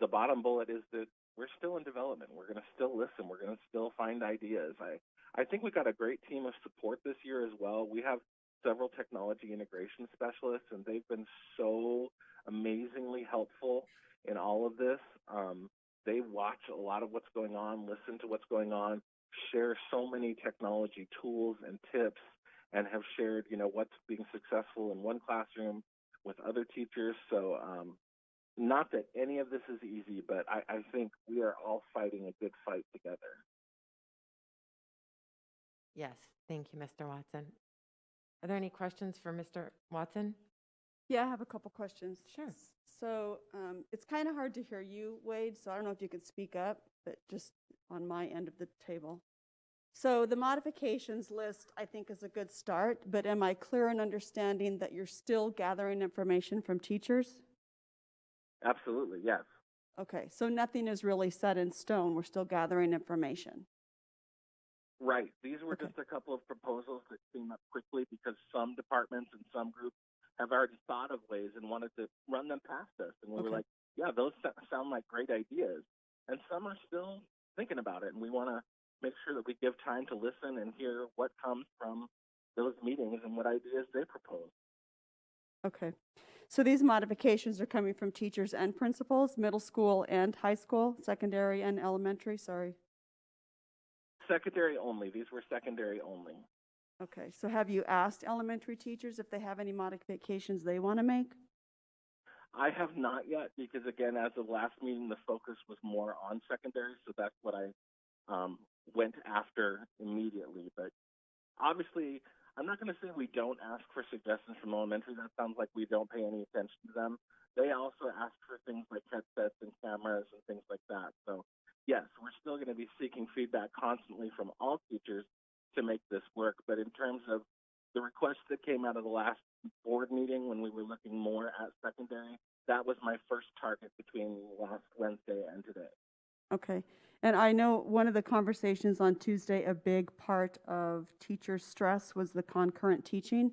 the bottom bullet is that we're still in development. We're going to still listen. We're going to still find ideas. I think we've got a great team of support this year as well. We have several technology integration specialists, and they've been so amazingly helpful in all of this. They watch a lot of what's going on, listen to what's going on, share so many technology tools and tips, and have shared, what's being successful in one classroom with other teachers. So not that any of this is easy, but I think we are all fighting a good fight together. Yes. Thank you, Mr. Watson. Are there any questions for Mr. Watson? Yeah, I have a couple questions. Sure. So it's kind of hard to hear you, Wade, so I don't know if you could speak up, but just on my end of the table. So the modifications list, I think, is a good start, but am I clear in understanding that you're still gathering information from teachers? Absolutely, yes. Okay, so nothing is really set in stone. We're still gathering information. Right. These were just a couple of proposals that came up quickly because some departments and some groups have already thought of ways and wanted to run them past us. And we were like, yeah, those sound like great ideas. And some are still thinking about it. And we want to make sure that we give time to listen and hear what comes from those meetings and what ideas they propose. Okay. So these modifications are coming from teachers and principals, middle school and high school, secondary and elementary, sorry. Secondary only. These were secondary only. Okay. So have you asked elementary teachers if they have any modifications they want to make? I have not yet because, again, as of last meeting, the focus was more on secondary. So that's what I went after immediately. But obviously, I'm not going to say we don't ask for suggestions from elementary. That sounds like we don't pay any attention to them. They also ask for things like headsets and cameras and things like that. So, yes, we're still going to be seeking feedback constantly from all teachers to make this work. But in terms of the requests that came out of the last board meeting when we were looking more at secondary, that was my first target between last Wednesday and today. Okay. And I know one of the conversations on Tuesday, a big part of teacher stress was the concurrent teaching.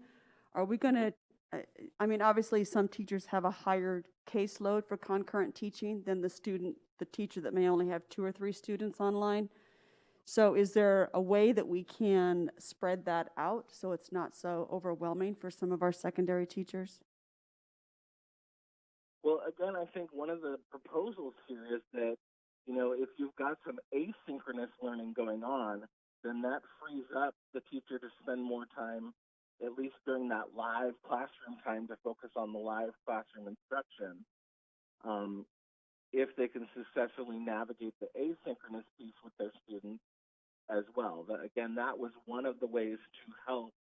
Are we going to, I mean, obviously some teachers have a higher caseload for concurrent teaching than the teacher that may only have 2 or 3 students online. So is there a way that we can spread that out so it's not so overwhelming for some of our secondary teachers? Well, again, I think one of the proposals here is that, if you've got some asynchronous learning going on, then that frees up the teacher to spend more time, at least during that live classroom time, to focus on the live classroom instruction. If they can successfully navigate the asynchronous piece with their students as well. Again, that was one of the ways to help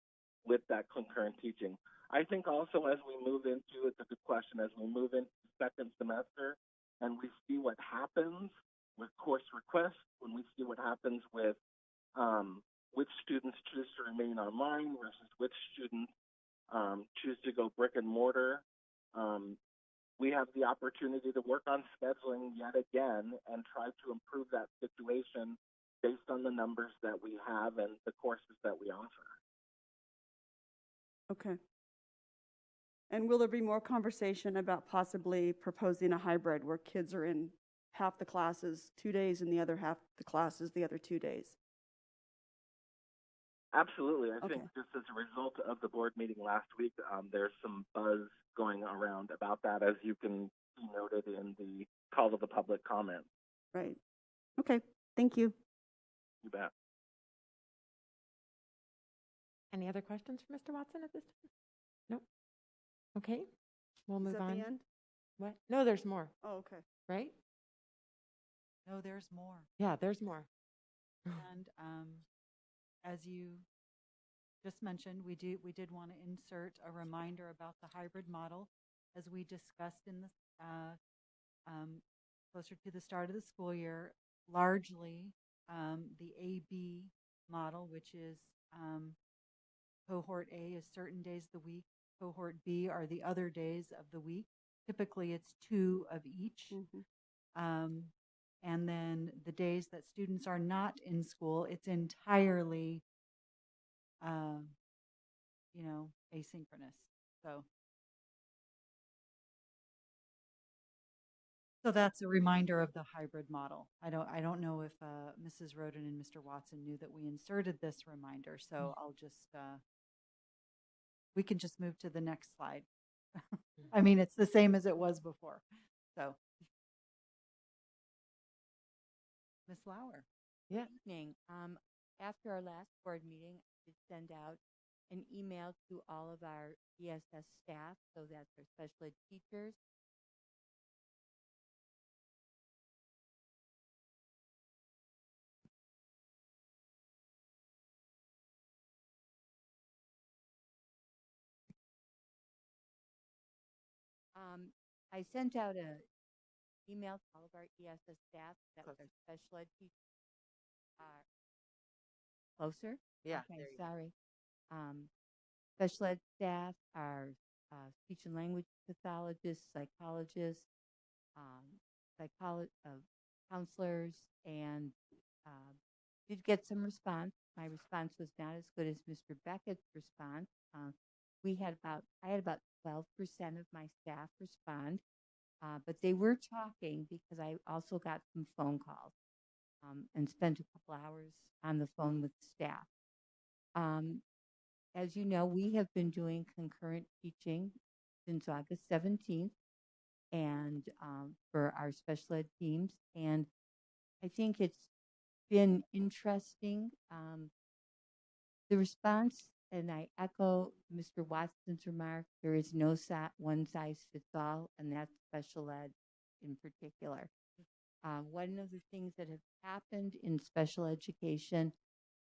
with that concurrent teaching. I think also as we move into, it's a good question, as we move into the second semester and we see what happens with course requests, when we see what happens with which students choose to remain online versus which students choose to go brick and mortar, we have the opportunity to work on scheduling yet again and try to improve that situation based on the numbers that we have and the courses that we offer. Okay. And will there be more conversation about possibly proposing a hybrid where kids are in half the classes 2 days and the other half the classes the other 2 days? Absolutely. I think just as a result of the board meeting last week, there's some buzz going around about that, as you can see noted in the call to the public comment. Right. Okay, thank you. You bet. Any other questions for Mr. Watson at this time? Nope. Okay, we'll move Is that on. the end? What? No, there's more, Oh, okay. right? No, there's more. Yeah, there's more. And as you just mentioned, we did want to insert a reminder about the hybrid model, as we discussed in the closer to the start of the school year. Largely, the AB model, which is cohort A is certain days of the week, cohort B are the other days of the week. Typically, it's 2 of each. And then the days that students are not in school, it's entirely, asynchronous. So that's a reminder of the hybrid model. I don't know if Mrs. Roden and Mr. Watson knew that we inserted this reminder. So I'll just we can just move to the next slide. I mean, it's the same as it was before. So. Ms. Lauer. Yeah. Evening. After our last board meeting, I did send out an email to all of our ESS staff, so that's our special ed teachers. I sent out an email to all of our ESS staff, that was our special ed teachers. Closer? Yeah. Okay, sorry. Special ed staff, our speech and language pathologists, psychologists, counselors, and did get some response. My response was not as good as Mr. Beckett's response. I had about 12% of my staff respond, but they were talking because I also got some phone calls and spent a couple hours on the phone with staff. As you know, we have been doing concurrent teaching since August 17th and for our special ed teams. And I think it's been interesting. The response, and I echo Mr. Watson's remark, there is no one size fits all, and that's special ed in particular. One of the things that have happened in special education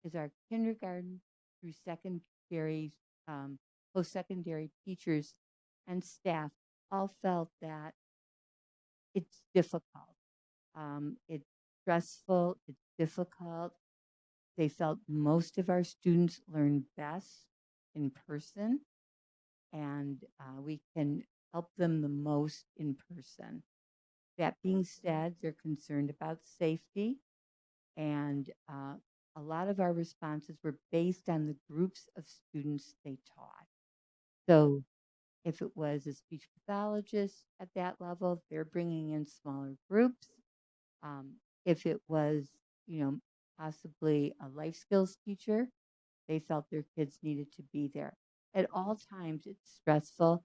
is our kindergarten through secondary, post-secondary teachers and staff all felt that it's difficult. It's stressful, it's difficult. They felt most of our students learn best in person, and we can help them the most in person. That being said, they're concerned about safety, and a lot of our responses were based on the groups of students they taught. So if it was a speech pathologist at that level, they're bringing in smaller groups. If it was, possibly a life skills teacher, they felt their kids needed to be there. At all times, it's stressful,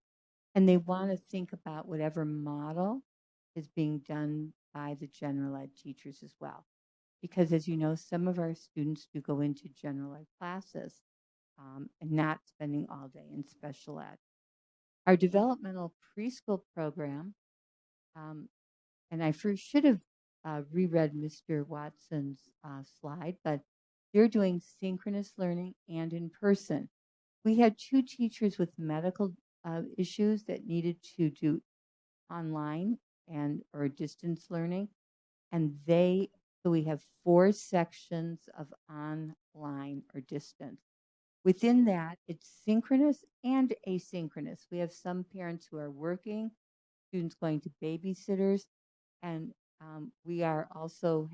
and they want to think about whatever model is being done by the general ed teachers as well. Because as you know, some of our students do go into general ed classes and not spending all day in special ed. Our developmental preschool program, and I first should have reread Mr. Watson's slide, but they're doing synchronous learning and in person. We had 2 teachers with medical issues that needed to do online or distance learning, and so we have 4 sections of online or distance. Within that, it's synchronous and asynchronous. We have some parents who are working, students going to babysitters, and we are also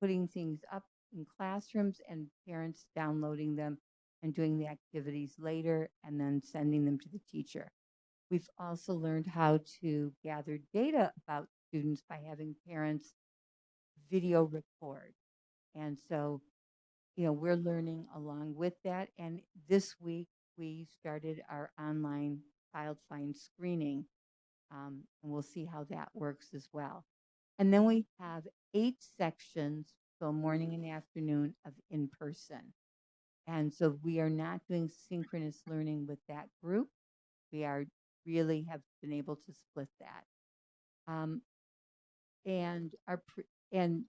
putting things up in classrooms and parents downloading them and doing the activities later and then sending them to the teacher. We've also learned how to gather data about students by having parents video record. And so, we're learning along with that. And this week, we started our online child find screening, and we'll see how that works as well. And then we have 8 sections, so morning and afternoon of in-person. And so we are not doing synchronous learning with that group. We are really have been able to split that. And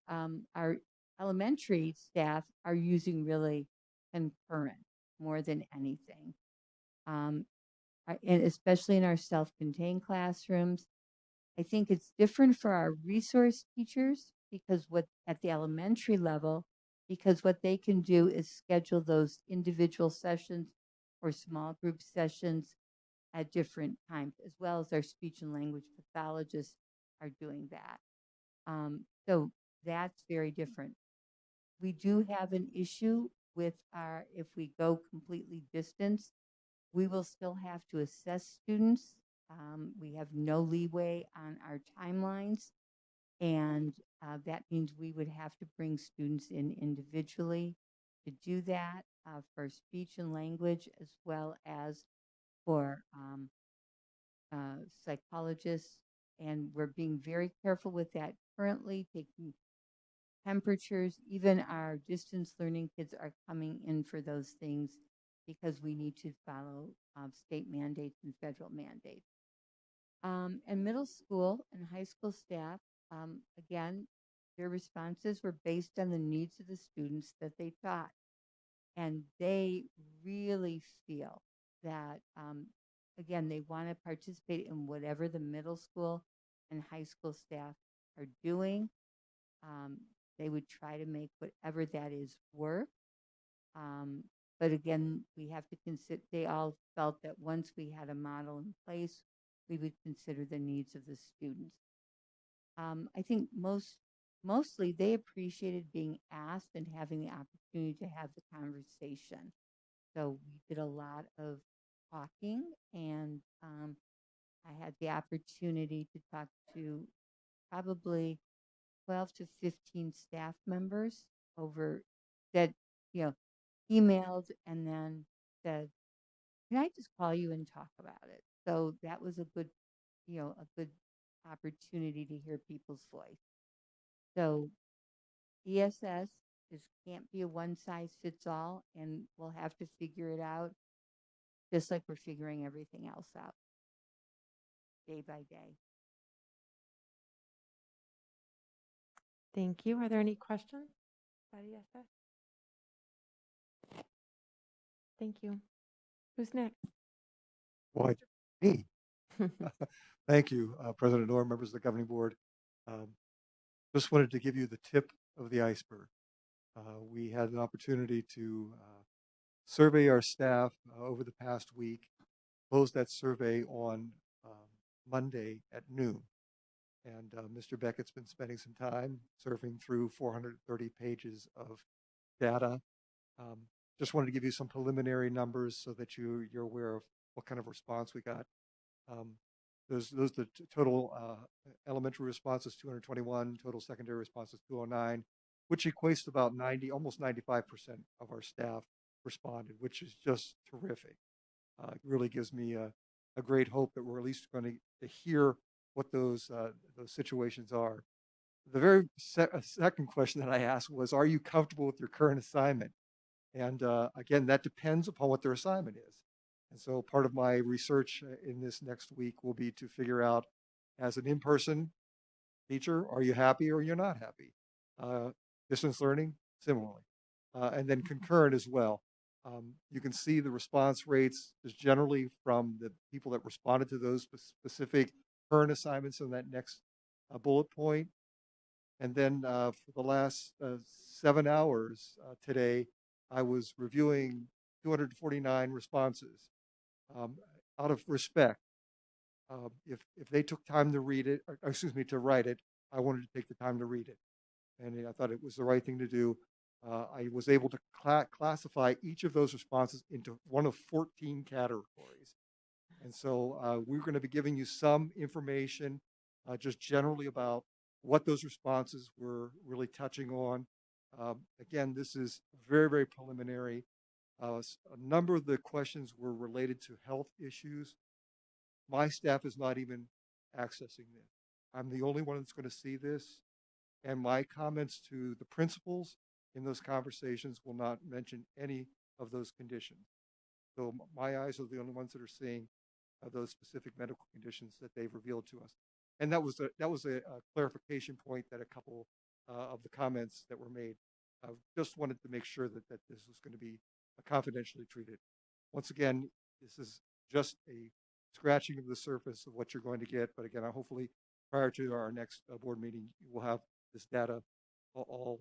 our elementary staff are using really concurrent more than anything. And especially in our self-contained classrooms. I think it's different for our resource teachers because at the elementary level, because what they can do is schedule those individual sessions or small group sessions at different times, as well as our speech and language pathologists are doing that. So that's very different. We do have an issue with if we go completely distance, we will still have to assess students. We have no leeway on our timelines, and that means we would have to bring students in individually to do that for speech and language, as well as for psychologists. And we're being very careful with that currently, taking temperatures. Even our distance learning kids are coming in for those things because we need to follow state mandates and federal mandates. And middle school and high school staff, again, their responses were based on the needs of the students that they taught. And they really feel that, again, they want to participate in whatever the middle school and high school staff are doing. They would try to make whatever that is work. But again, we have to consider, they all felt that once we had a model in place, we would consider the needs of the students. I think mostly they appreciated being asked and having the opportunity to have the conversation. So we did a lot of talking, and I had the opportunity to talk to probably 12 to 15 staff members over that, emailed and then said, can I just call you and talk about it? So that was a good opportunity to hear people's voice. So ESS can't be a one size fits all, and we'll have to figure it out just like we're figuring everything else out day by day. Thank you. Are there any questions about ESS? Thank you. Who's next? Why, me. Thank you, President Orr, members of the governing board. Just wanted to give you the tip of the iceberg. We had an opportunity to survey our staff over the past week, closed that survey on Monday at noon. And Mr. Beckett's been spending some time surfing through 430 pages of data. Just wanted to give you some preliminary numbers so that you're aware of what kind of response we got. Those the total elementary responses 221, total secondary responses 209, which equates to about almost 95% of our staff responded, which is just terrific. It really gives me a great hope that we're at least going to hear what those situations are. The very second question that I asked was, are you comfortable with your current assignment? And again, that depends upon what their assignment is. And so part of my research in this next week will be to figure out, as an in-person teacher, are you happy or you're not happy? Distance learning, similarly. And then concurrent as well. You can see the response rates is generally from the people that responded to those specific current assignments in that next bullet point. And then for the last 7 hours today, I was reviewing 249 responses. Out of respect, if they took time to read it, or excuse me, to write it, I wanted to take the time to read it. And I thought it was the right thing to do. I was able to classify each of those responses into one of 14 categories. And so we're going to be giving you some information just generally about what those responses were really touching on. Again, this is very, very preliminary. A number of the questions were related to health issues. My staff is not even accessing this. I'm the only one that's going to see this. And my comments to the principals in those conversations will not mention any of those conditions. So my eyes are the only ones that are seeing those specific medical conditions that they've revealed to us. And that was a clarification point that a couple of the comments that were made. Just wanted to make sure that this was going to be confidentially treated. Once again, this is just a scratching of the surface of what you're going to get. But again, hopefully prior to our next board meeting, we'll have this data all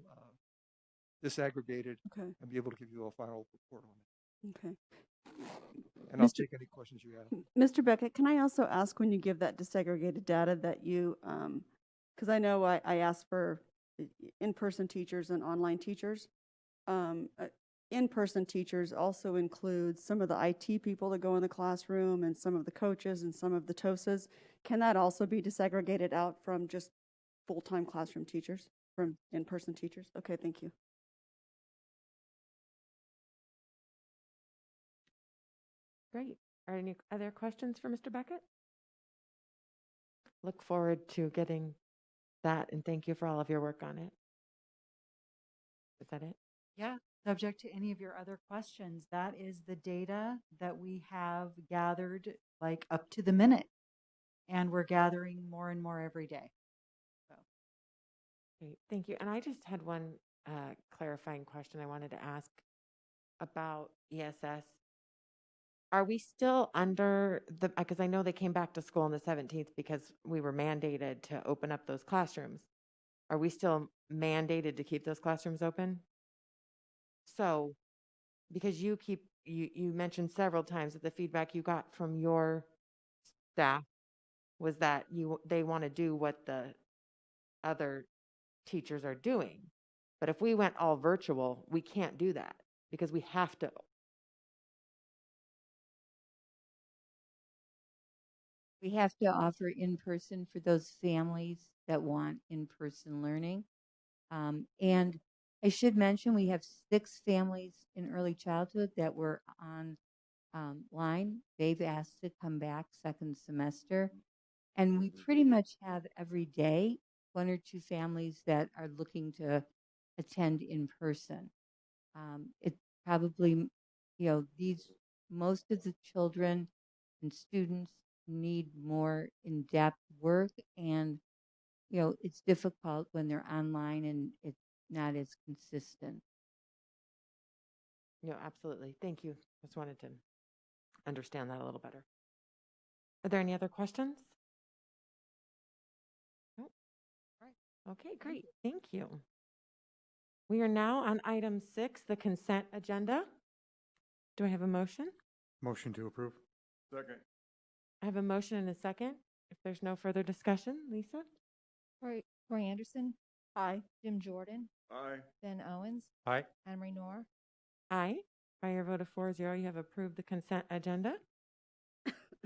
disaggregated and be able to give you a final report on it. Okay. And I'll take any questions you have. Mr. Beckett, can I also ask when you give that disaggregated data that you, because I know I asked for in-person teachers and online teachers. In-person teachers also includes some of the IT people that go in the classroom and some of the coaches and some of the TOSAs. Can that also be disaggregated out from just full-time classroom teachers, from in-person teachers? Okay, thank you. Great. Are any other questions for Mr. Beckett? Look forward to getting that, and thank you for all of your work on it. Is that it? Yeah, subject to any of your other questions. That is the data that we have gathered like up to the minute. And we're gathering more and more every day. So. Great, thank you. And I just had one clarifying question I wanted to ask about ESS. Are we still under the, because I know they came back to school on the 17th because we were mandated to open up those classrooms. Are we still mandated to keep those classrooms open? So, because you mentioned several times that the feedback you got from your staff was that they want to do what the other teachers are doing. But if we went all virtual, we can't do that because we have to. We have to offer in-person for those families that want in-person learning. And I should mention we have 6 families in early childhood that were on line. They've asked to come back second semester. And we pretty much have every day 1 or 2 families that are looking to attend in person. It probably, most of the children and students need more in-depth work, and it's difficult when they're online and it's not as consistent. No, absolutely. Thank you. Just wanted to understand that a little better. Are there any other questions? Nope. Right. Okay, great. Thank you. We are now on item 6, the consent agenda. Do I have a motion? Motion to approve. Second. I have a motion and a second. If there's no further discussion, Lisa? Corey Anderson. Aye. Jim Jordan. Aye. Ben Owens. Aye. Anne Marie Noor. Aye. By your vote of 4-0, you have approved the consent agenda.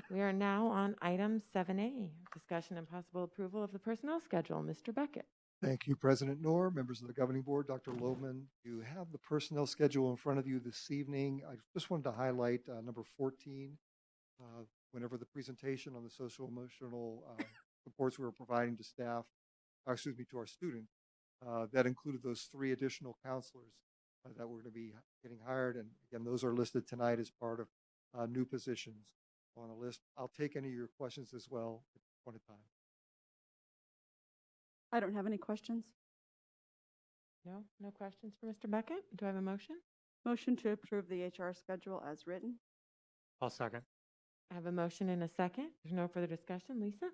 We are now on item 7A, discussion and possible approval of the personnel schedule. Mr. Beckett. Thank you, President Noor, members of the governing board, Dr. Lohman. You have the personnel schedule in front of you this evening. I just wanted to highlight number 14. Whenever the presentation on the social emotional supports we were providing to staff, to our students, that included those 3 additional counselors that were going to be getting hired. And again, those are listed tonight as part of new positions on the list. I'll take any of your questions as well at one time. I don't have any questions. No questions for Mr. Beckett. Do I have a motion? Motion to approve the HR schedule as written. I'll second. I have a motion and a second. There's no further discussion. Lisa?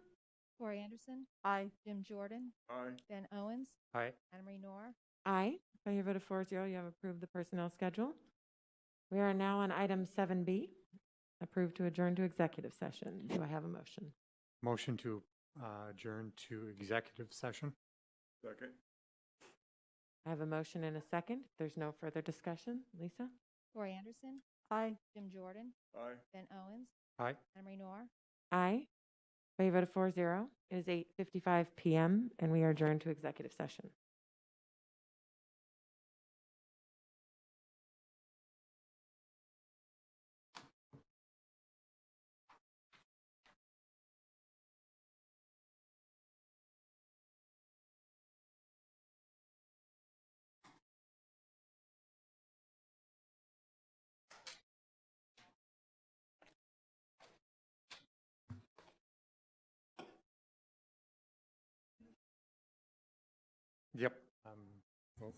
Corey Anderson. Aye. Jim Jordan. Aye. Ben Owens. Aye. Anne Marie Noor. Aye. By your vote of 4-0, you have approved the personnel schedule. We are now on item 7B, approved to adjourn to executive session. Do I have a motion? Motion to adjourn to executive session. Second. I have a motion and a second. If there's no further discussion, Lisa? Corey Anderson. Aye. Jim Jordan. Aye. Ben Owens. Aye. Anne Marie Noor. Aye. By your vote of 4-0, it is 8:55 p.m. and we are adjourned to executive session. Yep. Well,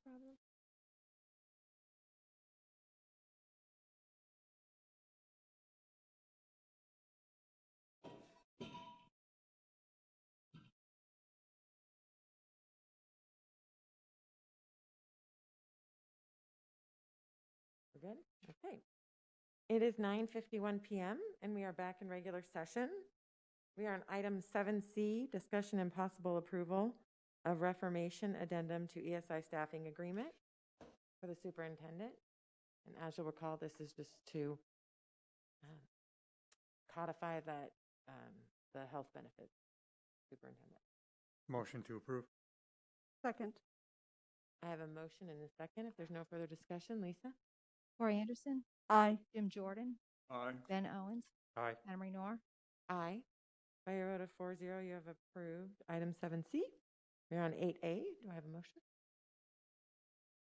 problem. We're good? Okay. It is 9:51 p.m. and we are back in regular session. We are on item 7C, discussion and possible approval of reformation addendum to ESI staffing agreement for the superintendent. And as you'll recall, this is just to codify that the health benefits superintendent. Motion to approve. Second. I have a motion and a second. If there's no further discussion, Lisa? Corey Anderson, Aye. Jim Jordan, Aye. Ben Owens, Aye. Anna Marie Noor. Aye. By a vote of 4-0, you have approved item 7C. We're on 8A. Do I have a motion?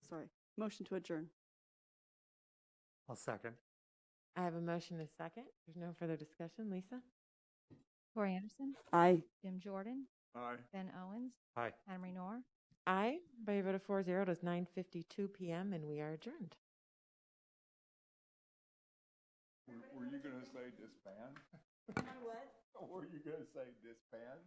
Sorry. Motion to adjourn. I'll second. I have a motion and a second. There's no further discussion. Lisa? Corey Anderson, Aye. Jim Jordan, Aye. Ben Owens, Aye. Anna Marie Noor. Aye. By a vote of 4-0, it is 9:52 p.m. and we are adjourned. Were you going to say disband? What? Were you going to say disband?